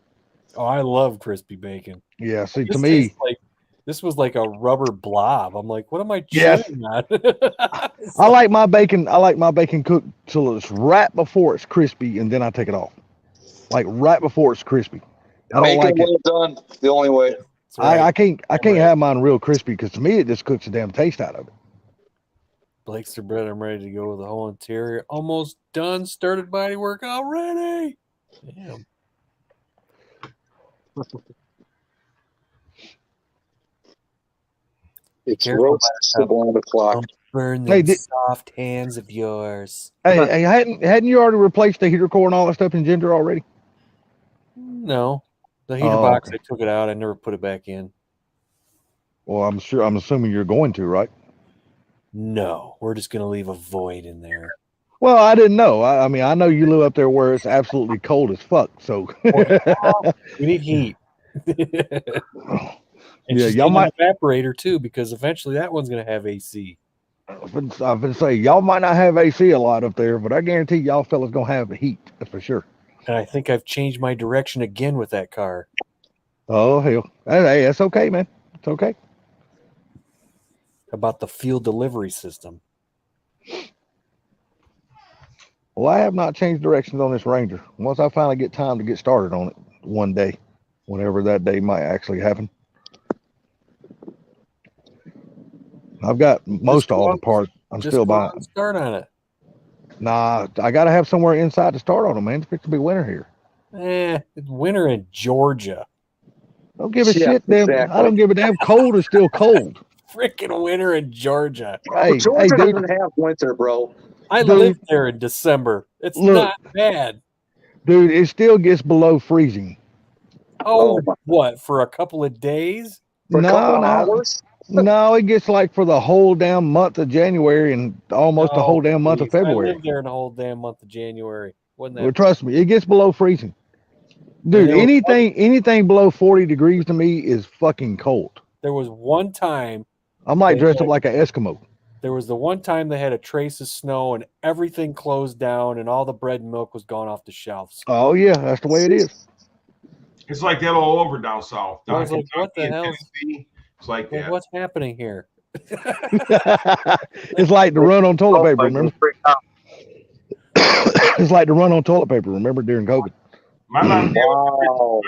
Oh, I love crispy bacon. Yeah, see, to This me, tastes like this was like a rubber blob. I'm like, what am I Yes. chewing on? I like my bacon. I like my bacon cooked till it's right before it's crispy, and then I take it off. Like right before it's crispy. I don't Make like it it. well done. The only way. That's right. I can't have mine real crispy because to me it just cooks the damn taste out of it. Blake's their bread. I'm ready to go with the whole interior. Almost done. Started body work already. Damn. It's Careful, roast to 1 o'clock. Don't burn Hey, the soft hands of yours. Hey, hadn't you already replaced the heater core and all that stuff in Ginger already? No. The heater Oh, box, okay. I took it out. I never put it back in. Well, I'm assuming you're going to, right? No. We're just going to leave a void in there. Well, I didn't know. I mean, I know you live up there where it's absolutely cold as fuck. So We need heat. And Yeah, she's y'all getting might- an evaporator too, because eventually that one's going to have AC. I've been saying y'all might not have AC a lot up there, but I guarantee y'all fellas gonna have the heat. That's for sure. And I think I've changed my direction again with that car. Oh hell, hey, that's okay, man. It's okay. about the fuel delivery system. Well, I have not changed directions on this Ranger. Once I finally get time to get started on it one day, whenever that day might actually happen. I've got most all the parts. I'm Just still go out buying. and start on it. Nah, I got to have somewhere inside to start on them, man. It's fixing to be winter here. It's winter in Georgia. Don't give a Yeah, shit, damn. exactly. I don't give a damn. Cold is still cold. Freaking winter in Georgia. Hey, Georgia dude, doesn't have winter, bro. I Dude. lived there in December. It's Look. not bad. dude, it still gets below freezing. Oh, Oh, my- what? For a couple of days? For a couple of No. hours. No, it gets like for the whole damn month of January and almost the No, whole damn month of please. I February. lived there in the whole damn month of January. Wasn't that Well, trust me, it gets below freezing. Dude, there was anything below 40 degrees to me is fucking cold. there was one time I'm like They dressed had- up like an Eskimo. there was the one time they had a trace of snow and everything closed down and all the bread and milk was gone off the shelves. Oh yeah, that's the way it is. It's like that all over down south. I Down was like, what the Kentucky and hell? Tennessee, it's like Like, that. what's happening here? It's like the run on toilet paper, remember? It's like the run on toilet paper, remember, during COVID. My mom and dad, Wow.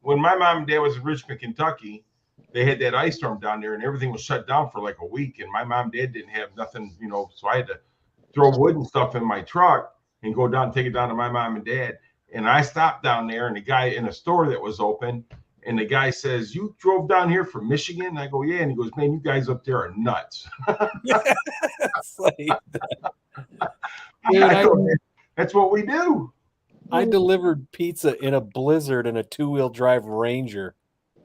when my mom and dad was in Richmond, Kentucky, they had that ice storm down there and everything was shut down for like a week. And my mom and dad didn't have nothing, so I had to throw wood and stuff in my truck and go down, take it down to my mom and dad. And I stopped down there and the guy in a store that was open, and the guy says, "You drove down here from Michigan?" And I go, "Yeah." And he goes, "Man, you guys up there are nuts." It's like, Dude, I go, that's what we do. I delivered pizza in a blizzard in a 2-wheel drive Ranger.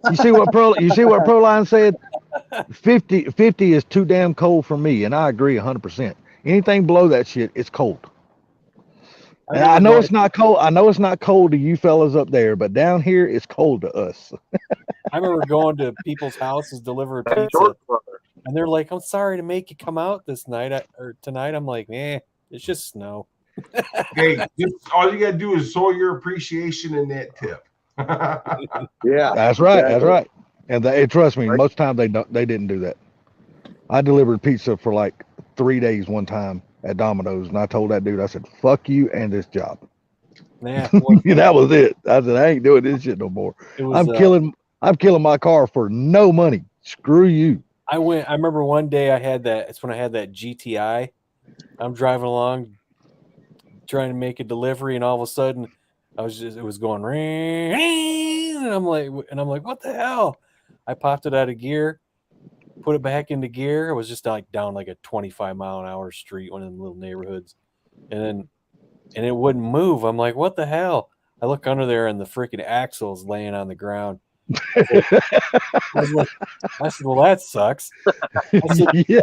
You see what Proline said? 50 is too damn cold for me, and I agree 100%. Anything below that shit, it's cold. And I know it's not cold. I know it's not cold to you fellas up there, but down here it's cold to us. I remember going to people's houses delivering pizza, and they're like, "I'm sorry to make you come out this night or tonight." I'm like, it's just snow." Hey, all you gotta do is show your appreciation in that tip. Yeah. That's right. That's exactly. right. And trust me, most times they didn't do that. I delivered pizza for like 3 days one time at Domino's, and I told that dude, I said, "Fuck you and this job." Nah, well, That was it. I said, "I ain't doing this shit no more. it was, I'm killing my car for no money. Screw you." I remember one day it's when I had that GTI. I'm driving along trying to make a delivery, and all of a sudden it was going ring, and I'm like, what the hell? I popped it out of gear, put it back into gear. I was just like down like a 25-mile-an-hour street, one of them little neighborhoods, and it wouldn't move. I'm like, what the hell? I look under there and the freaking axle's laying on the ground. I said, well, that sucks. Yeah.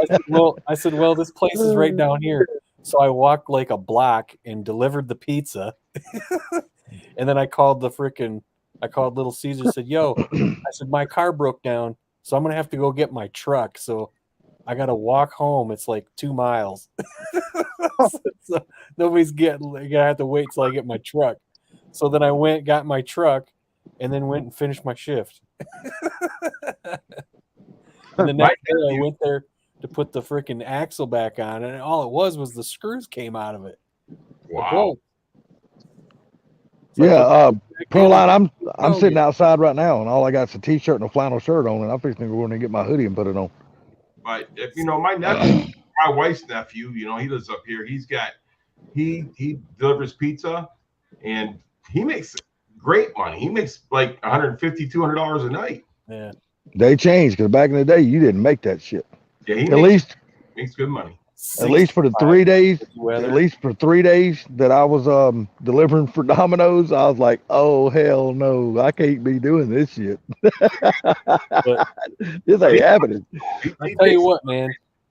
I said, well, this place is right down here. So I walked like a block and delivered the pizza. And then I called Little Caesar, said, "Yo," I said, "my car broke down, so I'm going to have to go get my truck. So I got to walk home. It's like 2 miles." So nobody's going to have to wait till I get my truck. So then I went, got my truck, and then went and finished my shift. And the next day I went there to put the freaking axle back on, and all it was the screws came out of it. Wow. Yeah, Proline, I'm Oh, sitting yeah. outside right now, and all I got is a t-shirt and a flannel shirt on, and I'm fixing to go in and get my hoodie and put it on. But if my nephew, my wife's nephew, he lives up here. He delivers pizza, and he makes great money. He makes like $150, $200 a night. Yeah. They changed because back in the day you didn't make that shit. Yeah, he makes good money. At least for the 3 days. Weather. At least for 3 days that I was delivering for Domino's, I was like, "Oh hell no, I can't be doing this shit. This ain't happening." I tell you what, man,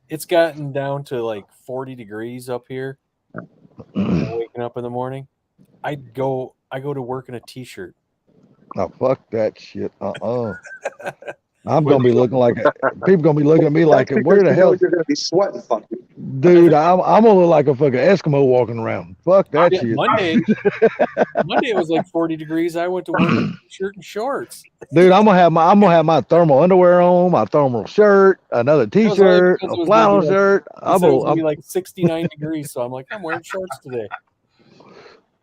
it's gotten down to like 40 degrees up here. Waking up in the morning, I go to work in a t-shirt. Oh fuck that shit. I'm gonna be looking like people gonna be looking at me like, That's "Where because the you hell?" know you're going to be sweating funky. Dude, I'm gonna look like a fucking Eskimo walking around. Fuck that Yeah, shit. Monday it was like 40 degrees. I went to work in shirt and shorts. Dude, I'm gonna have my thermal underwear on, my thermal shirt, another was only t-shirt, because it a was flannel gonna be like- shirt. It said it was gonna be I'm like 69 degrees, so I'm like, I'm wearing shorts today.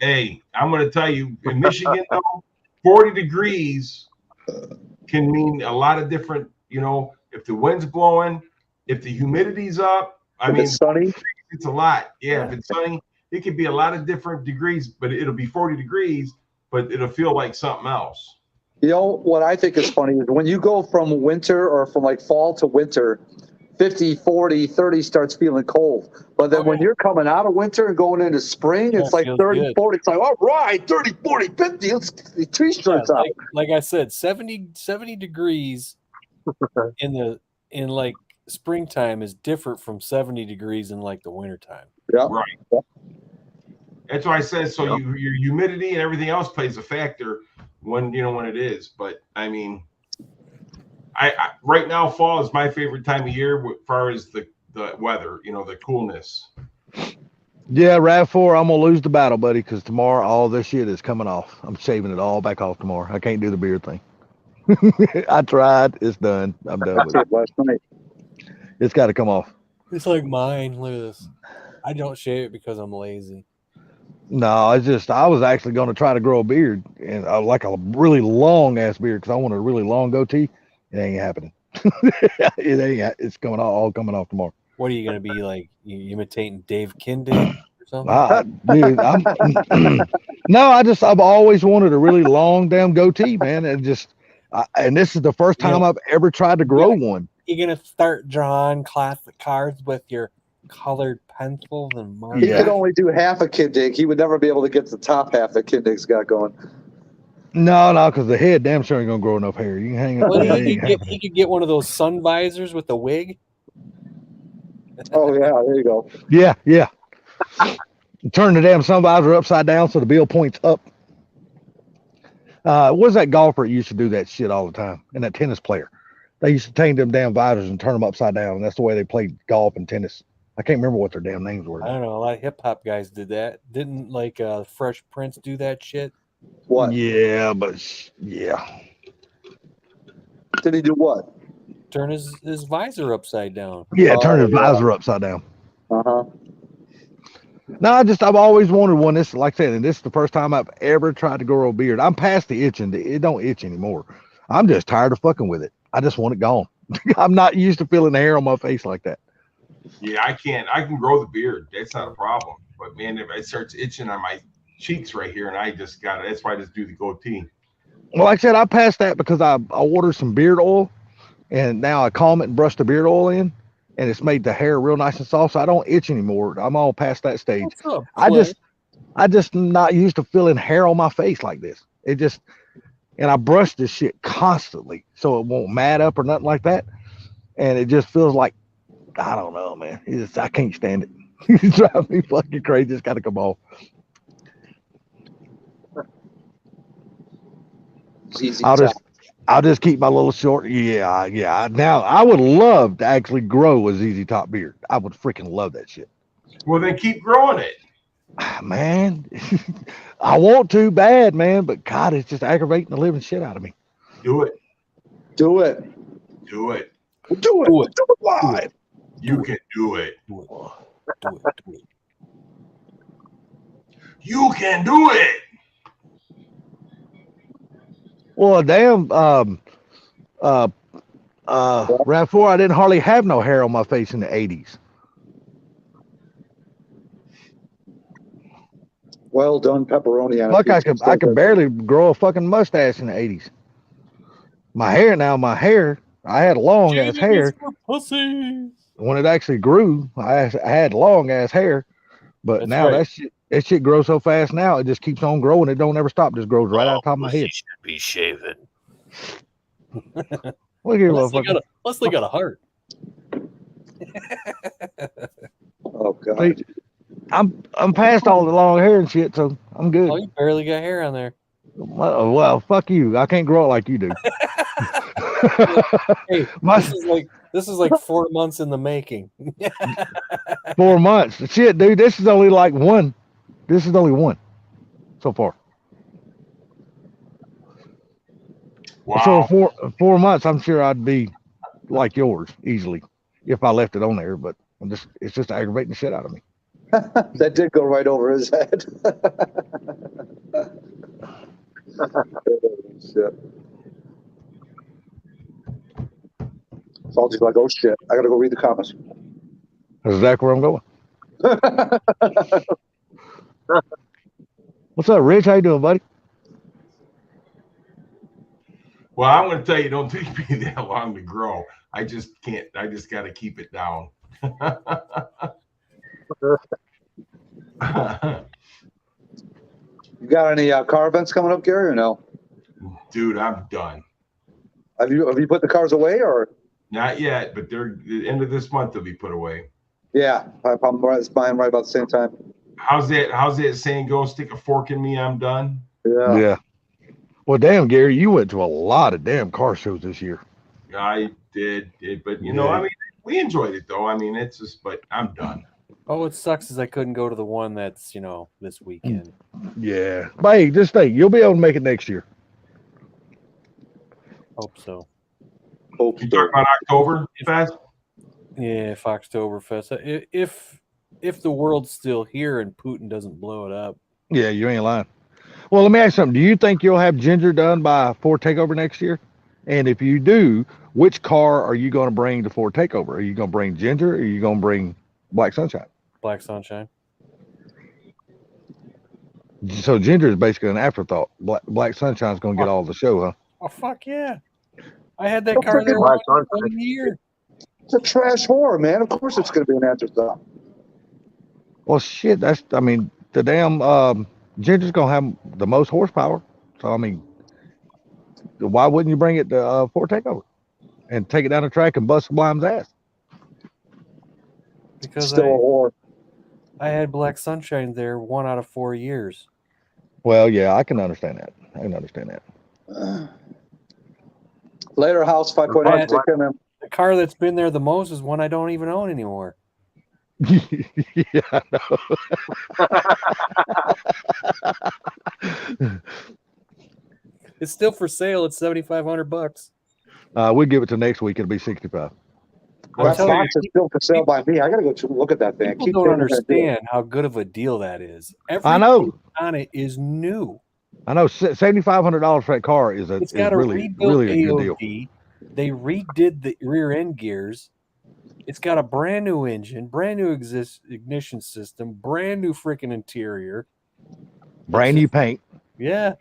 Hey, I'm going to tell you, in Michigan, though, 40 degrees can mean a lot of different, if the wind's blowing, if the humidity's up. If it's sunny. It's a lot. Yeah, if it's sunny, it could be a lot of different degrees, but it'll be 40 degrees, but it'll feel like something else. You know, what I think is funny is when you go from winter or from like fall to winter, 50, 40, 30 starts feeling cold. But then when you're coming out of winter and going into spring, it's like feels 30, good. 40. It's like, all right, 30, 40, 50. Let's get the t-shirts out. Like I said, 70 degrees in like springtime is different from 70 degrees in like the wintertime. Yeah. Right. That's why I said, so your humidity and everything else plays a factor when it is. But I mean, I right now, fall is my favorite time of year as far as the weather, the coolness. Yeah, RAV4, I'm gonna lose the battle, buddy, because tomorrow all this shit is coming off. I'm shaving it all back off tomorrow. I can't do the beard thing. I tried. It's done. I'm done with it. Last night. It's got to come off. It's like mine. Look at this. I don't shave it because I'm lazy. No, I was actually going to try to grow a beard, and like a really long ass beard, because I want a really long goatee. It ain't happening. It's all coming off tomorrow. What are you gonna be like? You imitating Dave Kindig or something? Dude, I've always wanted a really long damn goatee, man, and this is the first time I've ever tried to grow one. You're gonna start drawing classic cards with your colored pencils and markers. He could only do half a Kindig. He would never be able to get the top half that Kindig's got going. No, because the head damn sure ain't gonna grow enough hair. You can hang up. Well, he could get one of those sun visors with the wig. Oh yeah, there you go. Yeah. Turn the damn sun visor upside down so the bill points up. What's that golfer that used to do that shit all the time? And that tennis player, they used to take them damn visors and turn them upside down, and that's the way they played golf and tennis. I can't remember what their damn names were. I don't know. A lot of hip hop guys did that. Didn't like Fresh Prince do that shit? What? Yeah, but yeah. Did he do what? Turn his visor upside down. Yeah, turn his visor upside down. Uh-huh. No, I've always wanted one. This, like I said, and this is the first time I've ever tried to grow a beard. I'm past the itching. It don't itch anymore. I'm just tired of fucking with it. I just want it gone. I'm not used to feeling the hair on my face like that. Yeah, I can't. I can grow the beard. That's not a problem. But man, if it starts itching on my cheeks right here, and I just got it. That's why I just do the goatee. Well, like I said, I passed that because I ordered some beard oil, and now I calm it and brush the beard oil in, and it's made the hair real nice and soft, so I don't itch anymore. I'm all past that stage. What's up, I Clay? just not used to feeling hair on my face like this. And I brush this shit constantly, so it won't mat up or nothing like that. And it just feels like, I don't know, man. I can't stand it. It drives me fucking crazy. It's got to come off. I'll just keep my little short. Yeah. Now I would love to actually grow a ZZ Top beard. I would freaking love that shit. Well, then keep growing it. Man, I want to bad, man, but God, it's just aggravating the living shit out of me. Do it. Do it. Do it. Do it. Do it. Do it live. You can do it. Do it. You can do it. Well, damn, RAV4, I didn't hardly have no hair on my face in the 80s. Well done, pepperoni. On Look, I could barely grow a fucking mustache in the 80s. My hair, I had long ass hair. Pussy. When it actually grew, I had long ass hair. But That's now right. that shit grows so fast now, it just keeps on growing. It don't ever stop. Just grows right out the top of my head. Should be shaven. Look here, Unless they motherfucker. got a heart. Oh God. See, I'm past all the long hair and shit, so I'm good. Oh, you barely got hair on there. Well, fuck you. I can't grow it like you do. Hey, My- this is like 4 months in the making. 4 months. Shit, dude, this is only like one. This is only one so far. Wow. So 4 months, I'm sure I'd be like yours easily if I left it on there. But it's just aggravating the shit out of me. That did go right over his head. Shit. Salty's like, oh shit, I gotta go read the comments. That's exactly where I'm going. What's up, Rich? How you doing, buddy? Well, I'm going to tell you, don't take me that long to grow. I just can't. I just got to keep it down. You got any car events coming up, Gary, or no? Dude, I'm done. Have you put the cars away, or? Not yet, but they're the end of this month they'll be put away. Yeah, I'm right. It's buying right about the same time. How's that saying go? Stick a fork in me, I'm done. Yeah. Well, damn, Gary, you went to a lot of damn car shows this year. I did, but you know, I mean, we enjoyed it though. I mean, it's just, but I'm done. Oh, what sucks is I couldn't go to the one that's, this weekend. Yeah. But hey, just think, you'll be able to make it next year. Hope so. You talking about Oktoberfest? Yeah, Foxtoberfest. If the world's still here and Putin doesn't blow it up. Yeah, you ain't lying. Well, let me ask you something. Do you think you'll have Ginger done by Ford Takeover next year? And if you do, which car are you going to bring to Ford Takeover? Are you going to bring Ginger or are you going to bring Black Sunshine? Black Sunshine. So Ginger is basically an afterthought. Black Sunshine's going to get all the show, huh? Oh, fuck yeah. I had that car there for 1 year. It's a trash whore, man. Of course it's going to be an afterthought. Well, shit, the damn Ginger's going to have the most horsepower. So, I mean, why wouldn't you bring it to Ford Takeover and take it down the track and bust Sublime's ass? Because Still a whore. I had Black Sunshine there 1 out of 4 years. Well, yeah, I can understand that. Later, House 5.0. Take care, man. The car that's been there the most is one I don't even own anymore. Yeah, I know. It's still for sale. It's $7,500. We'll give it to next week. It'll be 65. That box is still for sale by me. I got to go look at that thing. People don't understand how good of a deal that is. I know. On it is new. I know. $7,500 for that car is really a good deal. They redid the rear end gears. It's got a brand new engine, brand new ignition system, brand new freaking interior, brand new paint. Yeah.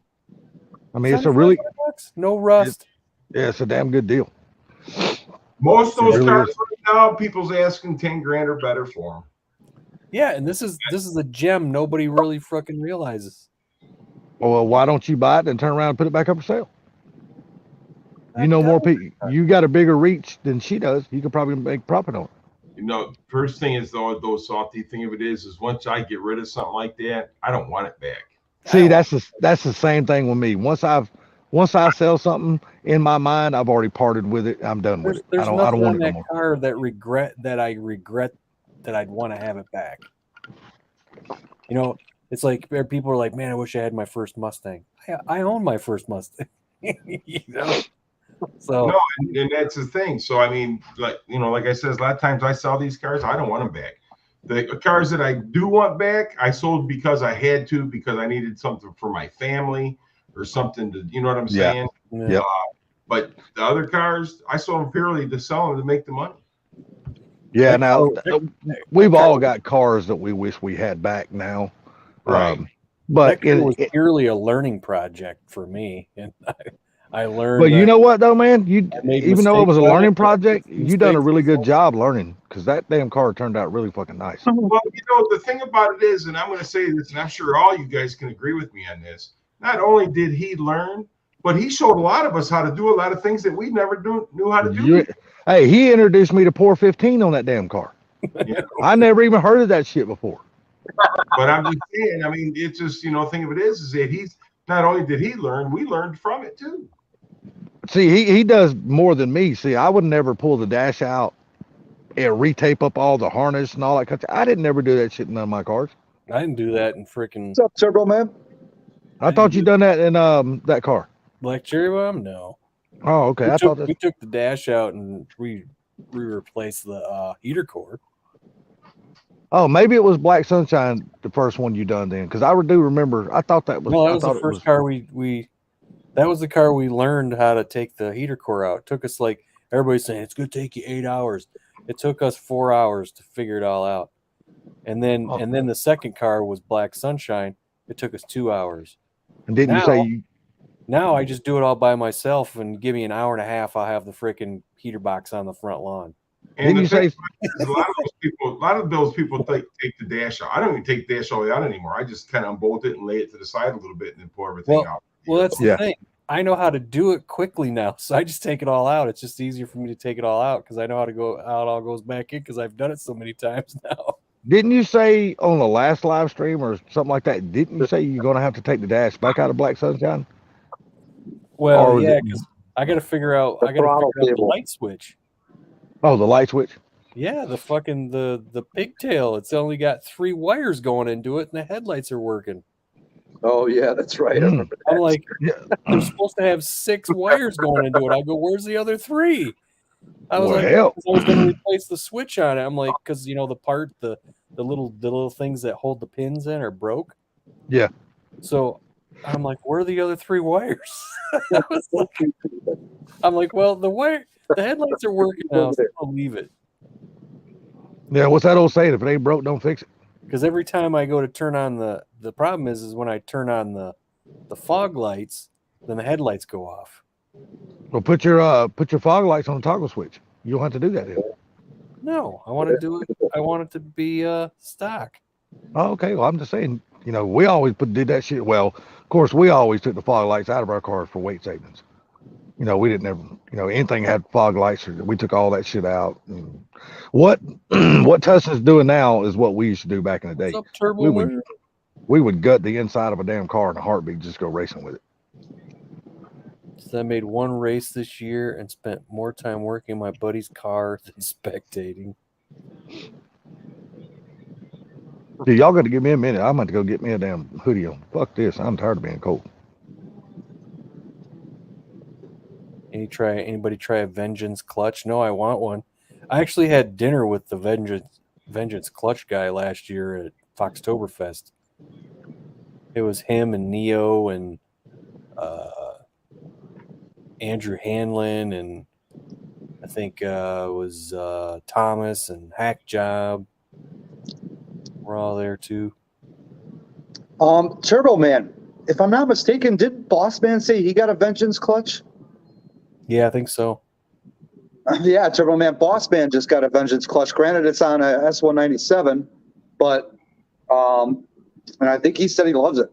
I mean, it's a really no rust. It's a damn good deal. Most of those cars right now, people's asking 10 grand or better for them. Yeah, and this is a gem nobody really freaking realizes. Well, why don't you buy it and turn around and put it back up for sale? You know more people. You got a bigger reach than she does. You could probably make profit on it. You know, first thing is though, salty thing of it is once I get rid of something like that, I don't want it back. See, that's the same thing with me. Once I sell something in my mind, I've already parted with it. I'm done with it. I don't want it no more. Car that I regret that I'd want to have it back. You know, it's like people are like, man, I wish I had my first Mustang. I own my first Mustang. You know. So no, and that's the thing. So I mean, like I said, a lot of times I sell these cars, I don't want them back. The cars that I do want back, I sold because I had to, because I needed something for my family or something to, you know what I'm saying? Yeah. But the other cars, I sold them purely to sell them to make the money. Yeah. Now we've all got cars that we wish we had back now. Right. But it was purely a learning project for me, and I learned. But you know what though, man? Even though it was a learning project, you done a really good job learning, because that damn car turned out really fucking nice. Well, the thing about it is, and I'm going to say this, and I'm sure all you guys can agree with me on this. Not only did he learn, but he showed a lot of us how to do a lot of things that we never knew how to do. Hey, he introduced me to Pour 15 on that damn car. Yeah. I never even heard of that shit before. But I'm just saying, I mean, it's just, thing of it is that he's not only did he learn, we learned from it too. See, he does more than me. See, I would never pull the dash out and retape up all the harness and all that kind of. I didn't never do that shit in none of my cars. I didn't do that in freaking What's up, Turbo Man? I thought you done that in that car. Black Cherry Bomb. No, Oh, okay. we I took, thought that. we took the dash out and we replaced the heater core. Oh, maybe it was Black Sunshine, the first one you done then, because I do remember. I thought that was. No, that I was thought the it first car we. That was the car we learned how to take the heater core out. It took us like everybody's saying it's going to take you 8 hours. It took us 4 hours to figure it all out. And then the second car was Black Sunshine. It took us 2 hours. And didn't you say you? Now I just do it all by myself, and give me an hour and a half, I'll have the freaking heater box on the front lawn. And Didn't you say? a lot of those people take the dash out. I don't even take the dash all the way out anymore. I just kind of unbolt it and lay it to the side a little bit and then pull everything out. Well, that's the Yeah. thing. I know how to do it quickly now, so I just take it all out. It's just easier for me to take it all out because I know how to go how it all goes back in because I've done it so many times now. Didn't you say on the last live stream or something like that? Didn't you say you're gonna have to take the dash back out of Black Sunshine? Well, Or was yeah, it- because I got to figure out. The I got to throttle figure out the cable. light switch. Oh, the light switch. Yeah, the fucking the pigtail. It's only got 3 wires going into it, and the headlights are working. Oh yeah, that's right. I Mm. remember I'm that. like, Yeah. they're supposed to have 6 wires going into it. I go, where's the other 3? I was Well, like, hell. 'cause I was going to replace the switch on it. I'm like, because you know the little things that hold the pins in are broke. Yeah. So I'm like, where are the other 3 wires? I was like, I'm like, well, the headlights are working now, so I'll leave it. Yeah. What's that old saying? If it ain't broke, don't fix it. Because every time I go to turn on the problem is when I turn on the fog lights, then the headlights go off. Well, put your fog lights on the toggle switch. You don't have to do that. Then. No, I want to do it. I want it to be stock. Oh, okay. Well, I'm just saying. You know, we always did that shit. Well, of course, we always took the fog lights out of our cars for weight savings. You know, we didn't ever. You know, anything had fog lights. We took all that shit out. And what Tuscan's doing now is what we used to do back in the day. What's up, Turbo We would- Man? We would gut the inside of a damn car in a heartbeat, just go racing with it. So I made 1 race this year and spent more time working my buddy's car than spectating. Dude, y'all got to give me a minute. I'm going to go get me a damn hoodie on. Fuck this. I'm tired of being cold. Anybody try a Vengeance clutch? No, I want one. I actually had dinner with the Vengeance clutch guy last year at Foxtoberfest. It was him and Neo and Andrew Hanlon, and I think it was Thomas and Hack Job. We're all there too. Turbo Man. If I'm not mistaken, did Boss Man say he got a Vengeance clutch? Yeah, I think so. Yeah, Turbo Man. Boss Man just got a Vengeance clutch. Granted, it's on a S197, but and I think he said he loves it.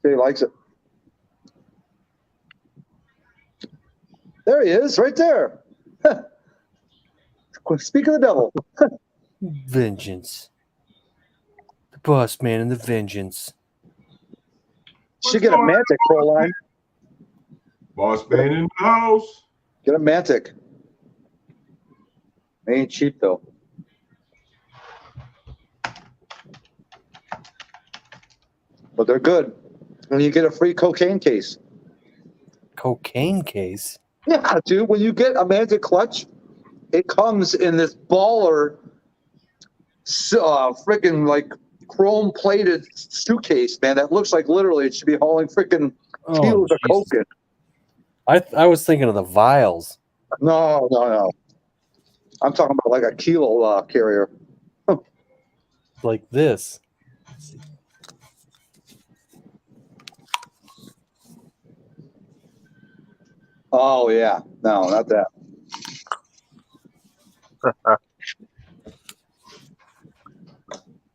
He likes it. There he is, right there. Speak of the devil. Vengeance. The Boss Man and the Vengeance. Should get a Mantic pro line. Boss man in the house. Get a Mantic. They ain't cheap though. But they're good. And you get a free cocaine case. Cocaine case? Yeah, dude. When you get a Mantic clutch, it comes in this baller, freaking like chrome plated suitcase, man. That looks like literally it should be hauling freaking kilos of coke in. I was thinking of the vials. No. I'm talking about like a kilo carrier. Like this. Oh yeah, no, not that.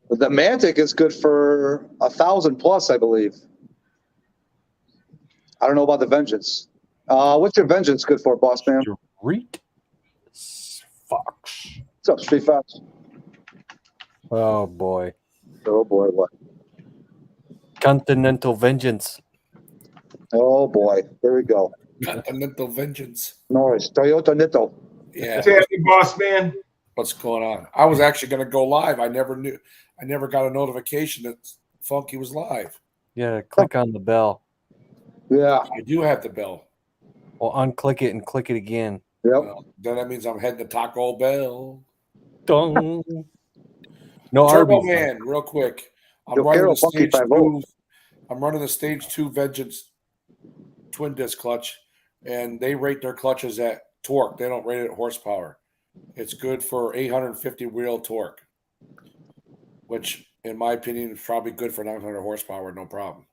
But the Mantic is good for 1,000 plus, I believe. I don't know about the Vengeance. What's your Vengeance good for, Boss Man? Street Fox. What's up, Street Fox? Oh boy. Oh boy, what? Continental Vengeance. Oh boy, there we go. Continental Vengeance. Norris, Toyota Nitto. Yeah. What's happening, boss man? What's going on? I was actually going to go live. I never got a notification that Funky was live. Yeah, click on the bell. Yeah. I do have the bell. Well, unclick it and click it again. Yep. Well, then that means I'm heading to Taco Bell. Dong. No Turbo Arby's. Man, real quick. I'm Yo running quiero the Funky stage 5-0. 2. I'm running the stage 2 Vengeance twin disc clutch, and they rate their clutches at torque. They don't rate it at horsepower. It's good for 850 wheel torque, which, in my opinion, is probably good for 900 horsepower, no problem.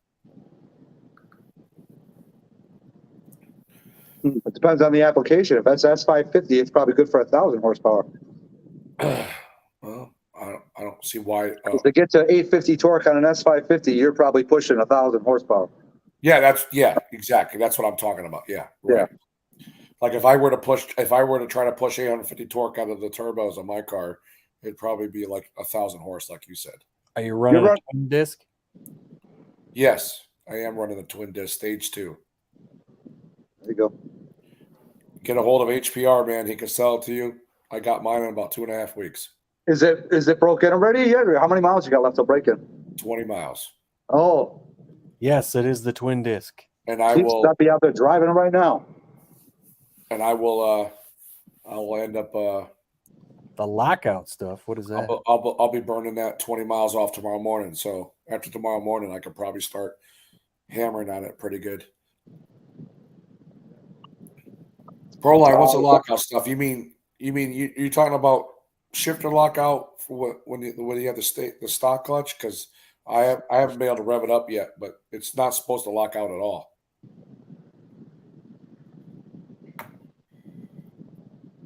It depends on the application. If that's S550, it's probably good for 1,000 horsepower. Well, I don't see why. To get to 850 torque on an S550, you're probably pushing 1,000 horsepower. Yeah, exactly. That's what I'm talking about. Yeah, right. Like if I were to try to push 850 torque out of the turbos on my car, it'd probably be like 1,000 horse, like you said. Are you running a twin disc? Yes, I am running the twin disc stage 2. There you go. Get a hold of HPR, man. He can sell it to you. I got mine in about 2.5 weeks. Is it broken already? Yeah. How many miles you got left to break in? 20 miles. Oh. Yes, it is the twin disc. And I Seems will not be out there driving it right now. And I will end up the lockout stuff. What is that? I'll be burning that 20 miles off tomorrow morning. So after tomorrow morning, I could probably start hammering on it pretty good. Proline, what's the lockout stuff? You mean you're talking about shifter lockout for when you have the stock clutch? Because I haven't been able to rev it up yet, but it's not supposed to lock out at all.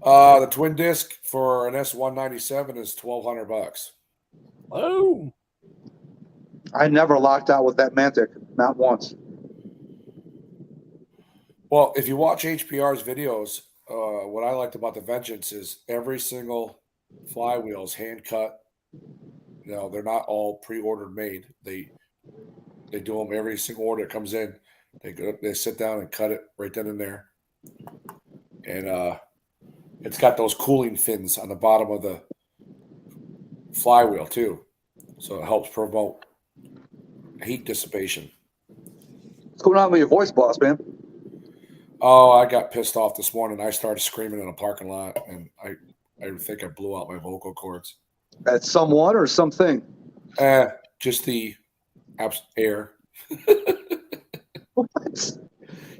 The twin disc for an S197 is $1,200. Oh, I never locked out with that Mantic, not once. Well, if you watch HPR's videos, what I liked about the Vengeance is every single flywheel is hand cut. You know, they're not all pre-ordered made. They do them every single order that comes in. They sit down and cut it right then and there. And it's got those cooling fins on the bottom of the flywheel too, so it helps promote heat dissipation. What's going on with your voice, boss man? Oh, I got pissed off this morning. I started screaming in a parking lot, and I think I blew out my vocal cords. At someone or something? Just the air. What?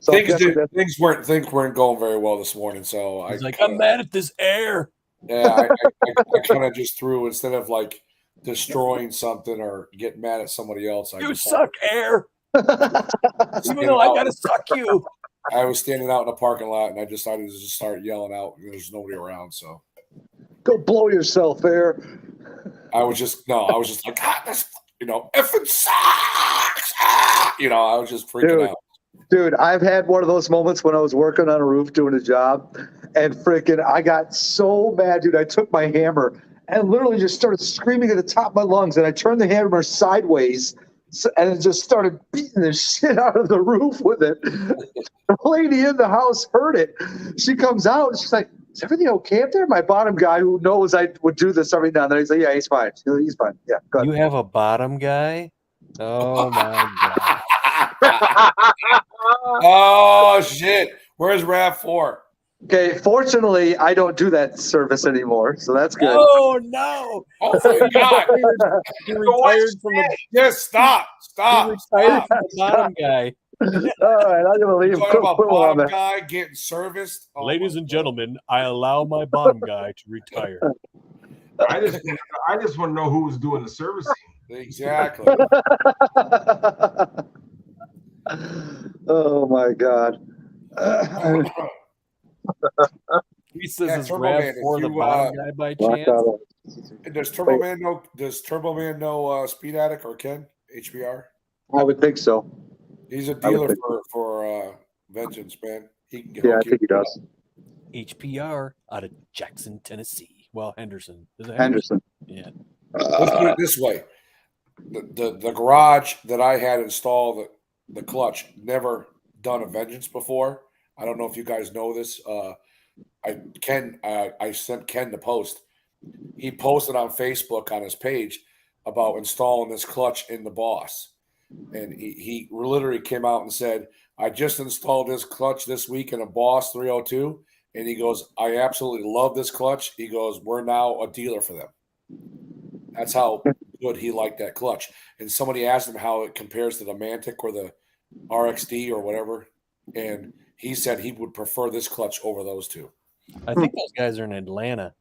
So Things weren't going very well this morning, so I'm mad at this air. Yeah, I kind of just threw, instead of like destroying something or getting mad at somebody else. You suck, air. Even though I gotta suck you. I was standing out in a parking lot, and I decided to just start yelling out. There's nobody around, so go blow yourself, air. I was just like, this, effing sucks. I was just freaking out. Dude, I've had one of those moments when I was working on a roof doing a job, and freaking I got so mad, dude. I took my hammer and literally just started screaming at the top of my lungs, and I turned the hammer sideways and it just started beating the shit out of the roof with it. The lady in the house heard it. She comes out and she's like, "Is everything okay up there?" My bottom guy, who knows I would do this every now and then, he's like, "Yeah, he's fine. He's fine. Yeah, go ahead." You have a bottom guy? Oh my god. Oh shit! Where's RAV4? Okay, fortunately, I don't do that service anymore, so that's good. Oh no! Oh my god! He retired from the. Just stop! He retired from the bottom guy. All right, I'm gonna leave. Talking about bottom guy getting serviced. Oh, ladies and gentlemen, I allow my bottom guy to retire. I just want to know who was doing the servicing. Exactly. Oh my god. He says Yeah, it's Turbo Man, RAV4 the bottom guy by chance. Does Turbo Man know Speed Addict or Ken HBR? I would think so. He's a dealer for Vengeance, man. He can get Yeah, I think he does. HPR out of Jackson, Tennessee. Well, Henderson. Is it Henderson. Yeah. Let's put it this way: the garage that I had installed the clutch never done a Vengeance before. I don't know if you guys know this. I sent Ken the post. He posted on Facebook on his page about installing this clutch in the Boss. And he literally came out and said, I just installed this clutch this week in a Boss 302. And he goes, I absolutely love this clutch. He goes, we're now a dealer for them. That's how good he liked that clutch. And somebody asked him how it compares to the Mantic or the RXD or whatever. And he said he would prefer this clutch over those two. I think those guys are in Atlanta.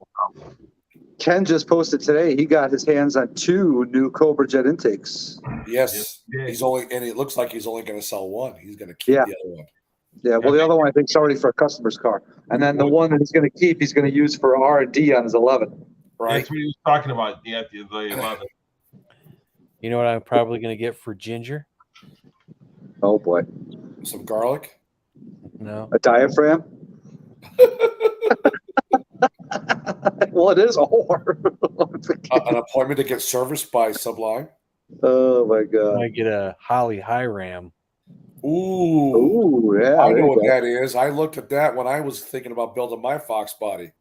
Ken just posted today. He got his hands on 2 new Cobra Jet intakes. Yes. He's only, and it looks like he's only going to sell one. He's going to keep the other one. Yeah, well, the other one I think is already for a customer's car, and then the one that he's going to keep, he's going to use for R&D on his 11. Right. That's what he was talking about. Yeah, the 11. You know what I'm probably going to get for Ginger? Oh boy, some garlic. No, a diaphragm. Well, it is a whore. An appointment to get serviced by Sublime. Oh my god! I get a Holly High Ram. Ooh, yeah. I know what that is. I looked at that when I was thinking about building my Fox body.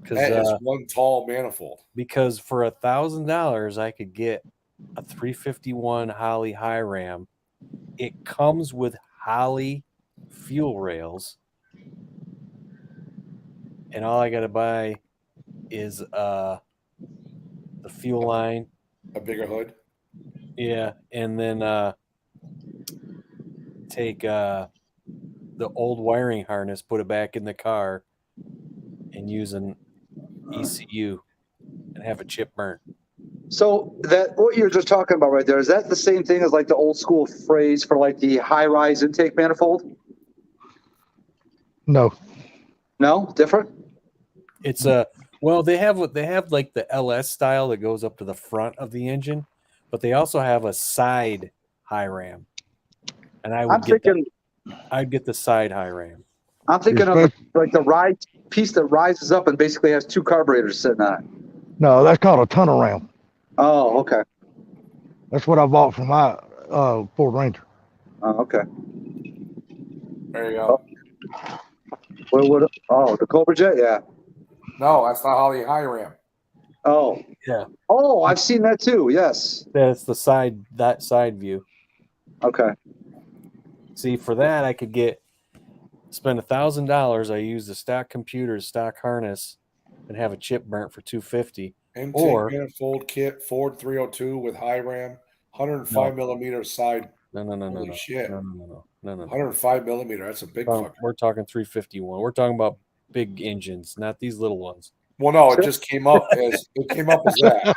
That is one tall manifold. Because for $1,000, I could get a 351 Holly High Ram. It comes with Holly fuel rails, and all I got to buy is the fuel line, a bigger hood. Yeah, and then take the old wiring harness, put it back in the car, and use an ECU and have a chip burn. So that what you're just talking about right there, is that the same thing as like the old school phrase for like the high-rise intake manifold? No. No, different. It's well, they have like the LS style that goes up to the front of the engine, but they also have a side high ram. And I'd get the side high ram. I'm thinking of like the ride piece that rises up and basically has 2 carburetors sitting on it. No, that's called a tunnel ram. Oh, okay. That's what I bought for my Ford Ranger. Oh, okay. There you go. The Cobra Jet, yeah. No, that's not Holly High Ram. Oh, yeah. Oh, I've seen that too. Yes. That's the side view. Okay. See, for that I could spend $1,000. I use the stock computer, stock harness, and have a chip burnt for $250. Intake manifold kit, Ford 302 with high ram, 105 millimeter side. No. Holy shit. No. 105 millimeter. That's a big fucker. We're talking 351. We're talking about big engines, not these little ones. Well, no, it just came up as that.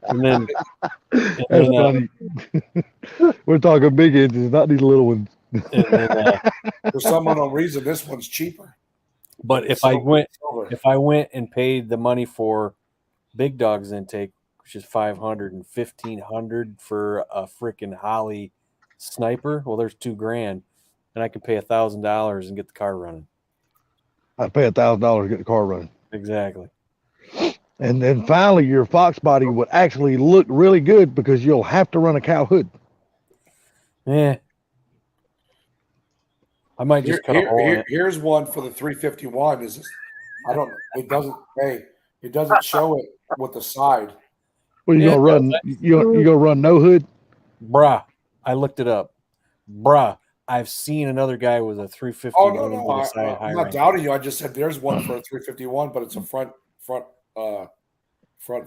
And then, That's funny. We're talking big engines, not these little ones. For some unknown reason, this one's cheaper. But if I went and paid the money for Big Dog's intake, which is $500 and $1,500 for a freaking Holly Sniper, well, there's $2,000, and I can pay $1,000 and get the car running. I'd pay $1,000 to get the car running. Exactly. And then finally, your Fox body would actually look really good because you'll have to run a cow hood. Yeah. I might just cut a hole in it. Here's one for the 351. It doesn't show it with the side. Well, you gonna run no hood? Bruh, I looked it up. Bruh, I've seen another guy with a 350. Oh no, I'm not doubting you. I just said there's one for a 351, but it's a front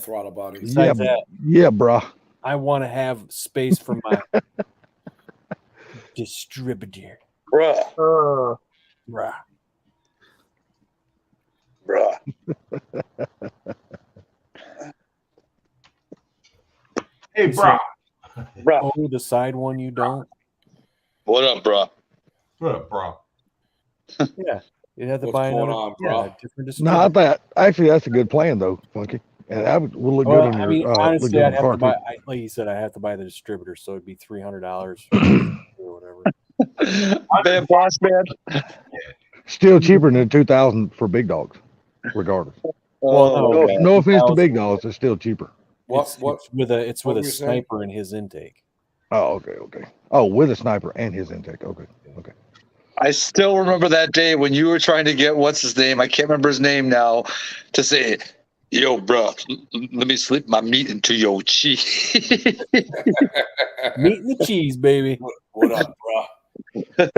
throttle body. Besides yeah, bruh. I want to have space for my distributor. Bruh. Hey, bruh. Oh, the side one you don't? What up, bruh? What up, bro? Yeah. You have to buy another different distributor. No, I thought actually that's a good plan though, Funky. And that would look good on your honestly, I'd have car to buy, too. like you said, I have to buy the distributor, so it'd be $300 or whatever. Man, boss man. Still cheaper than $2,000 for Big Dogs, regardless. Well, no offense to Big Dogs, it's still cheaper. It's with a sniper in his intake. Oh, okay. Oh, with a sniper and his intake. Okay. I still remember that day when you were trying to get what's his name? I can't remember his name now. To say, "Yo, bro, let me slip my meat into your cheese." Meat and the cheese, baby. What up, bro?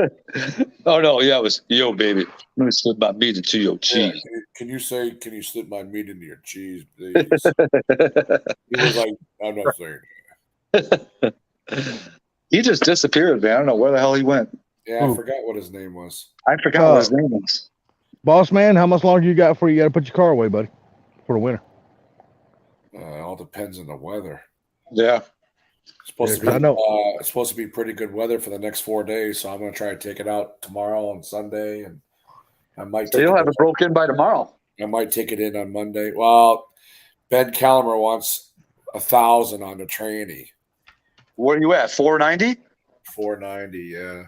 Oh no, yeah, it was, "Yo, baby, let me slip my meat into your Yeah, cheese." can you slip my meat into your cheese, please? He was like, I'm not saying that. He just disappeared, man. I don't know where the hell he went. Yeah, I Ooh. forgot what his name was. I forgot what his name was. Boss man, how much longer you got before you got to put your car away, buddy, for the winter? It all depends on the weather. Yeah. It's supposed Yeah, 'cause I know. it's supposed to be pretty good weather for the next 4 days, so I'm going to try to take it out tomorrow on Sunday, and I might. So you'll have it broke in by tomorrow. I might take it in on Monday. Well, Ben Calamer wants 1,000 on the tranny. Where are you at? 490? 490, yeah.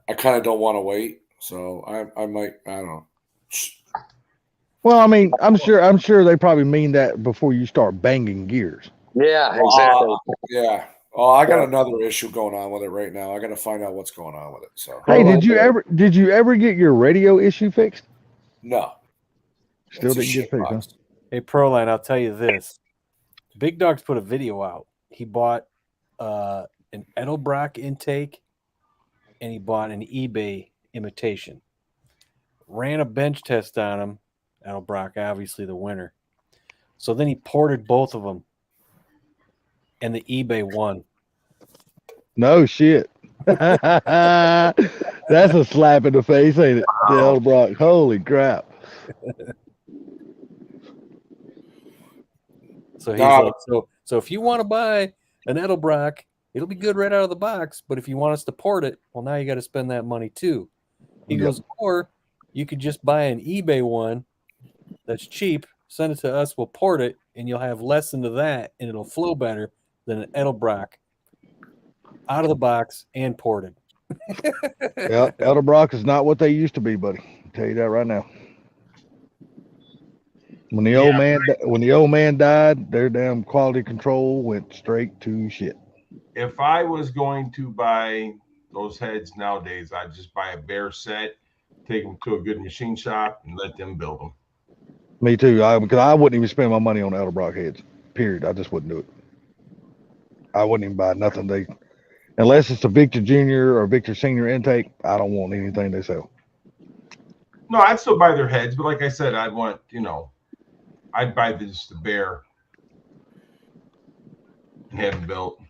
I kind of don't want to wait, so I might. I don't know. Well, I mean, I'm sure they probably mean that before you start banging gears. Yeah, exactly. Yeah. Oh, I got another issue going on with it right now. I got to find out what's going on with it. So. Hey, did you ever get your radio issue fixed? No. Still It's a didn't get shit fixed, huh? box. Hey, Proline, I'll tell you this. Big Dog's put a video out. He bought an Edelbrock intake and he bought an eBay imitation. Ran a bench test on him. Edelbrock, obviously the winner. So then he ported both of them, and the eBay won. No shit. That's a slap in the face, ain't it? Dale Brock. Holy crap. So he's like, so if you want to buy an Edelbrock, it'll be good right out of the box. But if you want us to port it, well, now you got to spend that money too. He goes, or you could just buy an eBay one that's cheap, send it to us, we'll port it, and you'll have less into that, and it'll flow better than an Edelbrock out of the box and ported. Yeah, Edelbrock is not what they used to be, buddy. I'll tell you that right now. When the old man died, their damn quality control went straight to shit. If I was going to buy those heads nowadays, I'd just buy a bare set, take them to a good machine shop, and let them build them. Me too. Because I wouldn't even spend my money on Edelbrock heads. Period. I just wouldn't do it. I wouldn't even buy nothing unless it's a Victor Jr. or Victor Senior intake. I don't want anything they sell. No, I'd still buy their heads, but like I said, I'd want, I'd buy just the bare and have them built.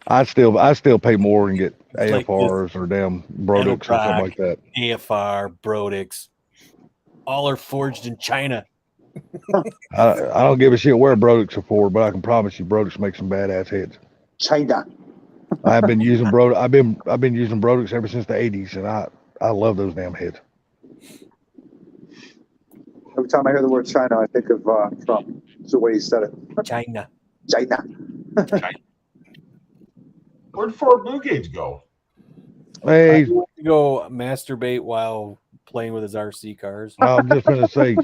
I still pay more and get Like AFRs or damn Brodix or something like that. AFR, Brodix, all are forged in China. I don't give a shit where Brodix are for, but I can promise you Brodix makes some badass heads. China. I've been using I've been using Brodix ever since the 80s, and I love those damn heads. Every time I hear the word China, I think of Trump. It's the way he said it. China. China. Where'd Fort Blue Gauge go? Hey, He went to go masturbate while playing with his RC cars. I'm just gonna say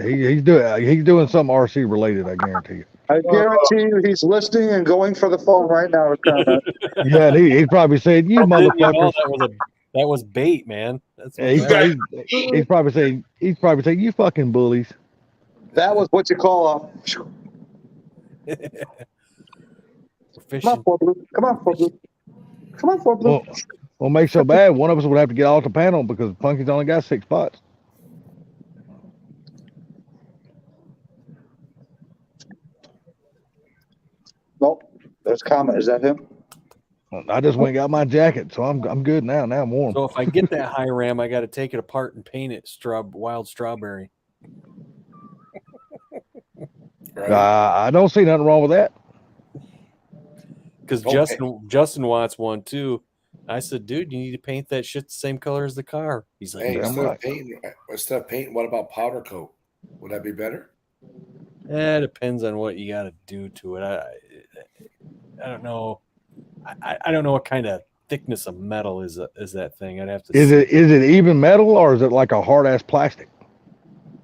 he's doing something RC related. I guarantee you. I guarantee you he's listening and going for the phone right now. Yeah, and he's probably saying, "You motherfuckers." That was bait, man. That's what Yeah, he's probably saying, "You fucking bullies." That was what you call a. Come on, Fort Blue. Come on, Fort Blue. Come on, Fort Blue. Well, make so bad. One of us would have to get off the panel because Punky's only got 6 spots. Nope. There's a comment. Is that him? I just went and got my jacket, so I'm good now. Now I'm warm. So if I get that high ram, I got to take it apart and paint it wild strawberry. Right. I don't see nothing wrong with that. Because Okay. Justin wants one too. I said, dude, you need to paint that shit the same color as the car. He's like, Hey, damn right. instead of painting, what about powder coat? Would that be better? it depends on what you got to do to it. I don't know. I don't know what kind of thickness of metal is that thing. I'd have to. Is it even metal or is it like a hard ass plastic?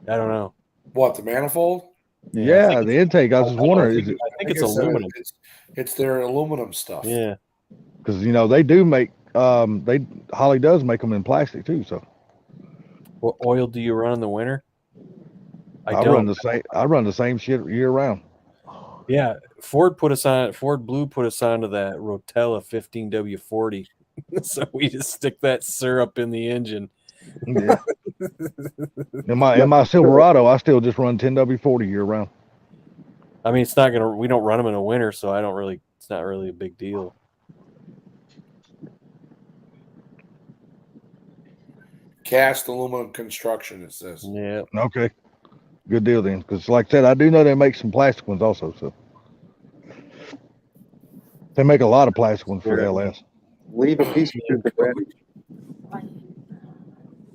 I don't know. What, the manifold? Yeah, the intake. I was just wondering. I think it's aluminum. It's their aluminum stuff. Yeah. Because they do make Holly does make them in plastic too. So What oil do you run in the winter? I run the same shit year round. Yeah, Ford Blue put us onto that Rotella 15W40. So we just stick that syrup in the engine. Yeah. in my Silverado, I still just run 10W40 year round. I mean, we don't run them in the winter, so it's not really a big deal. Cast aluminum construction, it says. Yeah. Okay. Good deal then. Because like I said, I do know they make some plastic ones also. So they make a lot of plastic ones for LS. Leave a piece of it, Randy.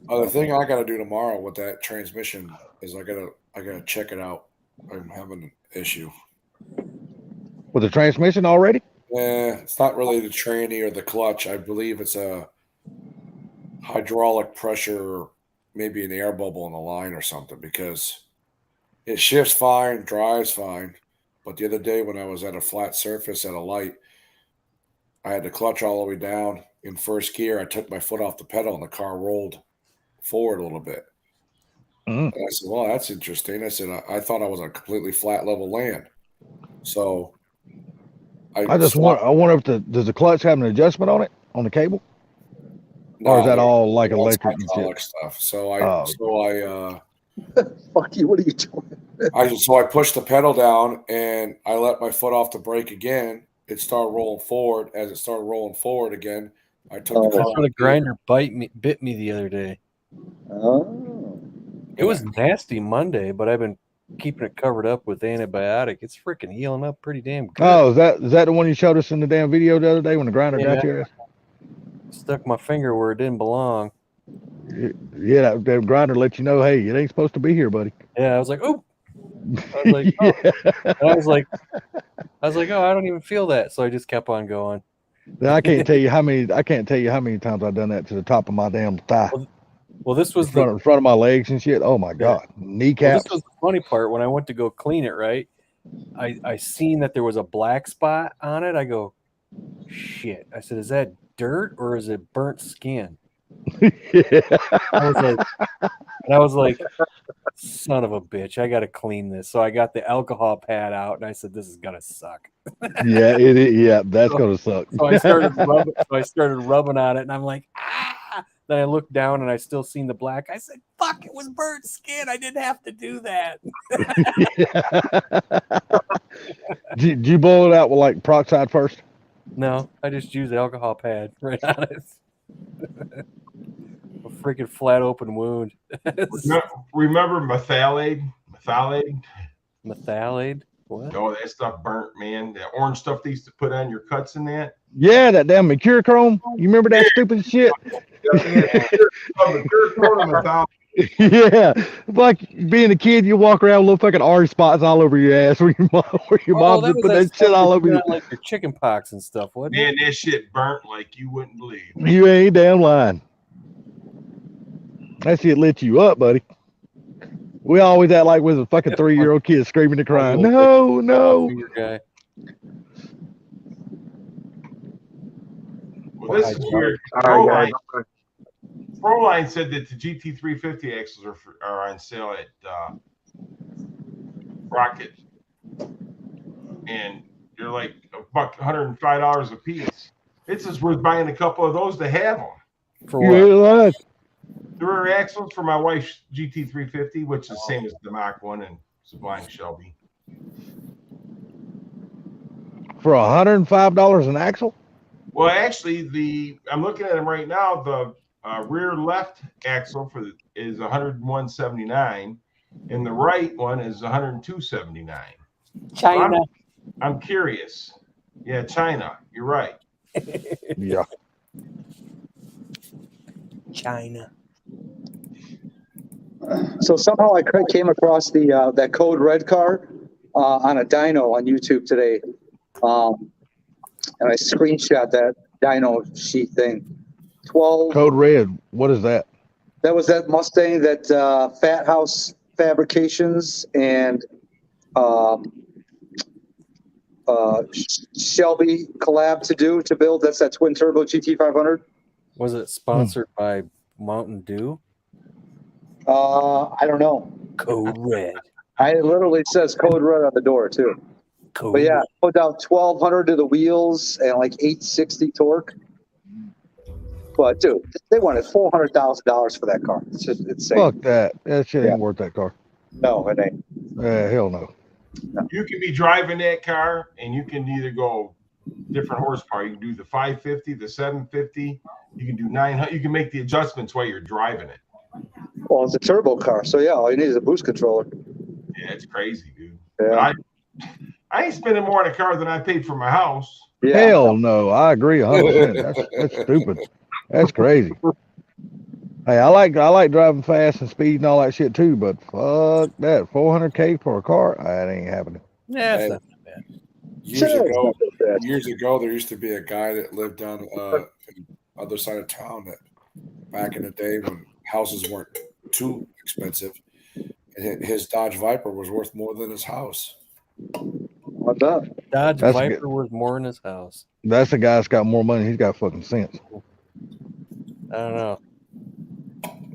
The thing I got to do tomorrow with that transmission is I gotta check it out. I'm having an issue. With the transmission already? It's not really the tranny or the clutch. I believe it's a hydraulic pressure, maybe an air bubble in the line or something, because it shifts fine, drives fine. But the other day when I was at a flat surface at a light, I had the clutch all the way down in first gear. I took my foot off the pedal and the car rolled forward a little bit. And I said, well, that's interesting. I said, I thought I was on a completely flat level land. So I wonder if does the clutch have an adjustment on it, on the cable? Or is that all like electric stuff? So I fuck you, what are you doing? So I pushed the pedal down and I let my foot off the brake again. It started rolling forward. As it started rolling forward again, I took the car. That's where the grinder bit me the other day. Oh. It was nasty Monday, but I've been keeping it covered up with antibiotic. It's freaking healing up pretty damn good. Oh, is that the one you showed us in the damn video the other day when the grinder got your ass? Stuck my finger where it didn't belong. Yeah, that grinder let you know, hey, it ain't supposed to be here, buddy. Yeah, I was like, oh. I was like, oh. And I was like, oh, I don't even feel that. So I just kept on going. I can't tell you how many times I've done that to the top of my damn thigh. Well, this was in front of my legs and shit. Oh my god, kneecaps. Well, this was the funny part. When I went to go clean it, right, I seen that there was a black spot on it. I go, shit. I said, is that dirt or is it burnt skin? I was like, son of a bitch, I gotta clean this. So I got the alcohol pad out and I said, this is gonna suck. Yeah, that's gonna suck. So I started rubbing on it and I'm like, ah. Then I looked down and I still seen the black. I said, fuck, it was burnt skin. I didn't have to do that. Did you boil it out with like peroxide first? No, I just used the alcohol pad right on it. A freaking flat open wound. Remember methalade? Methalade? What? Oh, that stuff burnt, man. That orange stuff they used to put on your cuts and that. Yeah, that damn Mercurochrome. You remember that stupid shit? Yeah, like being a kid, you walk around with little fucking orange spots all over your ass where your mom just put that shit all over you. Like your chicken pox and stuff, wasn't it? Man, that shit burnt like you wouldn't believe. You ain't damn lying. That shit lit you up, buddy. We always act like we're a fucking 3-year-old kid screaming and crying. No. Well, this is weird. Proline said that the GT350 axles are on sale at Rocket, and you're like $105 a piece. It's just worth buying a couple of those to have them. For what? The rear axles for my wife's GT350, which is the same as the Mach 1 and Sublime Shelby. For $105 an axle? Well, actually, I'm looking at them right now. The rear left axle is $101.79, and the right one is $102.79. China. So I'm curious. Yeah, China. You're right. Yeah. China. So somehow I came across that Code Red car on a dyno on YouTube today, and I screenshot that dyno sheet thing. 12 Code Red. What is that? That was that Mustang that Fat House Fabrications and Shelby collab to build. That's that twin turbo GT500. Was it sponsored by Mountain Dew? I don't know. Code Red. It literally says Code Red on the door too. Code But yeah, Red. put down 1,200 to the wheels and like 860 torque. But dude, they wanted $400,000 for that car. It's just insane. Fuck that. That shit ain't Yeah. worth that car. No, it ain't. Hell no. You can be driving that car and you can either go different horsepower. You can do the 550, the 750. You can do 900. You can make the adjustments while you're driving it. Well, it's a turbo car, so yeah, all you need is a boost controller. Yeah, it's crazy, dude. Yeah. But I ain't spending more on a car than I paid for my house. Yeah. Hell no. I agree 100%. That's stupid. That's crazy. Hey, I like driving fast and speed and all that shit too, but fuck that. $400K for a car, that ain't happening. Yeah, it's Hey. not that bad. Years ago, there used to be a guy that lived down the other side of town that back in the day when houses weren't too expensive, and his Dodge Viper was worth more than his house. What that? Dodge That's a Viper worth more in his house. That's the guy that's got more money. He's got fucking sense. I don't know.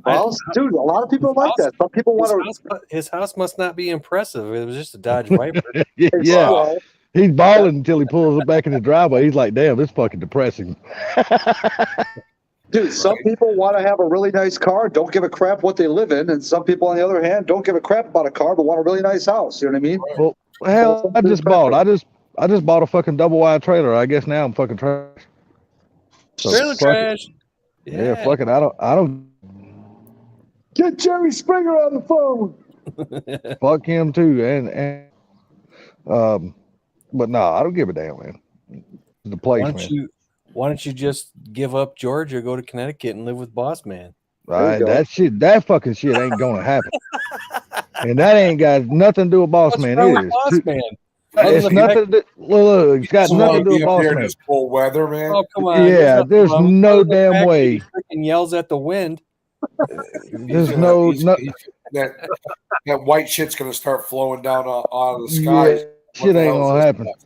Well, dude, a lot of people like that. Some people want to. His house must not be impressive. It was just a Dodge Viper. Yeah. Well, He's balling until he pulls it back in the driveway. He's like, damn, this fucking depressing. dude, some people want to have a really nice car, don't give a crap what they live in, and some people, on the other hand, don't give a crap about a car but want a really nice house. You know what I mean? Well, hell, I just bought a fucking double wide trailer. I guess now I'm fucking trash. So, Trailer fuck it. trash. Yeah, fuck it. I don't Get Jerry Springer on the phone. fuck him too. But no, I don't give a damn, man. It's the place, man. Why don't you just give up Georgia, go to Connecticut, and live with Boss Man? Right, that fucking shit ain't gonna happen. And that ain't got nothing to do with Boss What's Man. wrong It with is. Boss Man? It's nothing to look, it's got So nothing to do be with up Boss here in Man. this cold weather, man. Oh, come on. Yeah, nothing there's wrong with no other than the damn fact that way. He freaking yells at the wind. There's that white shit's gonna start flowing down out of the sky. Yeah, What shit the ain't hell is gonna this happen. about?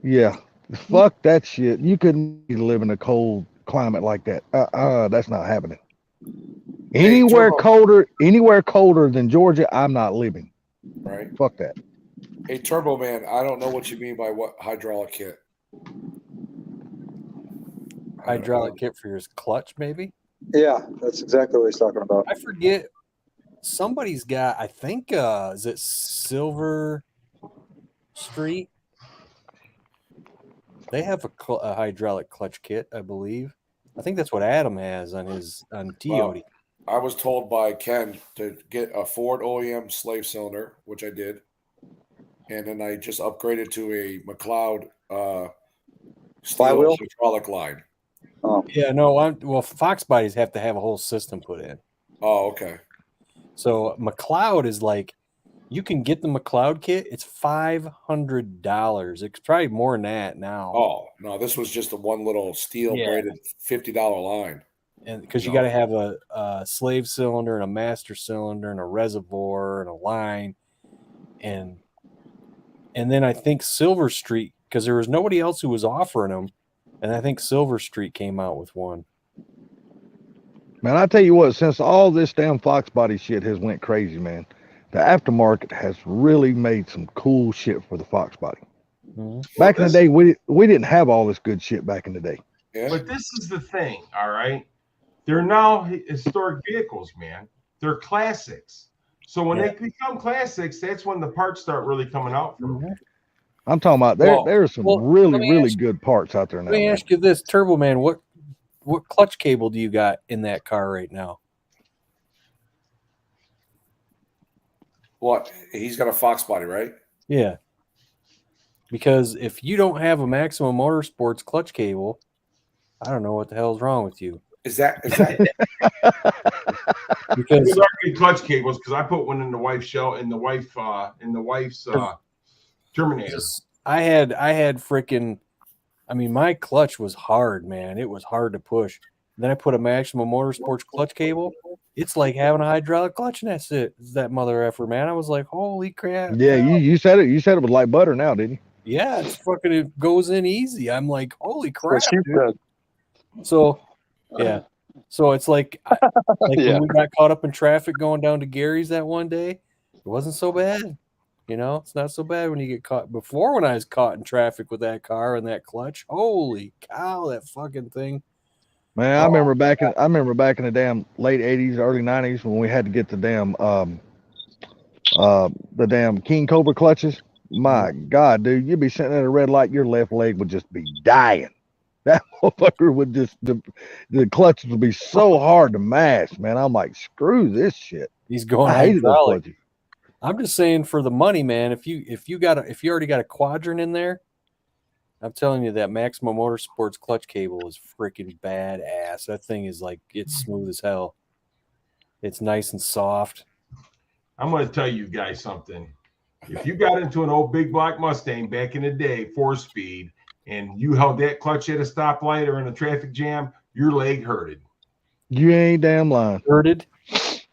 Yeah. Fuck that shit. You couldn't live in a cold climate like that. That's not happening. Anywhere colder than Georgia, I'm not living. Right. Fuck that. Hey, Turbo Man, I don't know what you mean by what hydraulic kit. Hydraulic kit for your clutch, maybe? Yeah, that's exactly what he's talking about. I forget. Somebody's got, I think, is it Silver Street? They have a hydraulic clutch kit, I believe. I think that's what Adam has on his TOD. I was told by Ken to get a Ford OEM slave cylinder, which I did, and then I just upgraded to a McLeod steel Flywheel? hydraulic line. Oh, Yeah, no, well, Fox bodies have to have a whole system put in. Oh, okay. So McLeod is like, you can get the McLeod kit. It's $500. It's probably more than that now. Oh no, this was just a one little steel braided $50 line. And because you got to have a slave cylinder and a master cylinder and a reservoir and a line, and then I think Silver Street, because there was nobody else who was offering them, and I think Silver Street came out with one. Man, I tell you what, since all this damn Fox body shit has went crazy, man, the aftermarket has really made some cool shit for the Fox body. Mm-hmm. Back in the day, we didn't have all this good shit back in the day. But this is the thing, all right? They're now historic vehicles, man. They're classics. So when they become classics, that's when the parts start really coming out from them. I'm talking about there are some really good parts out there now. Let me ask you this, Turbo Man, what clutch cable do you got in that car right now? What? He's got a Fox body, right? Yeah. Because if you don't have a Maximum Motorsports clutch cable, I don't know what the hell's wrong with you. Is that because Those are good clutch cables because I put one in the wife's shell in the wife's Terminator. I had freaking, I mean, my clutch was hard, man. It was hard to push. Then I put a Maximum Motorsports clutch cable. It's like having a hydraulic clutch, and that's it. It's that mother effer, man. I was like, holy crap. Yeah, you said it. You said it was like butter now, didn't you? Yeah, it's fucking, it goes in easy. I'm like, holy crap. she dude. So Yeah. So it's like Yeah. when we got caught up in traffic going down to Gary's that one day, it wasn't so bad. You know, it's not so bad when you get caught. Before, when I was caught in traffic with that car and that clutch, holy cow, that fucking thing. Man, I remember back in the damn late 80s, early 90s when we had to get the damn King Cobra clutches. My God, dude, you'd be sitting at a red light, your left leg would just be dying. That motherfucker would just the clutches would be so hard to mash, man. I'm like, screw this shit. He's going I hated those hydraulic. clutches. I'm just saying for the money, man. If you already got a quadrant in there, I'm telling you that Maximum Motorsports clutch cable is freaking badass. That thing is like, it's smooth as hell. It's nice and soft. I'm going to tell you guys something. If you got into an old big black Mustang back in the day, 4-speed, and you held that clutch at a stoplight or in a traffic jam, your leg hurted. You ain't damn lying. Hurted?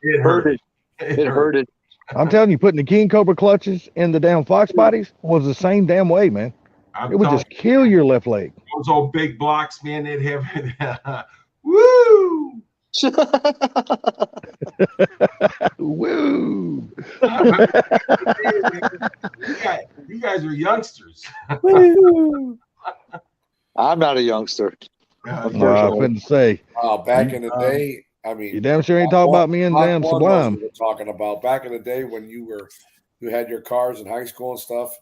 It hurted. It hurted. I'm telling you, putting the King Cobra clutches in the damn Fox bodies was the same damn way, man. I'm It would telling just kill your left leg. you, those old big blocks, man, they'd have woo! Woo! You guys are youngsters. I'm not a youngster. I couldn't say. Back in the day, I mean, You damn sure ain't talking about me and Mach damn 1 Sublime. we were talking about back in the day when you had your cars in high school and stuff.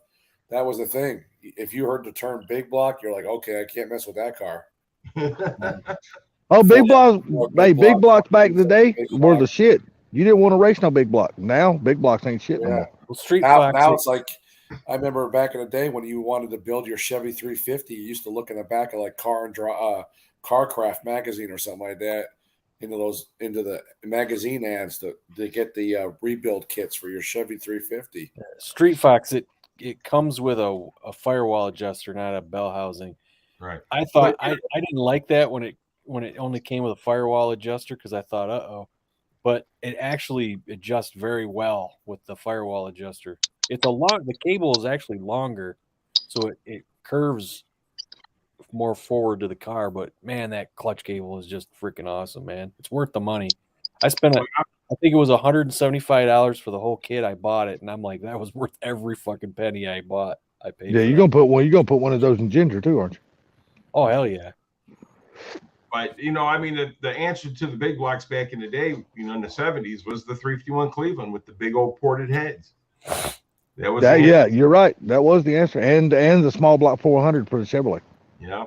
That was the thing. If you heard the term big block, you're like, okay, I can't mess with that car. Oh, big blocks. Hey, big big block. blocks back in the day Big were block. the shit. You didn't want to race no big block. Now, big blocks ain't shit no Yeah. more. Well, Street Now Fox. it's like, I remember back in the day when you wanted to build your Chevy 350, you used to look in the back of like CarCraft magazine or something like that into the magazine ads to get the rebuild kits for your Chevy 350. Street Fox, it comes with a firewall adjuster, not a bell housing. Right. I thought I didn't like that when it only came with a firewall adjuster because I thought, but it actually adjusts very well with the firewall adjuster. The cable is actually longer, so it curves more forward to the car. But man, that clutch cable is just freaking awesome, man. It's worth the money. I think it was $175 for the whole kit. I bought it, and I'm like, that was worth every fucking penny I paid. Yeah, for you're that. gonna put one of those in ginger too, aren't you? Oh hell yeah! But I mean, the answer to the big blocks back in the day, in the 70s, was the 351 Cleveland with the big old ported heads. That was Yeah, you're right. That was the answer, and the small block 400 for the Chevrolet. Yeah.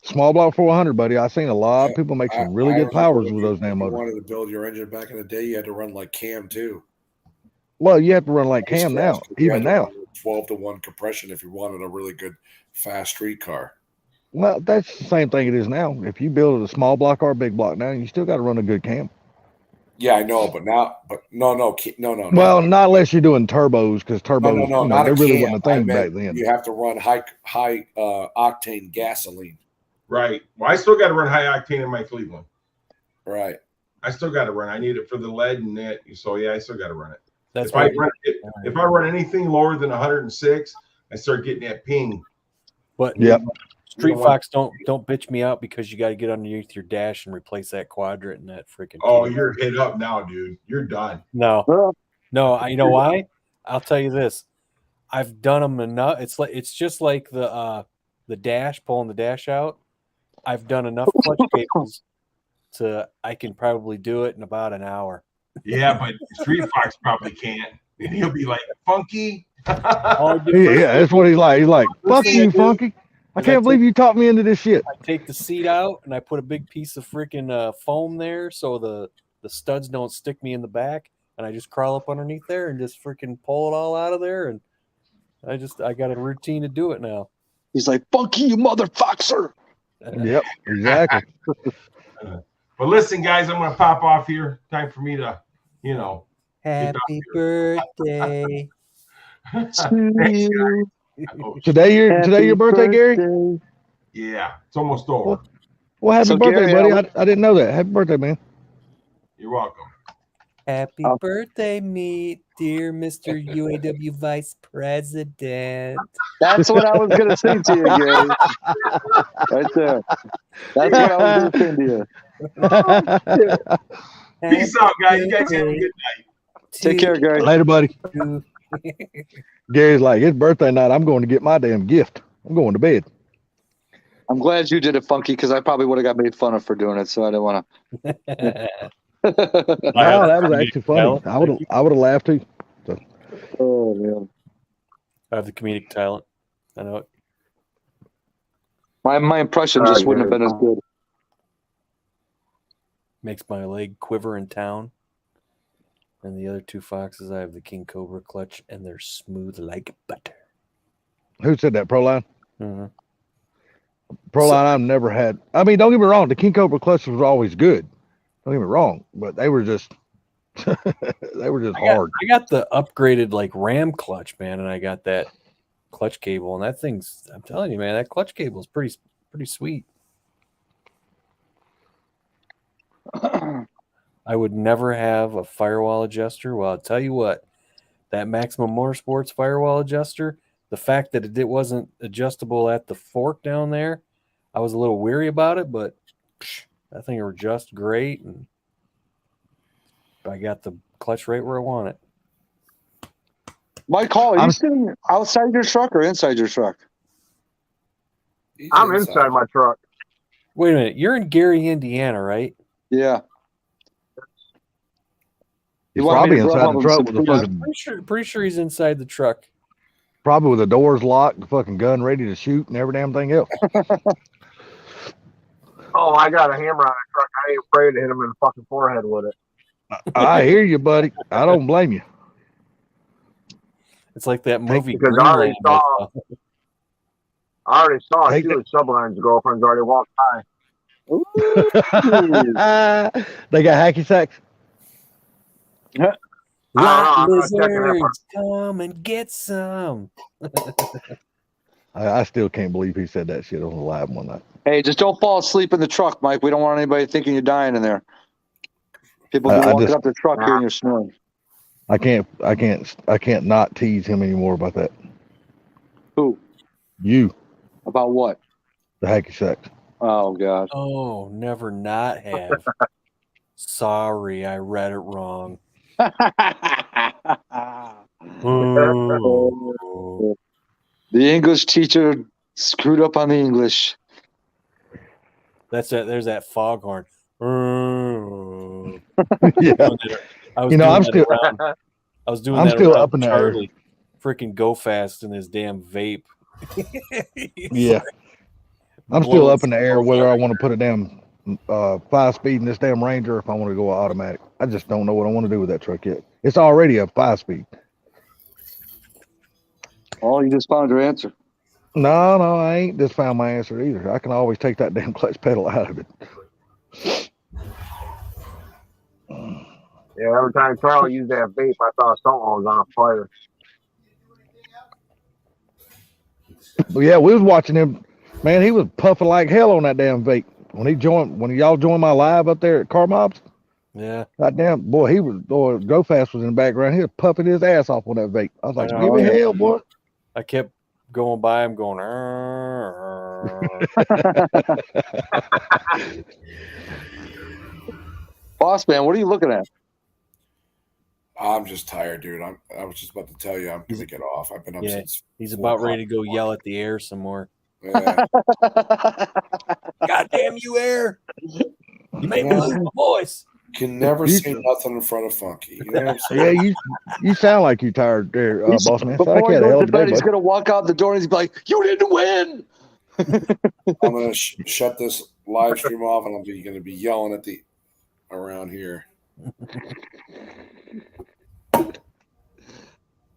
Small block 400, buddy. I seen a lot of people make some really good powers with those damn If you motors. wanted to build your engine back in the day, you had to run like Cam too. Well, you have to run like Cam now, You even had to now. run 12-to-1 compression if you wanted a really good fast street car. Well, that's the same thing it is now. If you build a small block or a big block now, you still got to run a good cam. Yeah, I know, but no. Well, not unless you're doing turbos, because turbos, not they a really cam. wasn't a thing I back meant then. You have to run high octane gasoline. Right. Well, I still got to run high octane in my Cleveland. Right. I still got to run. I need it for the lead and that. So yeah, I still got to run it. That's If I run anything lower than 106, I start getting that ping. But Yep. Street Fox, don't bitch me out because you got to get underneath your dash and replace that quadrant and that freaking. Oh, cable. you're hit up now, dude. You're done. No. You know why? I'll tell you this. I've done them enough. It's just like the dash, pulling the dash out. I've done enough clutch cables I can probably do it in about an hour. Yeah, but Street Fox probably can't. And he'll be like, Funky. Yeah, that's what he's like. He's like, fuck you, Funky. I can't believe you taught me into this shit. I take the seat out and I put a big piece of freaking foam there so the studs don't stick me in the back, and I just crawl up underneath there and just freaking pull it all out of there, and I got a routine to do it now. He's like, Funky, you motherfucker. Yep, exactly. But listen, guys, I'm going to pop off here. Time for me to, Happy birthday. Today your birthday, Gary? Yeah, it's almost over. Well, happy So, birthday, Gary, buddy. I didn't know that. Happy birthday, man. You're welcome. Happy birthday, me, dear Mr. UAW Vice President. That's what I was gonna sing to you, Gary. Right there. That's what I was gonna sing to you. Peace out, guys. You guys have a good night. Take care, Gary. Later, buddy. Gary's like, it's birthday night. I'm going to get my damn gift. I'm going to bed. I'm glad you did it, Funky, because I probably would have got made fun of for doing it, so I didn't want to. No, that was actually funny. I would have laughed too. So. Oh man, I have the comedic talent. I know it. My impression just wouldn't have been as good. Makes my leg quiver in town. And the other two foxes, I have the King Cobra clutch, and they're smooth like butter. Who said that? Proline? Mm-hmm. Proline, I've never had. I mean, don't get me wrong. The King Cobra clutch was always good. Don't get me wrong, but they were just hard. I got the upgraded like Ram clutch, man, and I got that clutch cable, and that thing's. I'm telling you, man, that clutch cable is pretty sweet. I would never have a firewall adjuster. Well, I'll tell you what, that Maximum Motorsports firewall adjuster, the fact that it wasn't adjustable at the fork down there, I was a little weary about it, but that thing will adjust great, and I got the clutch right where I want it. Mike Hall, are you sitting outside your truck or inside your truck? I'm inside my truck. Wait a minute, you're in Gary, Indiana, right? Yeah. He's probably inside the truck with the fucking. Pretty sure he's inside the truck. Probably with the doors locked, the fucking gun ready to shoot, and every damn thing else. Oh, I got a hammer on the truck. I ain't afraid to hit him in the fucking forehead with it. I hear you, buddy. I don't blame you. It's like that movie. Because I already saw two of Sublime's girlfriends already walked by. They got hacky sacks. Lizards, come and get some. I still can't believe he said that shit on the live one night. Hey, just don't fall asleep in the truck, Mike. We don't want anybody thinking you're dying in there. People be walking up the truck hearing you snoring. I can't not tease him anymore about that. Who? You. About what? The hacky sacks. Oh God. Oh, never not have. Sorry, I read it wrong. Oh. The English teacher screwed up on the English. That's it. There's that foghorn. Yeah. I was doing I'm that still around up in the air. Charlie. Freaking go fast in his damn vape. Yeah. I'm still up in the air whether I want to put a damn 5-speed in this damn Ranger or if I want to go automatic. I just don't know what I want to do with that truck yet. It's already a 5-speed. Oh, you just found your answer. No, I ain't just found my answer either. I can always take that damn clutch pedal out of it. Yeah, every time Charlie used that vape, I thought something was on fire. But yeah, we was watching him. Man, he was puffing like hell on that damn vape. When y'all joined my live up there at Car Mobs. Yeah. That damn boy, Go Fast was in the background. He was puffing his ass off on that vape. I was like, give me hell, boy. I kept going by him going, Boss man, what are you looking at? I'm just tired, dude. I was just about to tell you I'm gonna get off. I've been up since. He's about ready to go yell at the air some more. Yeah. Goddamn you, air! You made me lose my voice. Can never say nothing in front of Funky. You know what I'm saying? Yeah, you sound like you tired there, boss man. Before he goes to bed, he's gonna walk out the door and he's like, "You didn't win." I'm gonna shut this live stream off, and I'm gonna be yelling at the around here.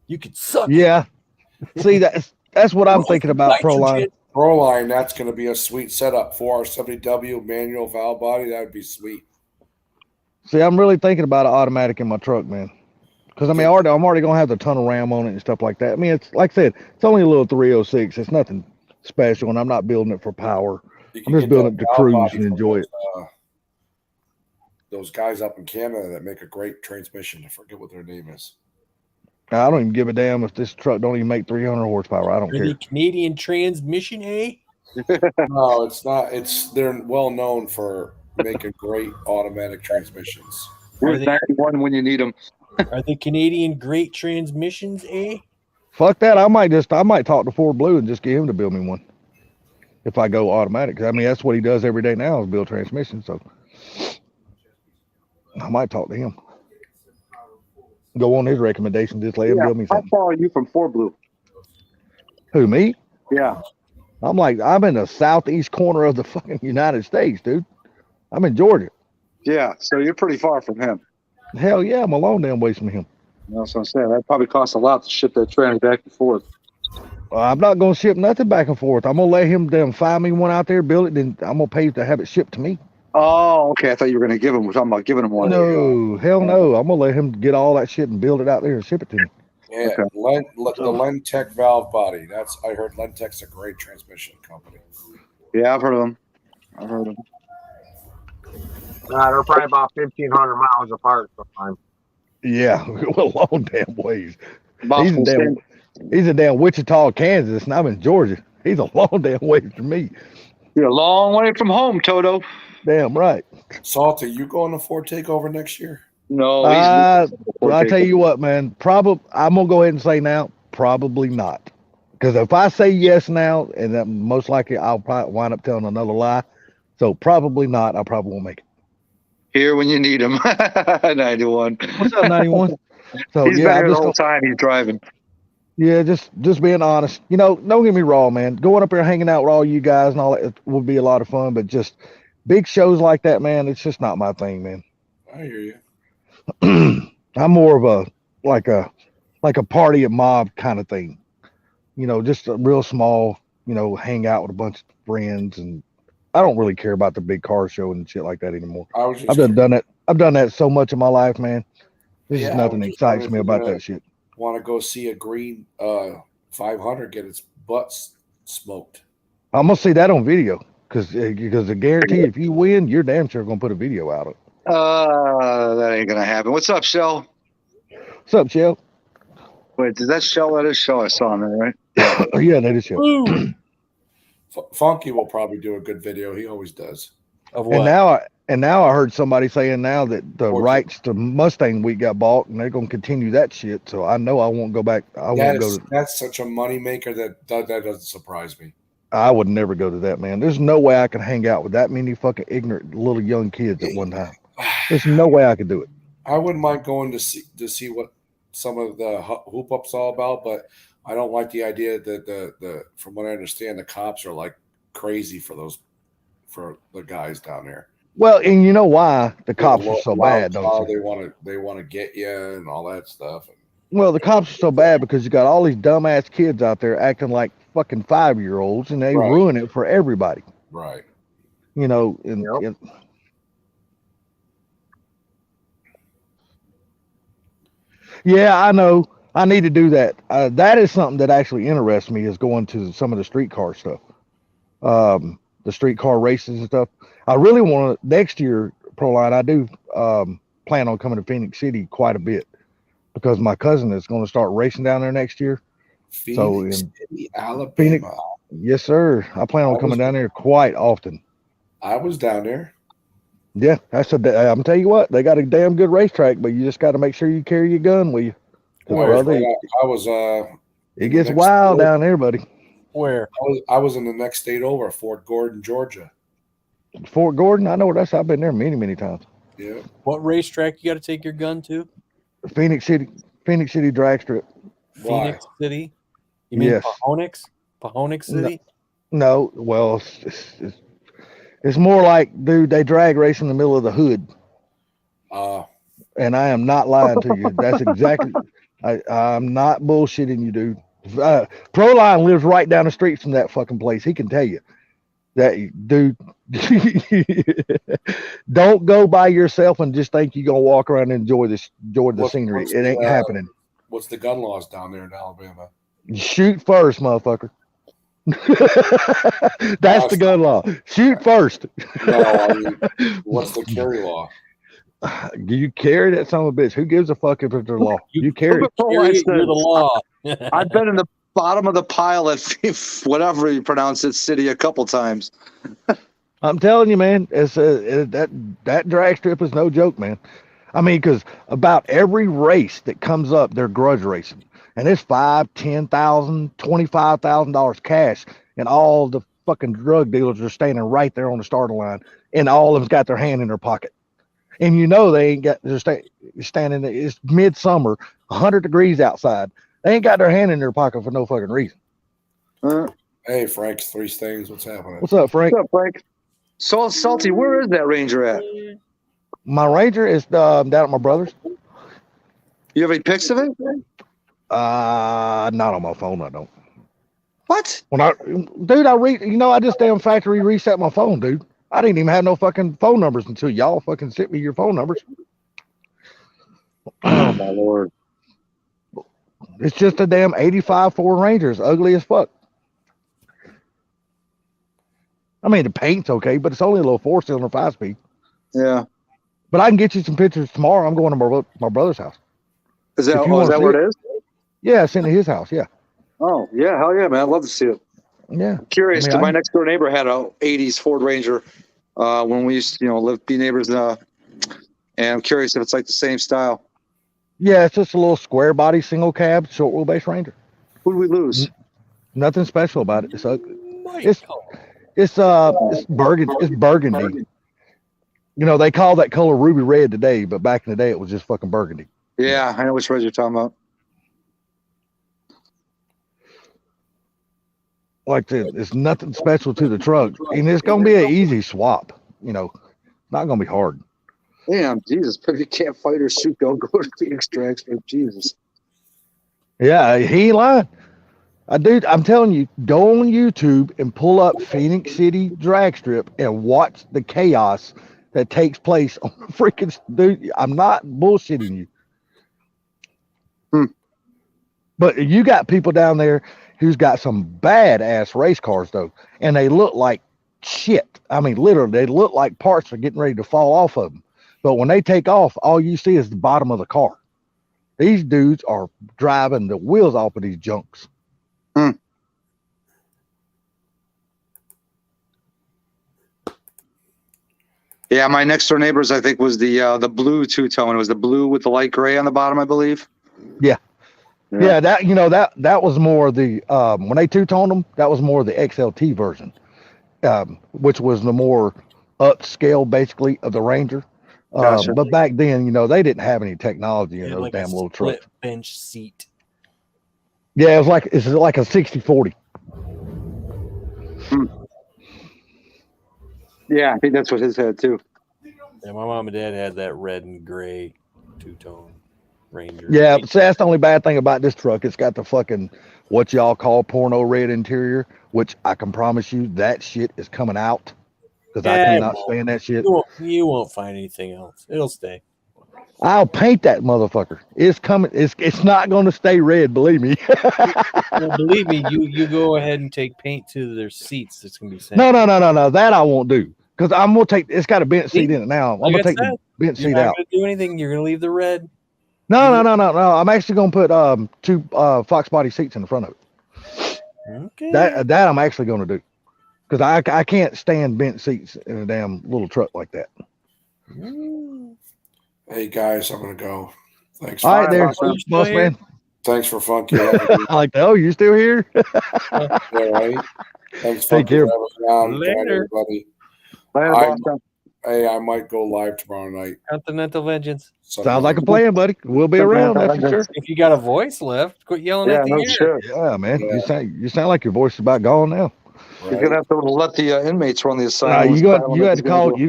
You could suck. Yeah. See, that's what I'm thinking about Proline. Proline, that's gonna be a sweet setup for our 70W manual valve body. That would be sweet. See, I'm really thinking about an automatic in my truck, man. Because I mean, I'm already gonna have the tunnel ram on it and stuff like that. I mean, it's like I said, it's only a little 306. It's nothing special, and I'm not building it for power. I'm just building it to cruise and enjoy it. those guys up in Canada that make a great transmission. I forget what their name is. I don't even give a damn if this truck don't even make 300 horsepower. I don't Are care. they Canadian Transmission, eh? No, it's not. They're well known for making great automatic transmissions. Are Here's they, 91 when you need them. are they Canadian Great Transmissions, eh? Fuck that. I might talk to Ford Blue and just get him to build me one. If I go automatic. 'Cause I mean, that's what he does every day now is build transmission. So I might talk to him. Go on his recommendation. Just let him build me How something. far are you from Fort Blue? Who, me? Yeah. I'm in the southeast corner of the fucking United States, dude. I'm in Georgia. Yeah. So you're pretty far from him. Hell yeah, I'm a long damn ways from him. That's what I'm saying. That probably costs a lot to ship that trailer back and forth. I'm not gonna ship nothing back and forth. I'm gonna let him find me one out there, build it, then I'm gonna pay to have it shipped to me. Oh, okay. I thought you were going to give him. We're talking about giving him one. No, hell no. I'm gonna let him get all that shit and build it out there and ship it to me. Yeah, the Lentech valve body. I heard Lentech's a great transmission company. Yeah, I've heard of them. They're probably about 1,500 miles apart sometimes. Yeah, well, long damn ways. Boston He's a damn Wichita, Kansas, and I'm in Georgia. He's a long damn ways from me. You're a long way from home, Toto. Damn right. Salty, you going to Ford Takeover next year? No, well, I tell you what, man. I'm gonna go ahead and say now, probably not. Because if I say yes now, and that most likely I'll probably wind up telling another lie. So probably not. I probably won't make it. here when you need him. 91. What's up, 91? So He's yeah, been I here the just whole time he's driving. Yeah, just being honest. You know, don't get me wrong, man. Going up there hanging out with all you guys and all that would be a lot of fun, but just big shows like that, man, it's just not my thing, man. I hear you. I'm more of a like a party at mob kind of thing. You know, just a real small, you know, hang out with a bunch of friends, and I don't really care about the big car show and shit like that anymore. I've done that. I've done that so much in my life, man. There's just nothing excites me about that shit. Want to go see a green 500 get its butt smoked? I'm gonna see that on video because I guarantee if you win, you're damn sure gonna put a video out of it. That ain't gonna happen. What's up, Shell? What's up, Shell? Wait, is that Shell? That is Shell I saw in there, right? Yeah, that is Shell. Funky will probably do a good video. He always does. Of what? And now I heard somebody saying now that the rights to Mustang Week got bought, and they're gonna continue that shit. So I know I won't go back. That's such a money maker that doesn't surprise me. I would never go to that, man. There's no way I can hang out with that many fucking ignorant little young kids at one time. There's no way I could do it. I wouldn't mind going to see what some of the hoop up's all about, but I don't like the idea that the from what I understand, the cops are like crazy for the guys down there. Well, and you know why the cops are so bad, don't you? They want to get you and all that stuff. Well, the cops are so bad because you got all these dumbass kids out there acting like fucking 5-year-olds, and they ruin it for everybody. Right. You know, yeah, I know. I need to do that. That is something that actually interests me, is going to some of the streetcar stuff, the streetcar races and stuff. I really want to next year, Proline. I do plan on coming to Phoenix City quite a bit because my cousin is going to start racing down there next year. Phoenix City, Alabama. Phoenix, yes, sir. I plan on coming down there quite often. I was down there. Yeah, I'm tell you what, they got a damn good racetrack, but you just got to make sure you carry your gun with you. Brother, it gets wild down there, buddy. Where? I was in the next state over, Fort Gordon, Georgia. Fort Gordon, I know where that's. I've been there many, many times. Yeah. What racetrack you got to take your gun to? Phoenix City drag strip. Phoenix City? You mean Yes. Pahonix City? No, well, it's more like, dude, they drag race in the middle of the hood. And I am not lying to you. That's exactly. I'm not bullshitting you, dude. Proline lives right down the street from that fucking place. He can tell you that, dude. Don't go by yourself and just think you're gonna walk around and enjoy the scenery. It ain't happening. What's the gun laws down there in Alabama? Shoot first, motherfucker. That's the gun law. Shoot first. No, I mean, what's the carry law? Do you carry that son of a bitch? Who gives a fuck if it's the law? You carry it. Oh, I You're said, the law. I've been in the bottom of the pile at whatever you pronounce it, city a couple times. I'm telling you, man, that drag strip is no joke, man. I mean, because about every race that comes up, they're grudge racing, and it's $5,000, $10,000, $25,000 cash, and all the fucking drug dealers are standing right there on the starting line, and all of them's got their hand in their pocket, and you know they ain't got. They're standing. It's midsummer, 100 degrees outside. They ain't got their hand in their pocket for no fucking reason. Hey, Frank, Three Stings, what's happening? What's up, Frank? What's up, Frank? So Salty, where is that Ranger at? My Ranger is down at my brother's. You have any pics of it? Not on my phone. I don't. What? When I just damn factory reset my phone, dude. I didn't even have no fucking phone numbers until y'all fucking sent me your phone numbers. Oh my lord! It's just a damn 85 Ford Ranger. It's ugly as fuck. I mean, the paint's okay, but it's only a little 4-cylinder 5-speed. Yeah. But I can get you some pictures tomorrow. I'm going to my brother's house. Is that where it is? Yeah, it's into his house. Yeah. Oh yeah, hell yeah, man! I'd love to see it. Yeah. I'm curious, I mean, because my next door neighbor had a '80s Ford Ranger when we used to, be neighbors. And I'm curious if it's like the same style. Yeah, it's just a little square body, single cab, short wheelbase Ranger. Who did we lose? Nothing special about it. It's ugly. It's burgundy. It's burgundy. You know, they call that color ruby red today, but back in the day it was just fucking burgundy. Yeah, I know which red you're talking about. It's nothing special to the truck, and it's gonna be an easy swap. Not gonna be hard. Damn, Jesus! But if you can't fight or shoot, don't go to Phoenix drag strip. Jesus. Yeah, he ain't lying. Dude, I'm telling you, go on YouTube and pull up Phoenix City drag strip and watch the chaos that takes place on the freaking dude. I'm not bullshitting you. But you got people down there who's got some badass race cars though, and they look like shit. I mean, literally, they look like parts are getting ready to fall off of them. But when they take off, all you see is the bottom of the car. These dudes are driving the wheels off of these junks. Yeah, my next door neighbors, I think, was the blue two-tone. It was the blue with the light gray on the bottom, I believe. Yeah, that was more the when they two-toned them, that was more the XLT version, which was the more upscale, basically, of the Ranger. Gotcha. But back then, they didn't have any technology in those like damn a little split trucks. bench seat. Yeah, it's like a 60/40. Yeah, I think that's what his had too. Yeah, my mom and dad had that red and gray two-tone Ranger. Yeah, so that's the only bad thing about this truck. It's got the fucking what y'all call porno red interior, which I can promise you that shit is coming out because I cannot stand that shit. You won't find anything else. It'll stay. I'll paint that motherfucker. It's coming. It's not going to stay red. Believe me. Well, believe me, you go ahead and take paint to their seats. It's gonna be same. No. That I won't do because I'm gonna take. It's got a bench seat in it now. I'm gonna take the bench seat out. You're not gonna do anything. You're gonna leave the red. No. I'm actually gonna put 2 Fox body seats in the front of it. Okay. That I'm actually gonna do because I can't stand bench seats in a damn little truck like that. Hey guys, I'm gonna go. Thanks. All right, there, boss man. Thanks for Funky. I like that. Oh, you still here? Yeah, right. Thanks, Take care. Later, everybody. I might go live tomorrow night. Continental Vengeance. Sounds like a plan, buddy. We'll be around. That's for sure. If you got a voice left, quit yelling at the air. Yeah, man. Yeah. You sound like your voice is about gone now. Right. You're gonna have to let the inmates run the assignment. You had to call.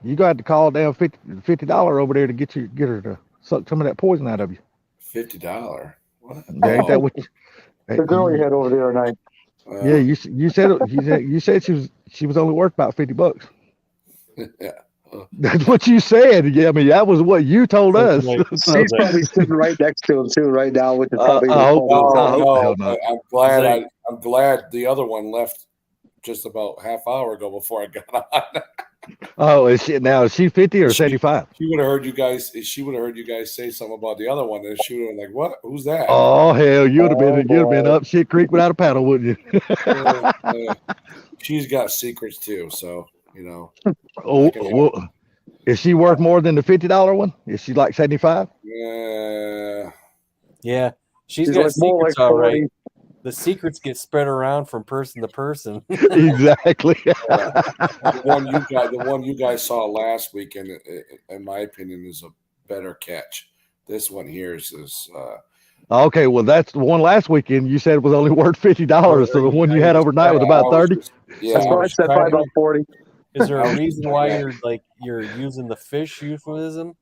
You got to call down $50 over there to get her to suck some of that poison out of you. $50. What? Yeah, ain't that what? The girl you had over there tonight. Yeah, you said she was only worth about $50. Yeah. That's what you said. Yeah, I mean that was what you told us. She's probably sitting right next to him too right now with the I'm glad the other one left just about half hour ago before I got on. Oh, is she 50 or 75? She would have heard you guys. She would have heard you guys say something about the other one, and she would have been like, "What? Who's that?" Oh hell, you'd have been up shit creek without a paddle, wouldn't you? She's got secrets too, so you know. Oh, well, is she worth more than the $50 one? Is she like 75? Yeah. Yeah, she's She's got like more secrets, like all right. 40. The secrets get spread around from person to person. Exactly. The one you guys saw last weekend, in my opinion, is a better catch. This one here is Okay, well, that's the one last weekend you said was only worth $50. So the one you had overnight was about 30. Yeah, That's why I said probably about 40. Is there a reason why you're using the fish euphemism?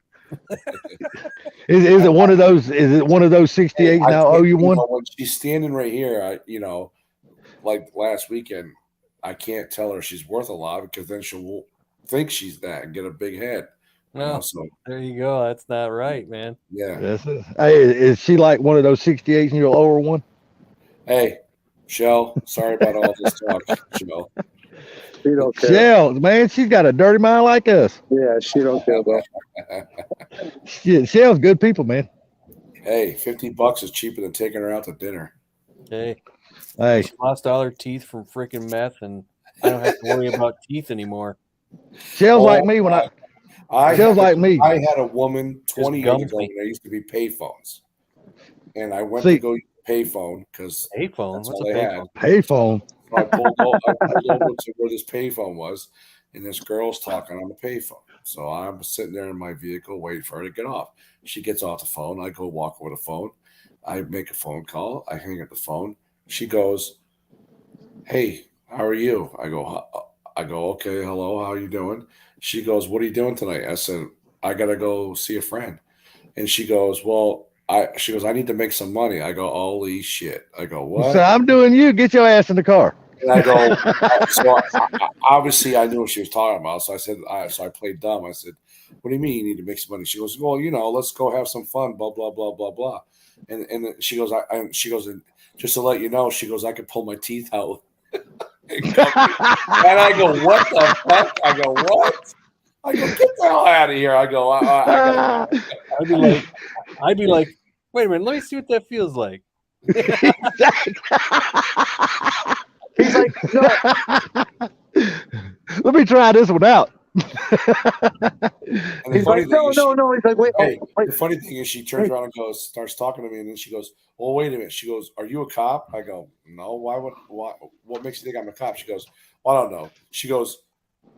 Is it one of those? Is it one of those 68s now? Oh, you won. When she's standing right here, like last weekend, I can't tell her she's worth a lot because then she'll think she's that and get a big head. No, So there you go. That's not right, man. yeah. Hey, is she like one of those 68s and you'll owe her one? Hey, Shell, sorry about all this talk, Shell. She don't care. Shell, man, she's got a dirty mind like us. Yeah, she don't care about. Shell's good people, man. Hey, $50 is cheaper than taking her out to dinner. Hey, Hey, she lost all her teeth from freaking meth, and I don't have to worry about teeth anymore. Shell's like me when Shell's like me. I had a woman 20 years gums ago me. when there used to be payphones, and I went See- to go use a payphone because Payphone? that's What's all a they had. payphone? Payphone. So I pulled over to where this payphone was, and this girl's talking on the payphone. So I'm sitting there in my vehicle waiting for her to get off. She gets off the phone. I go walk over the phone. I make a phone call. I hang up the phone. She goes, "Hey, how are you?" I go, "Okay, hello, how are you doing?" She goes, "What are you doing tonight?" I said, "I gotta go see a friend." And she goes, I need to make some money. I go, "Holy shit." I go, "What?" So I'm doing you. Get your ass in the car. And I go, obviously I knew what she was talking about. So I said, so I played dumb. I said, "What do you mean you need to make some money?" She goes, "Well, let's go have some fun, blah, blah, blah, blah, blah." And then she goes, and just to let you know, she goes, "I could pull my teeth out." And I go, "What the fuck?" I go, "What?" I go, "Get the hell out of here." I go, I'd be like, wait a minute, let me see what that feels like. He's like, no. Let me try this one out. And He's like, no. He's like, wait. Hey, wait. the funny thing is, she turns around and starts talking to me, and then she goes, "Well, wait a minute." She goes, "Are you a cop?" I go, "No. Why? What makes you think I'm a cop?" She goes, "Well, I don't know." She goes,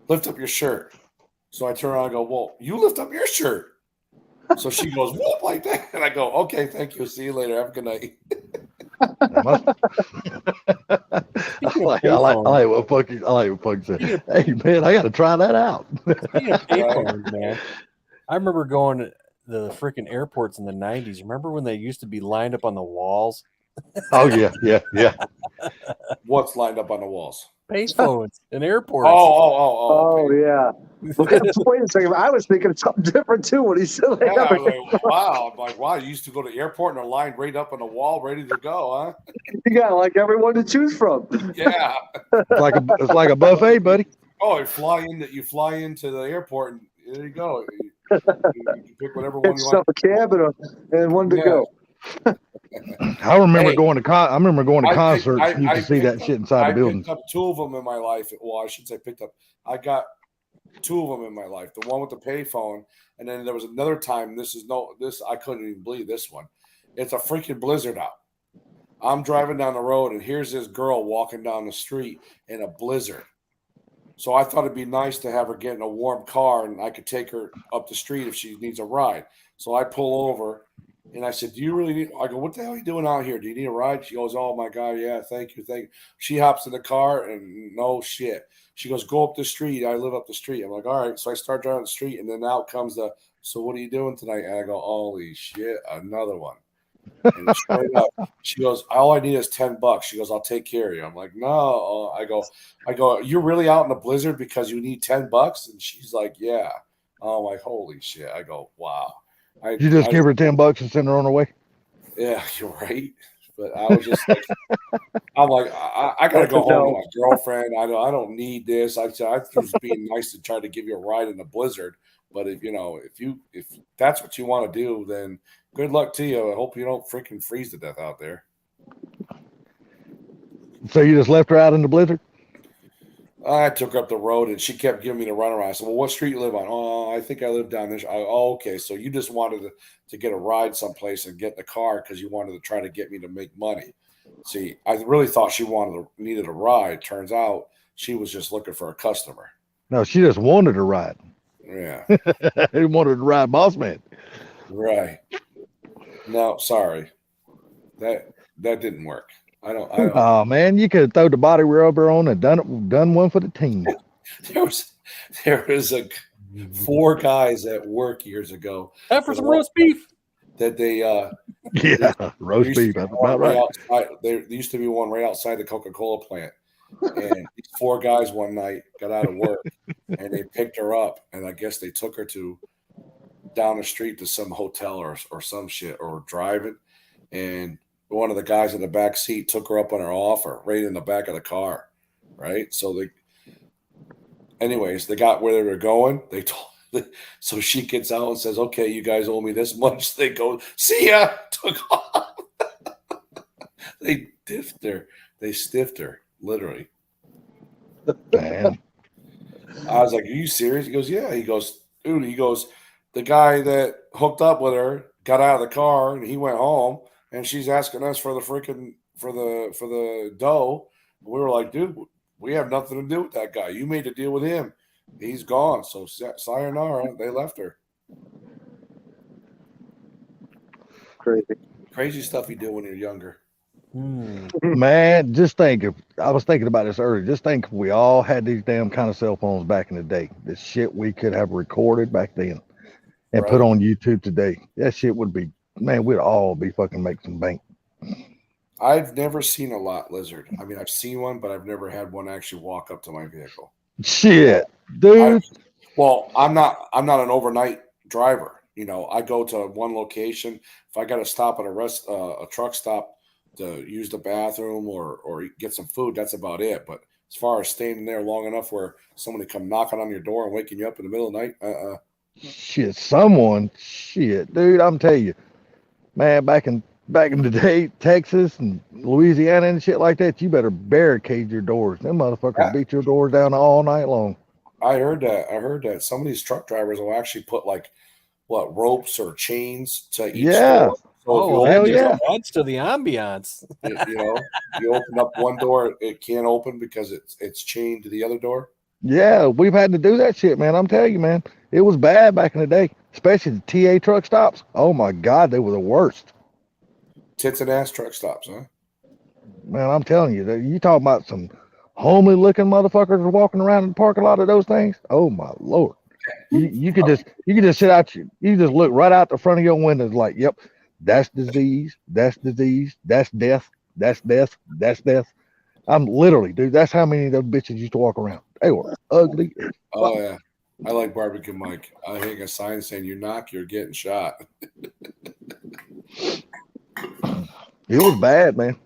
"Lift up your shirt." So I turn around and go, "Well, you lift up your shirt." So she goes, "What?" Like that, and I go, "Okay, thank you. See you later. Have a good night." I like what Pug said. Hey man, I got to try that out. Speaking of payphones, man, I remember going to the freaking airports in the 90s. Remember when they used to be lined up on the walls? Oh yeah. What's lined up on the walls? Payphones in airports. Oh, yeah. Wait a second. I was thinking of something different too when he said that. Yeah, I'm like, wow. I'm like, wow, you used to go to the airport and they're lined right up on the wall, ready to go, huh? You got like everyone to choose from. Yeah. It's like a buffet, buddy. Oh, you fly into the airport and there you go. You pick whatever one you Stuff want. a cab and one to go. I remember Hey, going to concerts. I You can see that picked shit up- inside I the building. picked up two of them in my life. Well, I should say picked up. I got two of them in my life. The one with the payphone, and then there was another time. This I couldn't even believe this one. It's a freaking blizzard out. I'm driving down the road, and here's this girl walking down the street in a blizzard. So I thought it'd be nice to have her get in a warm car, and I could take her up the street if she needs a ride. So I pull over. And I said, "Do you really need?" I go, "What the hell are you doing out here? Do you need a ride?" She goes, "Oh my God, yeah, thank you." She hops in the car and no shit. She goes, "Go up the street. I live up the street." I'm like, "All right." So I start driving the street, and then out comes "So what are you doing tonight?" And I go, "Holy shit, another one." And straight up, she goes, "All I need is $10." She goes, "I'll take care of you." I'm like, "No." I go, "You're really out in the blizzard because you need $10?" And she's like, "Yeah." I'm like, "Holy shit." I go, "Wow." You just give her $10 and send her on her way. Yeah, you're right. But I was just like, I'm like, I gotta That's go a home no. to my girlfriend. I don't need this. I said I was being nice to try to give you a ride in the blizzard. But if that's what you want to do, then good luck to you. I hope you don't freaking freeze to death out there. So you just left her out in the blizzard? I took her up the road and she kept giving me the runaround. I said, well, what street you live on? Oh, I think I live down this. Oh, okay. So you just wanted to get a ride someplace and get in the car because you wanted to try to get me to make money. See, I really thought she needed a ride. Turns out she was just looking for a customer. No, she just wanted to ride. Yeah. He wanted to ride Boss Man. Right. No, sorry. That didn't work. I don't Oh man, you could have thrown the body rubber on and done one for the team. there was 4 guys at work years ago. Time for some roast beef. That they Yeah, roast beef. That's about right. There used to be one right outside the Coca-Cola plant. And these 4 guys one night got out of work and they picked her up, and I guess they took her down the street to some hotel or some shit, or driving. And one of the guys in the back seat took her up on her offer right in the back of the car. Right. So they got where they were going. So she gets out and says, okay, you guys owe me this much. They go, see ya, took off. They stiffed her, literally. Man. I was like, are you serious? He goes, yeah. He goes, dude, the guy that hooked up with her got out of the car and he went home, and she's asking us for the freaking for the dough. We were like, dude, we have nothing to do with that guy. You made a deal with him. He's gone. So sayonara. They left her. Crazy stuff you do when you're younger. Man, just think if I was thinking about this earlier. Just think if we all had these damn kind of cell phones back in the day. The shit we could have recorded back then and put on YouTube today. That shit would be, man, we'd all be fucking making some bank. I've never seen a lot lizard. I mean, I've seen one, but I've never had one actually walk up to my vehicle. Shit, dude. I'm not an overnight driver. I go to one location. If I got to stop at a truck stop to use the bathroom or get some food, that's about it. But as far as staying there long enough where somebody come knocking on your door and waking you up in the middle of the night, Shit, dude, I'm telling you, man, back in the day, Texas and Louisiana and shit like that, you better barricade your doors. Them motherfuckers beat your doors down all night long. I heard that some of these truck drivers will actually put ropes or chains to each door. So adds to the ambiance. You open up one door, it can't open because it's chained to the other door. Yeah, we've had to do that shit, man. I'm telling you, man, it was bad back in the day, especially the TA truck stops. Oh my God, they were the worst. Tits and ass truck stops, huh? Man, I'm telling you, you talking about some homely looking motherfuckers walking around in the parking lot of those things. Oh my Lord. You could just sit out, you just look right out the front of your windows like, yep, that's disease, that's death, that's death. I'm literally, dude, that's how many of those bitches used to walk around. They were ugly. Oh yeah. I like Barbecue Mike. I hang a sign saying you knock, you're getting shot. It was bad, man.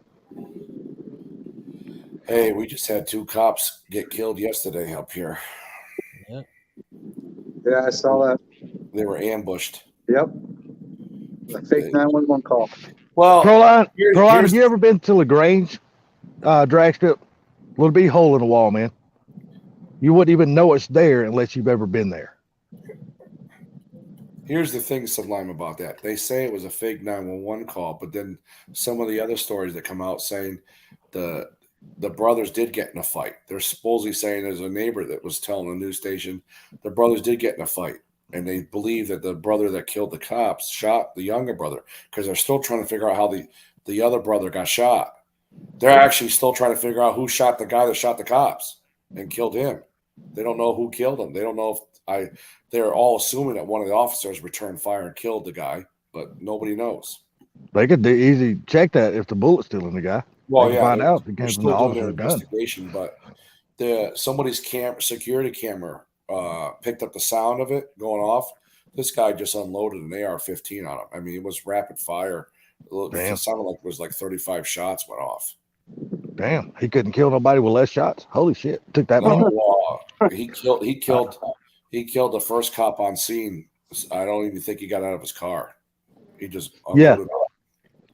Hey, we just had 2 cops get killed yesterday up here. Yeah, I saw that. They were ambushed. Yep. A fake 911 call. Well, Proline, have you ever been to LaGrange drag strip? Little bitty hole in the wall, man. You wouldn't even know it's there unless you've ever been there. Here's the thing, Sublime, about that. They say it was a fake 911 call, but then some of the other stories that come out saying the brothers did get in a fight. They're supposedly saying there's a neighbor that was telling the news station the brothers did get in a fight, and they believe that the brother that killed the cops shot the younger brother because they're still trying to figure out how the other brother got shot. They're actually still trying to figure out who shot the guy that shot the cops and killed him. They don't know who killed him. They don't know if they're all assuming that one of the officers returned fire and killed the guy, but nobody knows. They could easily check that if the bullet's still in the guy. Well, yeah, find out if it came from the officer's gun. Investigation, but somebody's security camera picked up the sound of it going off. This guy just unloaded an AR-15 on him. I mean, it was rapid fire, Damn. It sounded like it was like 35 shots went off. Damn, he couldn't kill nobody with less shots. Holy shit, took that many. No, he killed the first cop on scene. I don't even think he got out of his car. He just Yeah. unloaded up.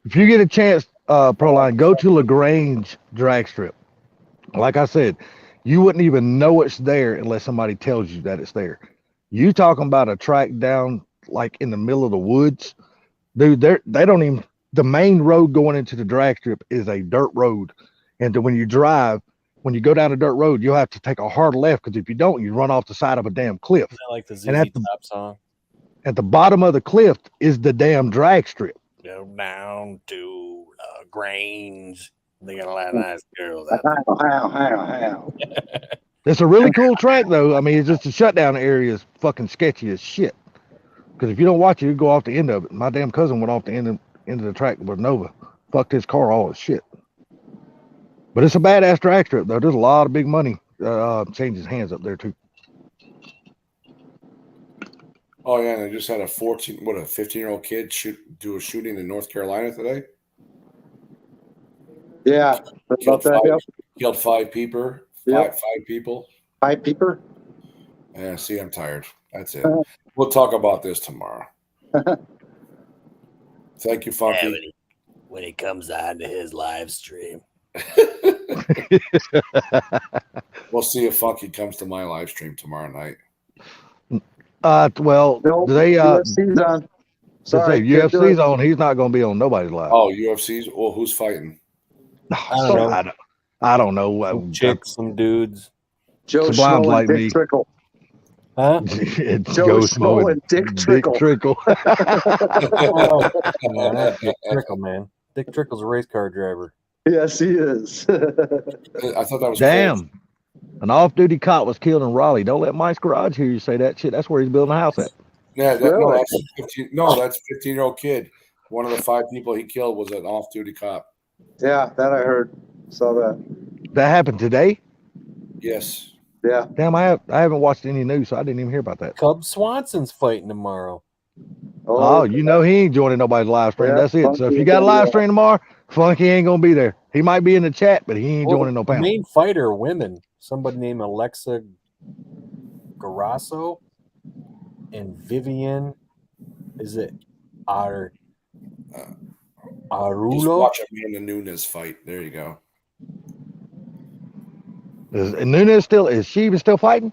If you get a chance, Proline, go to LaGrange drag strip. Like I said, you wouldn't even know it's there unless somebody tells you that it's there. You talking about a track down like in the middle of the woods, dude? They don't even. The main road going into the drag strip is a dirt road, and when you drive, when you go down a dirt road, you'll have to take a hard left because if you don't, you run off the side of a damn cliff. Isn't that like the And at ZZ the- Top song? At the bottom of the cliff is the damn drag strip. Go down to Grange. They got a lot of nice girls out How. It's a really cool track though. I mean, it's just the shutdown area is fucking sketchy as shit. Because if you don't watch it, you go off the end of it. My damn cousin went off the end of the track with Nova. Fucked his car all his shit. But it's a badass drag strip though. There's a lot of big money changes hands up there too. Oh yeah, and they just had a 15-year-old kid do a shooting in North Carolina today. Yeah. About Killed that, yep. Killed five people. Yep. Five people. Pipe peeper. Yeah, see, I'm tired. That's it. We'll talk about this tomorrow. Thank you, there. Funky. Yeah, when he comes on to his live stream. We'll see if Funky comes to my live stream tomorrow night. Well, Nope, do they UFC's on. Sorry, can't do UFC's it. on. He's not going to be on nobody's live. Oh, UFC's. Well, who's fighting? I don't know. Some chicks, some dudes. Joe Sublime's Schmo like and Dick me. Trickle. Huh? It's Joe Joe Schmo Schmo and Dick Trickle. Oh, man, that's Dick Trickle, man. Dick Trickle's a race car driver. Yes, he is. I thought that was Damn. An off-duty cop was killed in Raleigh. Don't let Mike's Garage hear you say that shit. That's where he's building a house at. Yeah, Really? that's a 15-year-old kid. One of the 5 people he killed was an off-duty cop. Yeah, that I heard. Saw that. That happened today? Yes. Yeah. Damn, I haven't watched any news, so I didn't even hear about that. Cub Swanson's fighting tomorrow. Oh, you know he ain't joining nobody's live stream. Yeah, That's it. So if Funky you got a live yeah. stream tomorrow, Funky ain't gonna be there. He might be in the chat, but he ain't Well, joining no the panel. main fighter are women. Somebody named Alexa Garasso and Vivian. Is it Just Arulo? watch Amanda Nunes fight. There you go. Is Nunes is she even still fighting?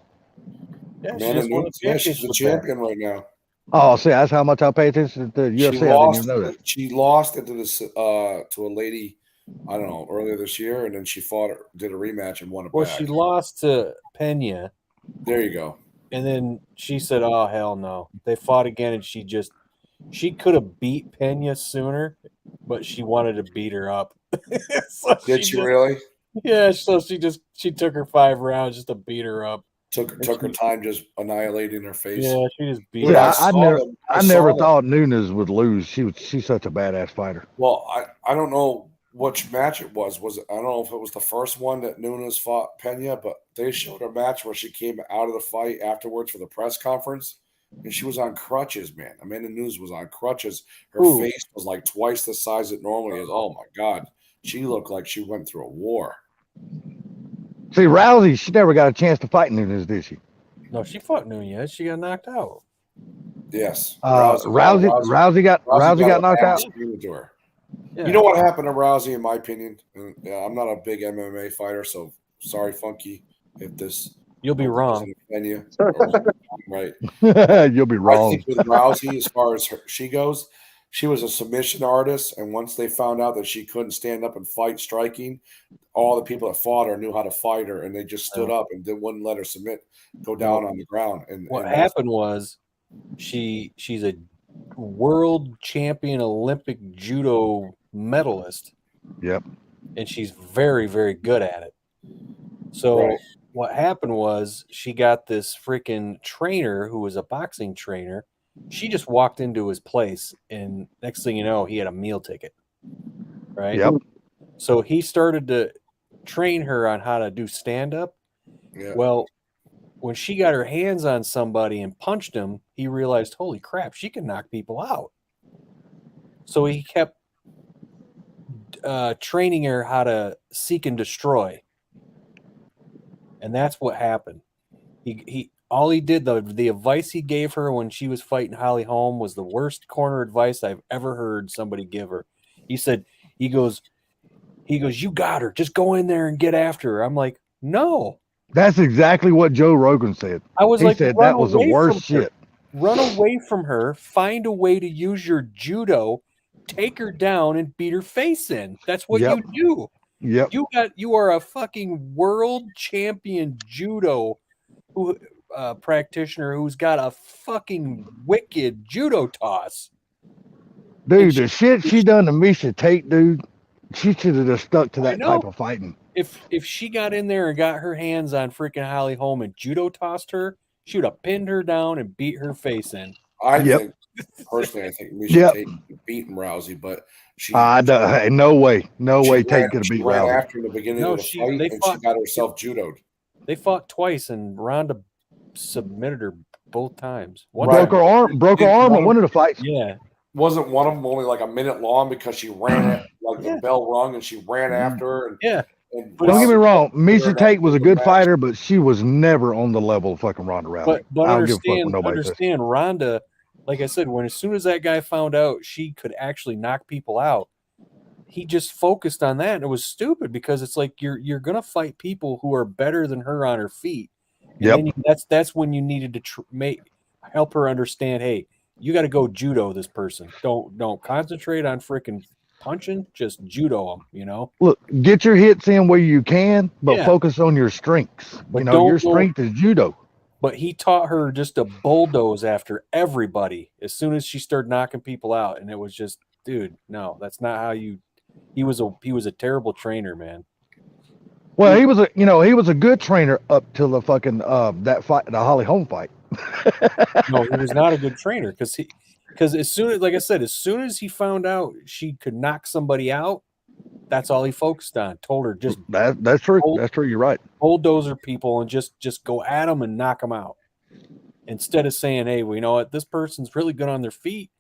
Yeah, she Amanda just won a Nunes, yeah, she's the championship with champion right now. Oh, see, that's how much I pay attention to the She UFC. I didn't lost. even know that. She lost it to this to a lady, I don't know, earlier this year, and then she did a rematch and won it Well, back. she lost to Pena, There you go. and then she said, "Oh hell no!" They fought again, and she could have beat Pena sooner, but she wanted to beat her up. So Did she just- really? Yeah, so she took her 5 rounds just to beat her up. Took her time just annihilating her face. Yeah, she just beat Dude, her. Yeah, up. I saw never, them. I saw never them. thought Nunes would lose. She's such a badass fighter. Well, I don't know which match it was. I don't know if it was the first one that Nunes fought Pena, but they showed a match where she came out of the fight afterwards for the press conference, and she was on crutches, man. Amanda Nunes was on crutches. Her Ooh. face was like twice the size it normally is. Oh my God. She looked like she went through a war. See, Rousey, she never got a chance to fight Nunes, did she? No, she fought Nunez. She got knocked out. Yes. Rousey got knocked out. To her. Yeah. You know what happened to Rousey, in my opinion? And, I'm not a big MMA fighter, so sorry, Funky, if this You'll be wrong. doesn't offend you. Right. You'll be I wrong. think with Rousey, as far as she goes, she was a submission artist, and once they found out that she couldn't stand up and fight striking, all the people that fought her knew how to fight her, and they just stood up and wouldn't let her go down on the ground. And What and happened was she's a world champion Olympic judo medalist, Yep. and she's very, very good at it. So Right. what happened was she got this freaking trainer who was a boxing trainer. She just walked into his place, and next thing you know, he had a meal ticket. Right? Yep. So he started to train her on how to do stand up. Yeah. Well, when she got her hands on somebody and punched him, he realized, holy crap, she can knock people out. So he kept training her how to seek and destroy, and that's what happened. He all he did, the advice he gave her when she was fighting Holly Holm was the worst corner advice I've ever heard somebody give her. He said, he goes, you got her. Just go in there and get after her. I'm like, no. That's exactly what Joe Rogan said. I was He like, said run that was the away worst from her. shit. Run away from her. Find a way to use your judo. Take her down and beat her face in. That's what Yep. you do. Yep. You are a fucking world champion judo practitioner who's got a fucking wicked judo toss. Dude, the shit she done to Misha Tate, dude, she should have just stuck to that know. type of fighting. If she got in there and got her hands on freaking Holly Holm and judo tossed her, she would have pinned her down and beat her face in. I Yep. think personally, I think Misha Yep. Tate beat Rousey, but she Hey, no way she Tate ran- could have she beat ran Rousey. after in the beginning No, of the she- fight, they and fought- she got herself judoed. They fought twice and Ronda submitted her both times. One Broke time- her arm at one of the fights. Yeah. Wasn't one of them only like a minute long because she ran it like the bell rung and she ran after her? And, Yeah. and Don't get me wrong, Misha Rousey- Tate was a good match. fighter, but she was never on the level of fucking Ronda Rousey. But I don't give a fuck what nobody says. understand Ronda, like I said, as soon as that guy found out she could actually knock people out, he just focused on that, and it was stupid because it's like you're gonna fight people who are better than her on her feet. And Yep. then that's when you needed to help her understand. Hey, you got to go judo this person. Don't concentrate on freaking punching. Just judo them. You know. Look, get your hits in where you can, but Yeah. focus on your strengths. But You know, don't your go- strength is judo. But he taught her just to bulldoze after everybody as soon as she started knocking people out, and it was just, dude, no, that's not how you. He was a terrible trainer, man. Well, he was a good trainer up till the fucking that fight, the Holly Holm fight. No, he was not a good trainer because as soon as, like I said, as soon as he found out she could knock somebody out, that's all he focused on. Told her just That's true. That's true. You're right. bulldozer people and just go at them and knock them out. Instead of saying, hey, well, you know what, this person's really good on their feet.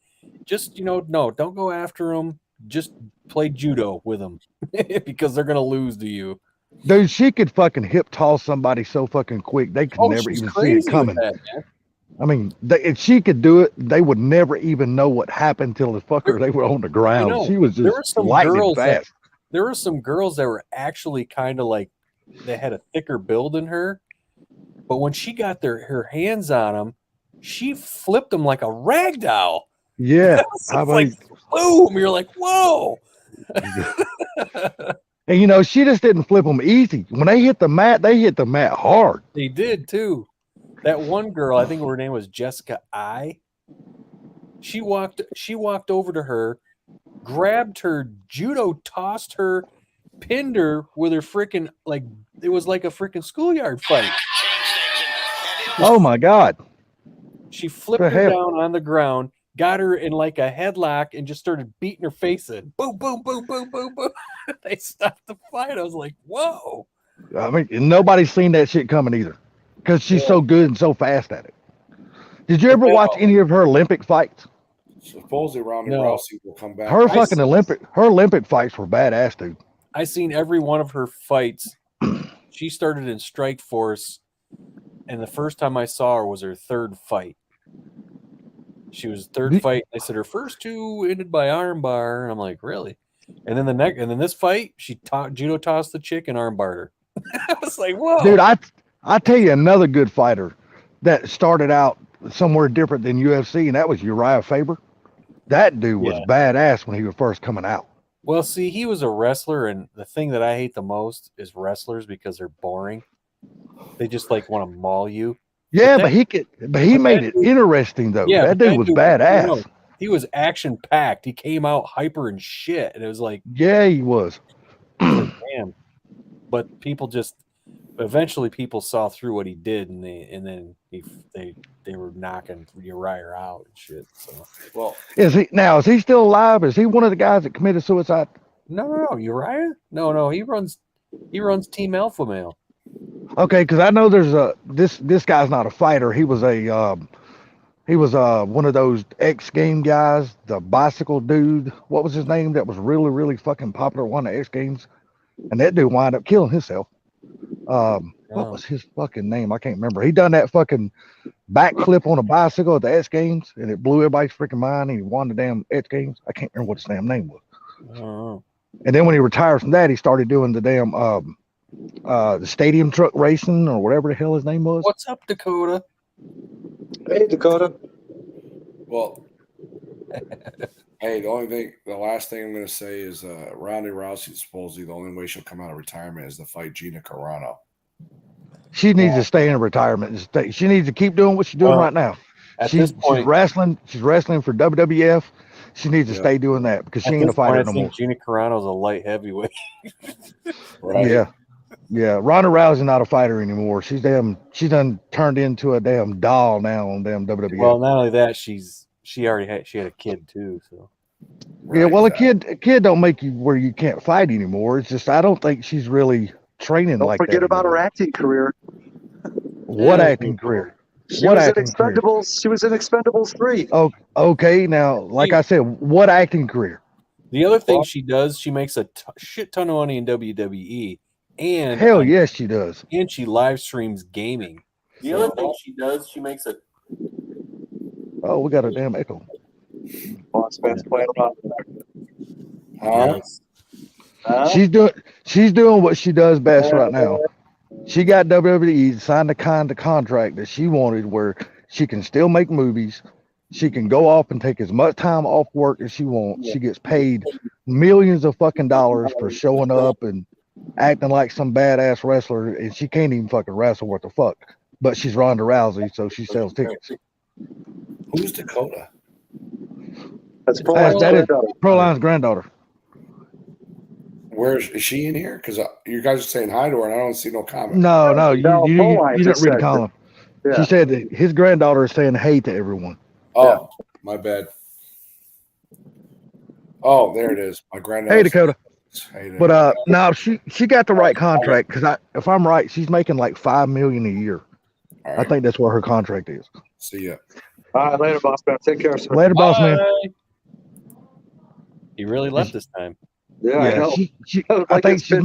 Just, no, don't go after them. Just play judo with them because they're gonna lose to you. Dude, she could fucking hip toss somebody so fucking quick they could never she's even see crazy it coming. with that, man. I mean, if she could do it, they would never even know what happened till the fucker they were on the ground. She was there were just some lightning girls fast. there were some girls that were actually kind of like they had a thicker build than her, but when she got her hands on them, she flipped them like a rag doll. Yeah, It's like boom, you're like, whoa. and she just didn't flip them easy. When they hit the mat hard. They did too. That one girl, I think her name was Jessica I. She walked over to her, grabbed her, judo tossed her, pinned her with her freaking, like it was like a freaking schoolyard fight. Oh my God. She flipped The her hell? down on the ground, got her in like a headlock, and just started beating her face in. Boom, boom, boom, boom, boom, boom. They stopped the fight. I was like, whoa. I mean, nobody's seen that shit coming either, because she's so good and so fast at it. Did you ever watch any of her Olympic fights? Supposedly Ronda No. Rousey will come back. Her fucking Olympic fights were badass, dude. I seen every one of her fights. She started in Strike Force, and the first time I saw her was her third fight. She was third fight. They said her first two ended by armbar, and I'm like, really? And then this fight, she judo tossed the chick and armbarred her. I was like, whoa, Dude, I tell you another good fighter that started out somewhere different than UFC, and that was Uriah Faber. That dude was badass when he was first coming out. Well, see, he was a wrestler, and the thing that I hate the most is wrestlers because they're boring. They just like want to maul you. Yeah, but he made it interesting though. Yeah, that but dude was badass. no, he was action packed. He came out hyper and shit, and it was like, Yeah, he was. damn. But people just eventually people saw through what he did, and then they were knocking Uriah out and shit. So, well, Is he still alive? Is he one of the guys that committed suicide? no, Uriah, no, he runs Team Alpha Male. Okay, because I know there's this guy's not a fighter. He was a He was one of those X Game guys, the bicycle dude. What was his name? That was really, really fucking popular one of the X Games, and that dude wound up killing himself. What was his fucking name? I can't remember. He done that fucking backflip on a bicycle at the X Games, and it blew everybody's freaking mind. And he won the damn X Games. I can't remember what his damn name was. Oh. And then when he retired from that, he started doing the damn the stadium truck racing or whatever the hell his name was. What's up, Dakota? Hey, Dakota. Well, hey, the last thing I'm going to say is Ronda Rousey supposedly the only way she'll come out of retirement is to fight Gina Carano. She needs to stay in retirement. And stay. She needs to keep doing what she's doing right now. She's wrestling. She's wrestling for WWF. She needs to stay doing that because she ain't a fighter no more. Gina Carano's a light heavyweight. Right? Yeah. Yeah. Ronda Rousey's not a fighter anymore. She's done turned into a damn doll now on damn WWF. Well, not only that, she had a kid too. So yeah, well, a kid don't make you where you can't fight anymore. It's just I don't think she's really training like that. Don't forget about her acting career. What acting career? She was in Expendables. She was in Expendables 3. Oh, okay. Now, like I said, what acting career? The other thing she does, she makes a shit ton of money in WWE, and hell yes, she does. And she live streams gaming. The other thing she does, she makes a. Oh, we got a damn echo. Boss man's playing around. She's doing what she does best right now. She got WWE signed the kind of contract that she wanted, where she can still make movies. She can go off and take as much time off work as she wants. She gets paid millions of fucking dollars for showing up and acting like some badass wrestler, and she can't even fucking wrestle what the fuck. But she's Ronda Rousey, so she sells tickets. Who's Dakota? That's Proline's granddaughter. Is she in here? Because you guys are saying hi to her, and I don't see no comment. No, you didn't read the column. She said that his granddaughter is saying hey to everyone. Oh, my bad. Oh, there it is. My granddaughter. Hey, Dakota. But no, she got the right contract because if I'm right, she's making like $5 million a year. Right. I think that's where her contract is. See ya. All right, later, boss man. Take care, sir. Later, boss man. You really left this time. Yeah, I know. I think she's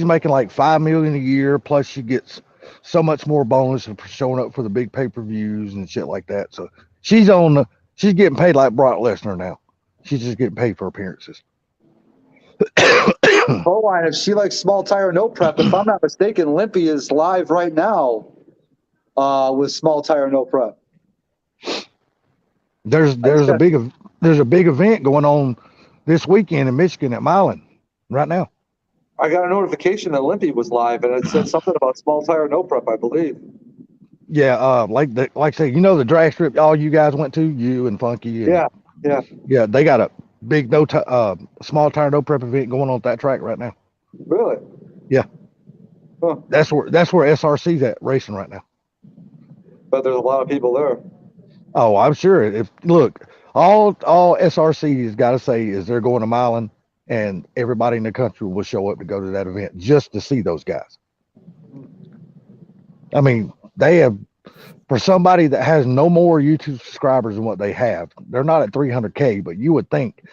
making like $5 million a year. Plus, she gets so much more bonus for showing up for the big pay-per-views and shit like that. So she's getting paid like Brock Lesnar now. She's just getting paid for appearances. Proline, if she likes small tire no prep, if I'm not mistaken, Limpy is live right now with small tire no prep. There's a big event going on this weekend in Michigan at Milan right now. I got a notification that Limpy was live, and it said something about small tire no prep, I believe. Yeah, like I say, you know the drag strip all you guys went to, you and Funky. And, yeah. They got a big small tire no prep event going on at that track right now. Really? Yeah. Huh. That's where SRC's at racing right now. But there's a lot of people there. Oh, I'm sure. Look, all SRC has got to say is they're going to Milan, and everybody in the country will show up to go to that event just to see those guys. I mean, they have, for somebody that has no more YouTube subscribers than what they have, they're not at 300K, but you would think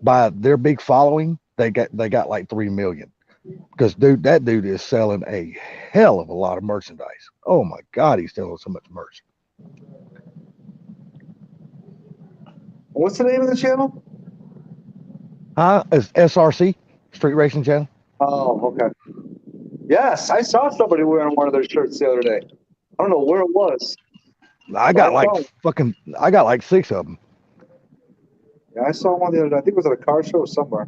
by their big following, they got like 3 million. Because that dude is selling a hell of a lot of merchandise. Oh my God, he's selling so much merch. What's the name of the channel? It's SRC, Street Racing Channel. Oh, okay. Yes, I saw somebody wearing one of their shirts the other day. I don't know where it was. I got like 6 of them. Yeah, I saw one the other day. I think it was at a car show somewhere.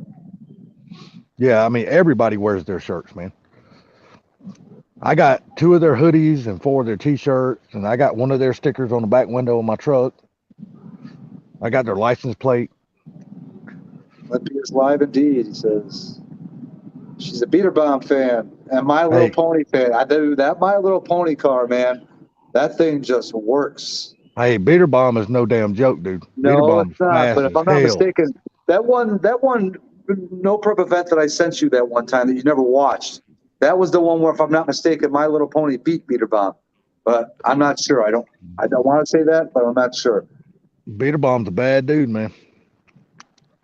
Yeah, I mean, everybody wears their shirts, man. I got 2 of their hoodies and 4 of their t-shirts, and I got 1 of their stickers on the back window of my truck. I got their license plate. Limpy is live indeed, he says. She's a Beater Bomb fan and My Little Pony fan. I do that My Little Pony car, man. That thing just works. Hey, Beater Bomb is no damn joke, dude. No, it's not. But if I'm not mistaken, that one no prep event that I sent you that one time that you never watched, that was the one where, if I'm not mistaken, My Little Pony beat Beater Bomb. If but I'm not sure. I don't want to say that, but I'm not sure. Beater Bomb's a bad dude, man.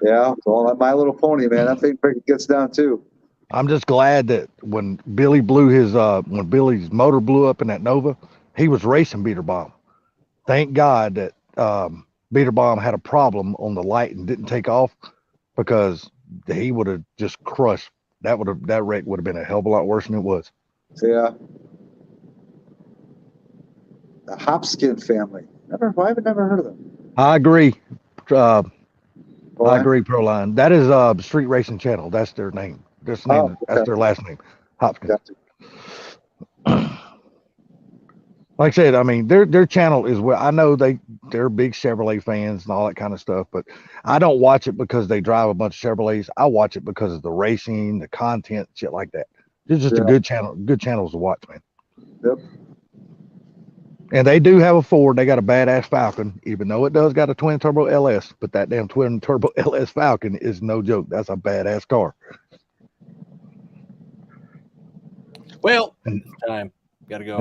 Yeah, well, My Little Pony, man, that thing gets down too. I'm just glad that when Billy blew his when Billy's motor blew up in that Nova, he was racing Beater Bomb. Thank God that Beater Bomb had a problem on the light and didn't take off, because he would have just crushed. That wreck would have been a hell of a lot worse than it was. Yeah. The Hopskin family. I've never heard of them. I agree. I Well, agree, Proline. That is Street Racing Channel. That's their name. That's their last name. Hopkins. Gotcha. Like I said, I mean, their channel is where I know they're big Chevrolet fans and all that kind of stuff, but I don't watch it because they drive a bunch of Chevrolets. I watch it because of the racing, the content, shit like that. It's just a good channels to watch, man. Yep. And they do have a Ford. They got a badass Falcon, even though it does got a twin turbo LS, but that damn twin turbo LS Falcon is no joke. That's a badass car. Well, it's time. Gotta go.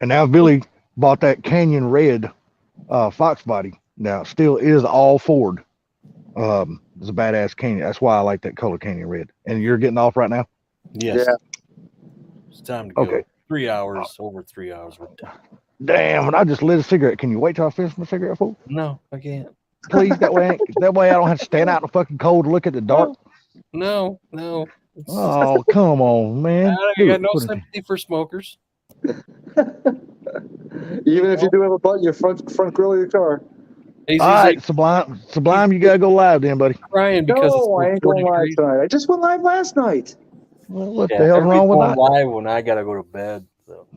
And now Billy bought that Canyon Red Fox body. Now still is all Ford. It's a badass Canyon. That's why I like that color Canyon Red. And you're getting off right now? Yes. Yeah. It's time to go. Okay. 3 hours, over 3 hours. We're done. Damn, and I just lit a cigarette. Can you wait till I finish my cigarette, fool? No, I can't. Please, that way I don't have to stand out in the fucking cold to look at the dark. No. Oh, come on, man. I got no sympathy for smokers. Even if you do have a butt in your front grill of your car. He's All right, Sublime, you gotta go live then, buddy. crying because No, I ain't going live tonight. I just went live last night. Well, what the hell's wrong with that? Live when I gotta go to bed. So.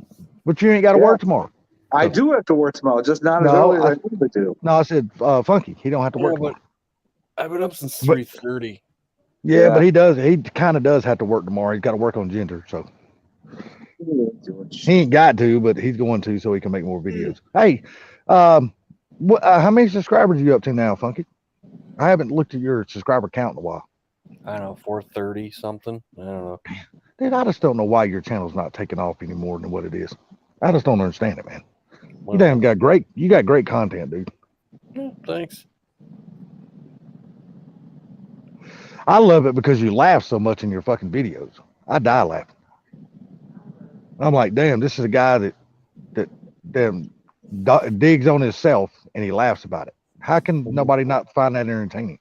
But you ain't got to work tomorrow. I do have to work tomorrow, just not as early as I normally do. No, I said Funky. He don't have to work tomorrow. I've been up since 3:30. Yeah, but he does. He kind of does have to work tomorrow. He's got to work on Ginger, so he ain't got to, but he's going to, so he can make more videos. Hey, how many subscribers are you up to now, Funky? I haven't looked at your subscriber count in a while. I don't know, 430 something. I don't know. Dude, I just don't know why your channel's not taking off any more than what it is. I just don't understand it, man. Well, You got great content, dude. Yeah, thanks. I love it because you laugh so much in your fucking videos. I die laughing. I'm like, damn, this is a guy that digs on himself and he laughs about it. How can nobody not find that entertaining?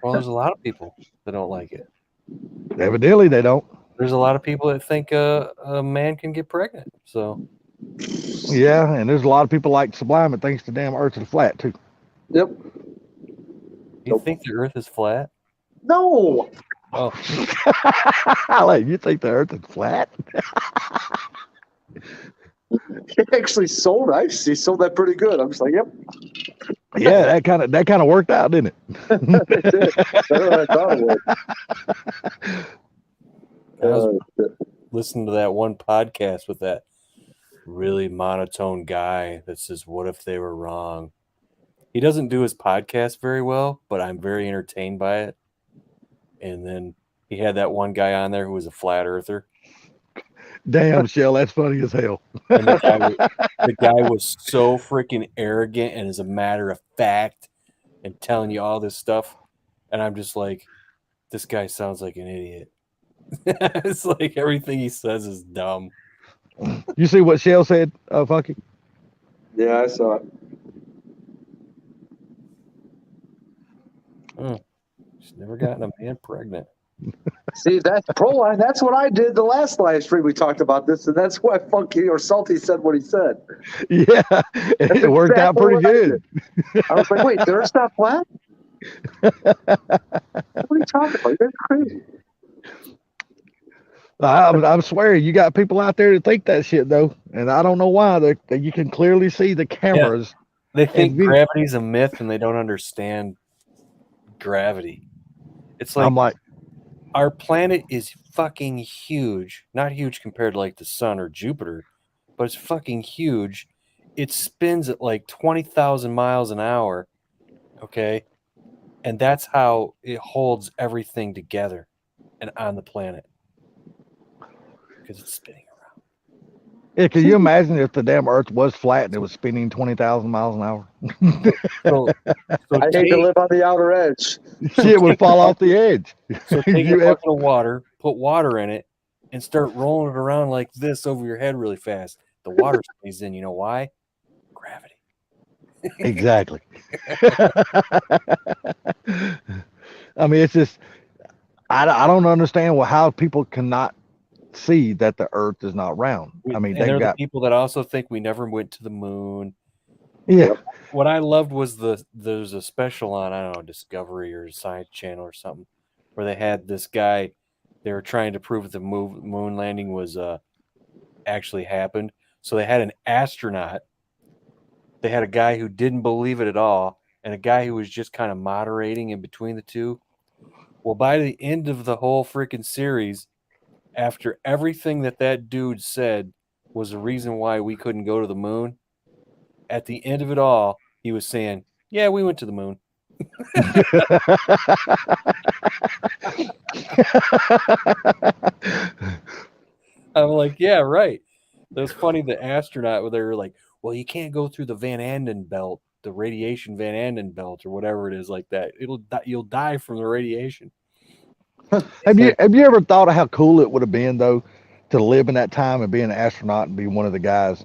Well, there's a lot of people that don't like it. Evidently, they don't. There's a lot of people that think a man can get pregnant. So, yeah, and there's a lot of people like Sublime that thinks the damn Earth is flat too. Yep. You think the Earth is flat? No. Oh. Like, you think the Earth is flat? He actually sold it. He sold that pretty good. I'm just like, yep. Yeah, that kind of worked out, didn't it? It did. Better than I thought it would. I was listening to that one podcast with that really monotone guy that says, "What if they were wrong?" He doesn't do his podcast very well, but I'm very entertained by it. And then he had that one guy on there who was a flat earther. Damn, Shell, that's funny as hell. And the guy was so freaking arrogant and as a matter of fact and telling you all this stuff. And I'm just like, this guy sounds like an idiot. It's like everything he says is dumb. You see what Shell said, Funky? Yeah, I saw it. She's never gotten a man pregnant. See, that's Proline. That's what I did the last live stream. We talked about this, and that's why Funky or Salty said what he said. Yeah, it worked out pretty good. I was like, wait, the Earth's not flat? What are you talking about? You're crazy. I'm swearing, you got people out there that think that shit though, and I don't know why. You can clearly see the cameras. Yeah. They think gravity's a myth, and they don't understand gravity. It's like, I'm like, our planet is fucking huge. Not huge compared to like the sun or Jupiter, but it's fucking huge. It spins at like 20,000 miles an hour. Okay. And that's how it holds everything together and on the planet. Because it's spinning around. Yeah, can you imagine if the damn Earth was flat and it was spinning 20,000 miles an hour? So I hate to live on the outer edge. Shit would fall off the edge. So take You a have- bucket of water, put water in it, and start rolling it around like this over your head really fast. The water stays in. You know why? Gravity. Exactly. I mean, it's just, I don't understand how people cannot see that the Earth is not round. I mean, And they they're got, the people that also think we never went to the moon. yeah. What I loved was there's a special on, I don't know, Discovery or Science Channel or something, where they had this guy. They were trying to prove that the moon landing was actually happened. So they had an astronaut. They had a guy who didn't believe it at all, and a guy who was just kind of moderating in between the two. Well, by the end of the whole freaking series, after everything that dude said was the reason why we couldn't go to the moon, at the end of it all, he was saying, "Yeah, we went to the moon." I'm like, "Yeah, right." It was funny. The astronaut, where they were like, "Well, you can't go through the Van Anden belt, the radiation Van Anden belt, or whatever it is like that. You'll die from the radiation." Have you ever thought of how cool it would have been though to live in that time and be an astronaut and be one of the guys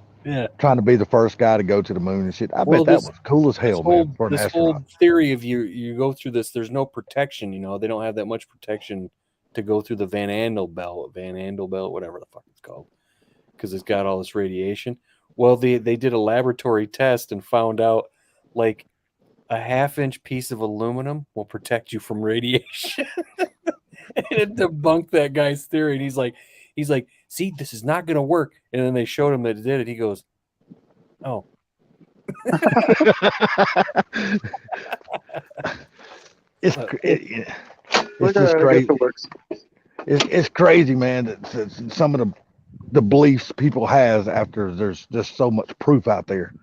trying to be the first guy to go to the moon and shit? I bet that was cool as hell, man, for an this astronaut. whole theory of you go through this, there's no protection. They don't have that much protection to go through the Van Andel belt, whatever the fuck it's called, because it's got all this radiation. Well, they did a laboratory test and found out like a 1/2-inch piece of aluminum will protect you from radiation. And it debunked that guy's theory. And he's like, see, this is not going to work. And then they showed him that it did it. He goes, oh. It's just crazy. It's crazy, man. That some of the beliefs people has after there's just so much proof out there,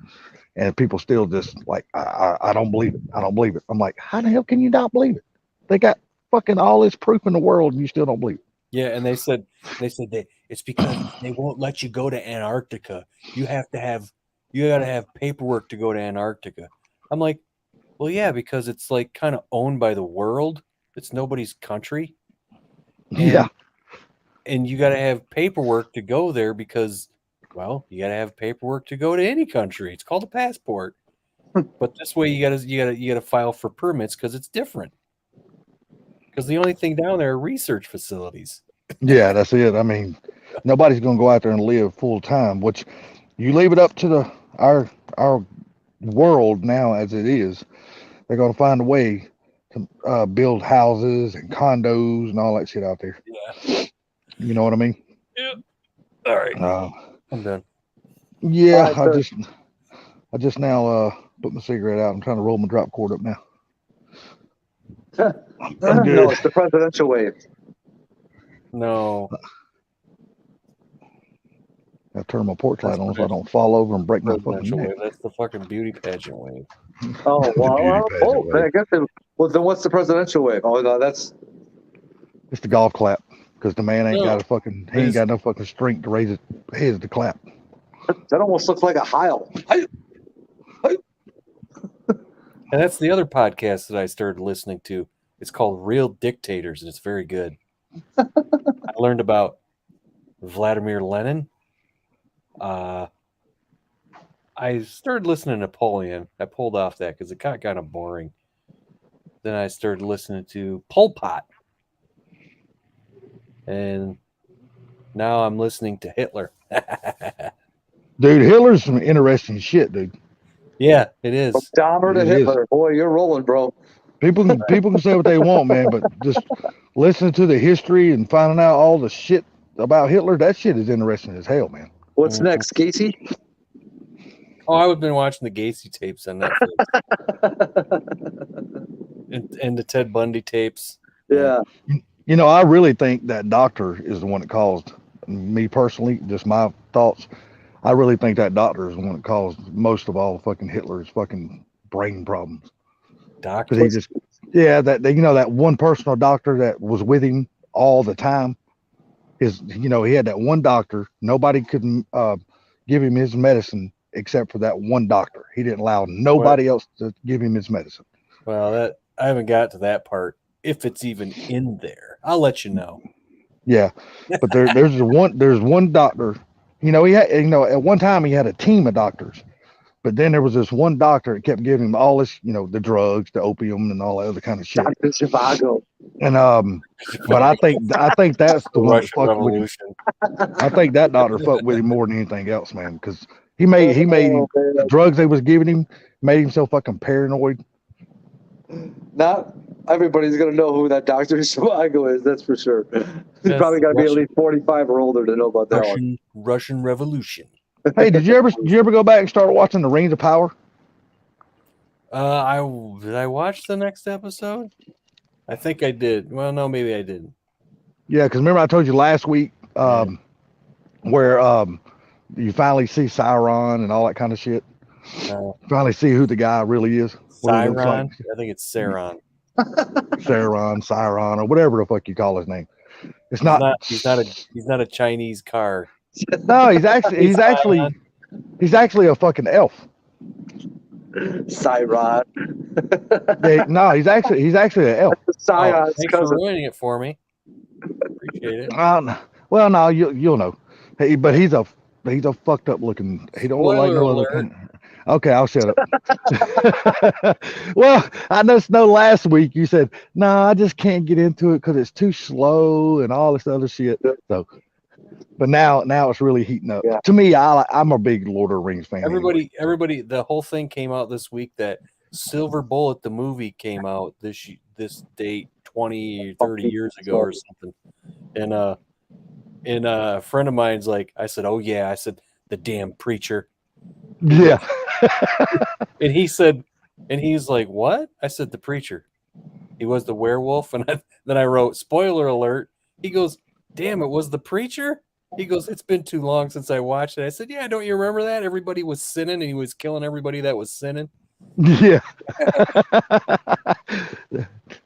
and people still just like, I don't believe it. I don't believe it. I'm like, how the hell can you not believe it? They got fucking all this proof in the world, and you still don't believe it. Yeah, and they said it's because they won't let you go to Antarctica. You got to have paperwork to go to Antarctica. I'm like, well, yeah, because it's like kind of owned by the world. It's nobody's country. And you got to have paperwork to go there because, well, you got to have paperwork to go to any country. It's called a passport. But this way, you got to file for permits because it's different. Because the only thing down there are research facilities. Yeah, that's it. I mean, nobody's gonna go out there and live full time. Which you leave it up to our world now as it is. They're gonna find a way to build houses and condos and all that shit out there. Yeah. You know what I mean? Yeah. All right. I'm done. Yeah, I just now put my cigarette out. I'm trying to roll my drop cord up now. No, it's the presidential wave. No. I turn my porch light on so I don't fall over and break my fucking neck. Wave. That's the fucking beauty pageant wave. Oh, wow. Oh, I guess well, then what's the presidential wave? Oh, no, that's It's the golf clap because the man ain't got he ain't got no fucking strength to raise his head to clap. That almost looks like a Heil. And that's the other podcast that I started listening to. It's called Real Dictators, and it's very good. I learned about Vladimir Lenin. I started listening to Napoleon. I pulled off that because it got kind of boring. Then I started listening to Pol Pot. And now I'm listening to Hitler. Dude, Hitler's some interesting shit, dude. Yeah, it is. From Dahmer to Hitler. Boy, you're rolling, bro. People can say what they want, man, but just listening to the history and finding out all the shit about Hitler, that shit is interesting as hell, man. What's next, Gacy? Oh, I've been watching the Gacy tapes on Netflix. and the Ted Bundy tapes. Yeah. You know, I really think that doctor is the one that caused, me personally, just my thoughts, I really think that doctor is the one that caused most of all fucking Hitler's fucking brain problems. Doctor? He just, yeah, that one personal doctor that was with him all the time. He had that one doctor. Nobody could give him his medicine except for that one doctor. He didn't allow nobody else to give him his medicine. Well, that I haven't got to that part. If it's even in there, I'll let you know. Yeah, but there's one doctor. He had, at one time he had a team of doctors, but then there was this one doctor that kept giving him all this, the drugs, the opium, and all that other kind of shit. Dr. Zhivago. And but I think that's the one that Russian fucked with him. Revolution. I think that doctor fucked with him more than anything else, man, because he made the drugs they was giving him made him so fucking paranoid. Not everybody's gonna know who that Dr. Zhivago is. That's for sure. He's Yes, probably got to be at Russian- least 45 or older to know about that one. Russian Revolution. Hey, did you ever go back and start watching the Rings of Power? Did I watch the next episode? I think I did. Well, no, maybe I didn't. Yeah, because remember I told you last week where you finally see Sauron and all that kind of shit. Finally see who the guy really is. What he looks Sauron? like. I think it's Sauron. Sauron, or whatever the fuck you call his name. It's not. He's not a Chinese car. No, he's actually a fucking elf. Sauron. No, he's actually an elf. Sion's Thanks for cousin. ruining it for me. Appreciate it. Well, no, you'll know. But he's a fucked up looking. He don't look like no other. Kind. Okay, I'll shut up. Well, I just know last week you said, no, I just can't get into it because it's too slow and all this other shit. So, but now it's really heating up. Yeah. To me, I'm a big Lord of the Rings fan. Everybody, the whole thing came out this week that Silver Bullet, the movie, came out this date 20 or 30 years ago or something. And a friend of mine's like, I said, oh yeah, I said, the damn preacher. Yeah. And he's like, what? I said, the preacher. He was the werewolf. And then I wrote, spoiler alert. He goes, damn, it was the preacher? He goes, it's been too long since I watched it. I said, yeah, don't you remember that? Everybody was sinning and he was killing everybody that was sinning. Yeah.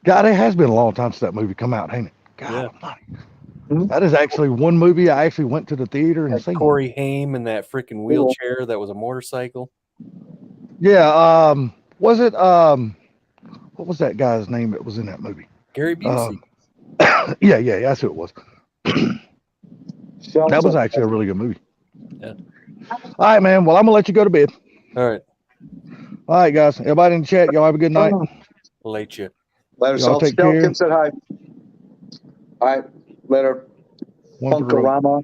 God, it has been a long time since that movie come out, ain't it? God almighty. That is actually one movie I actually went to the theater and seen. Corey Haim in that freaking wheelchair that was a motorcycle. Yeah, was it what was that guy's name that was in that movie? Gary Busey. Yeah, that's who it was. That was actually a really good movie. Yeah. All right, man. Well, I'm gonna let you go to bed. All right. All right, guys. Everybody in the chat, y'all have a good night. Late you. Later, Y'all Salt. take care. Kim said hi. All right, later. One for the road. Funkorama.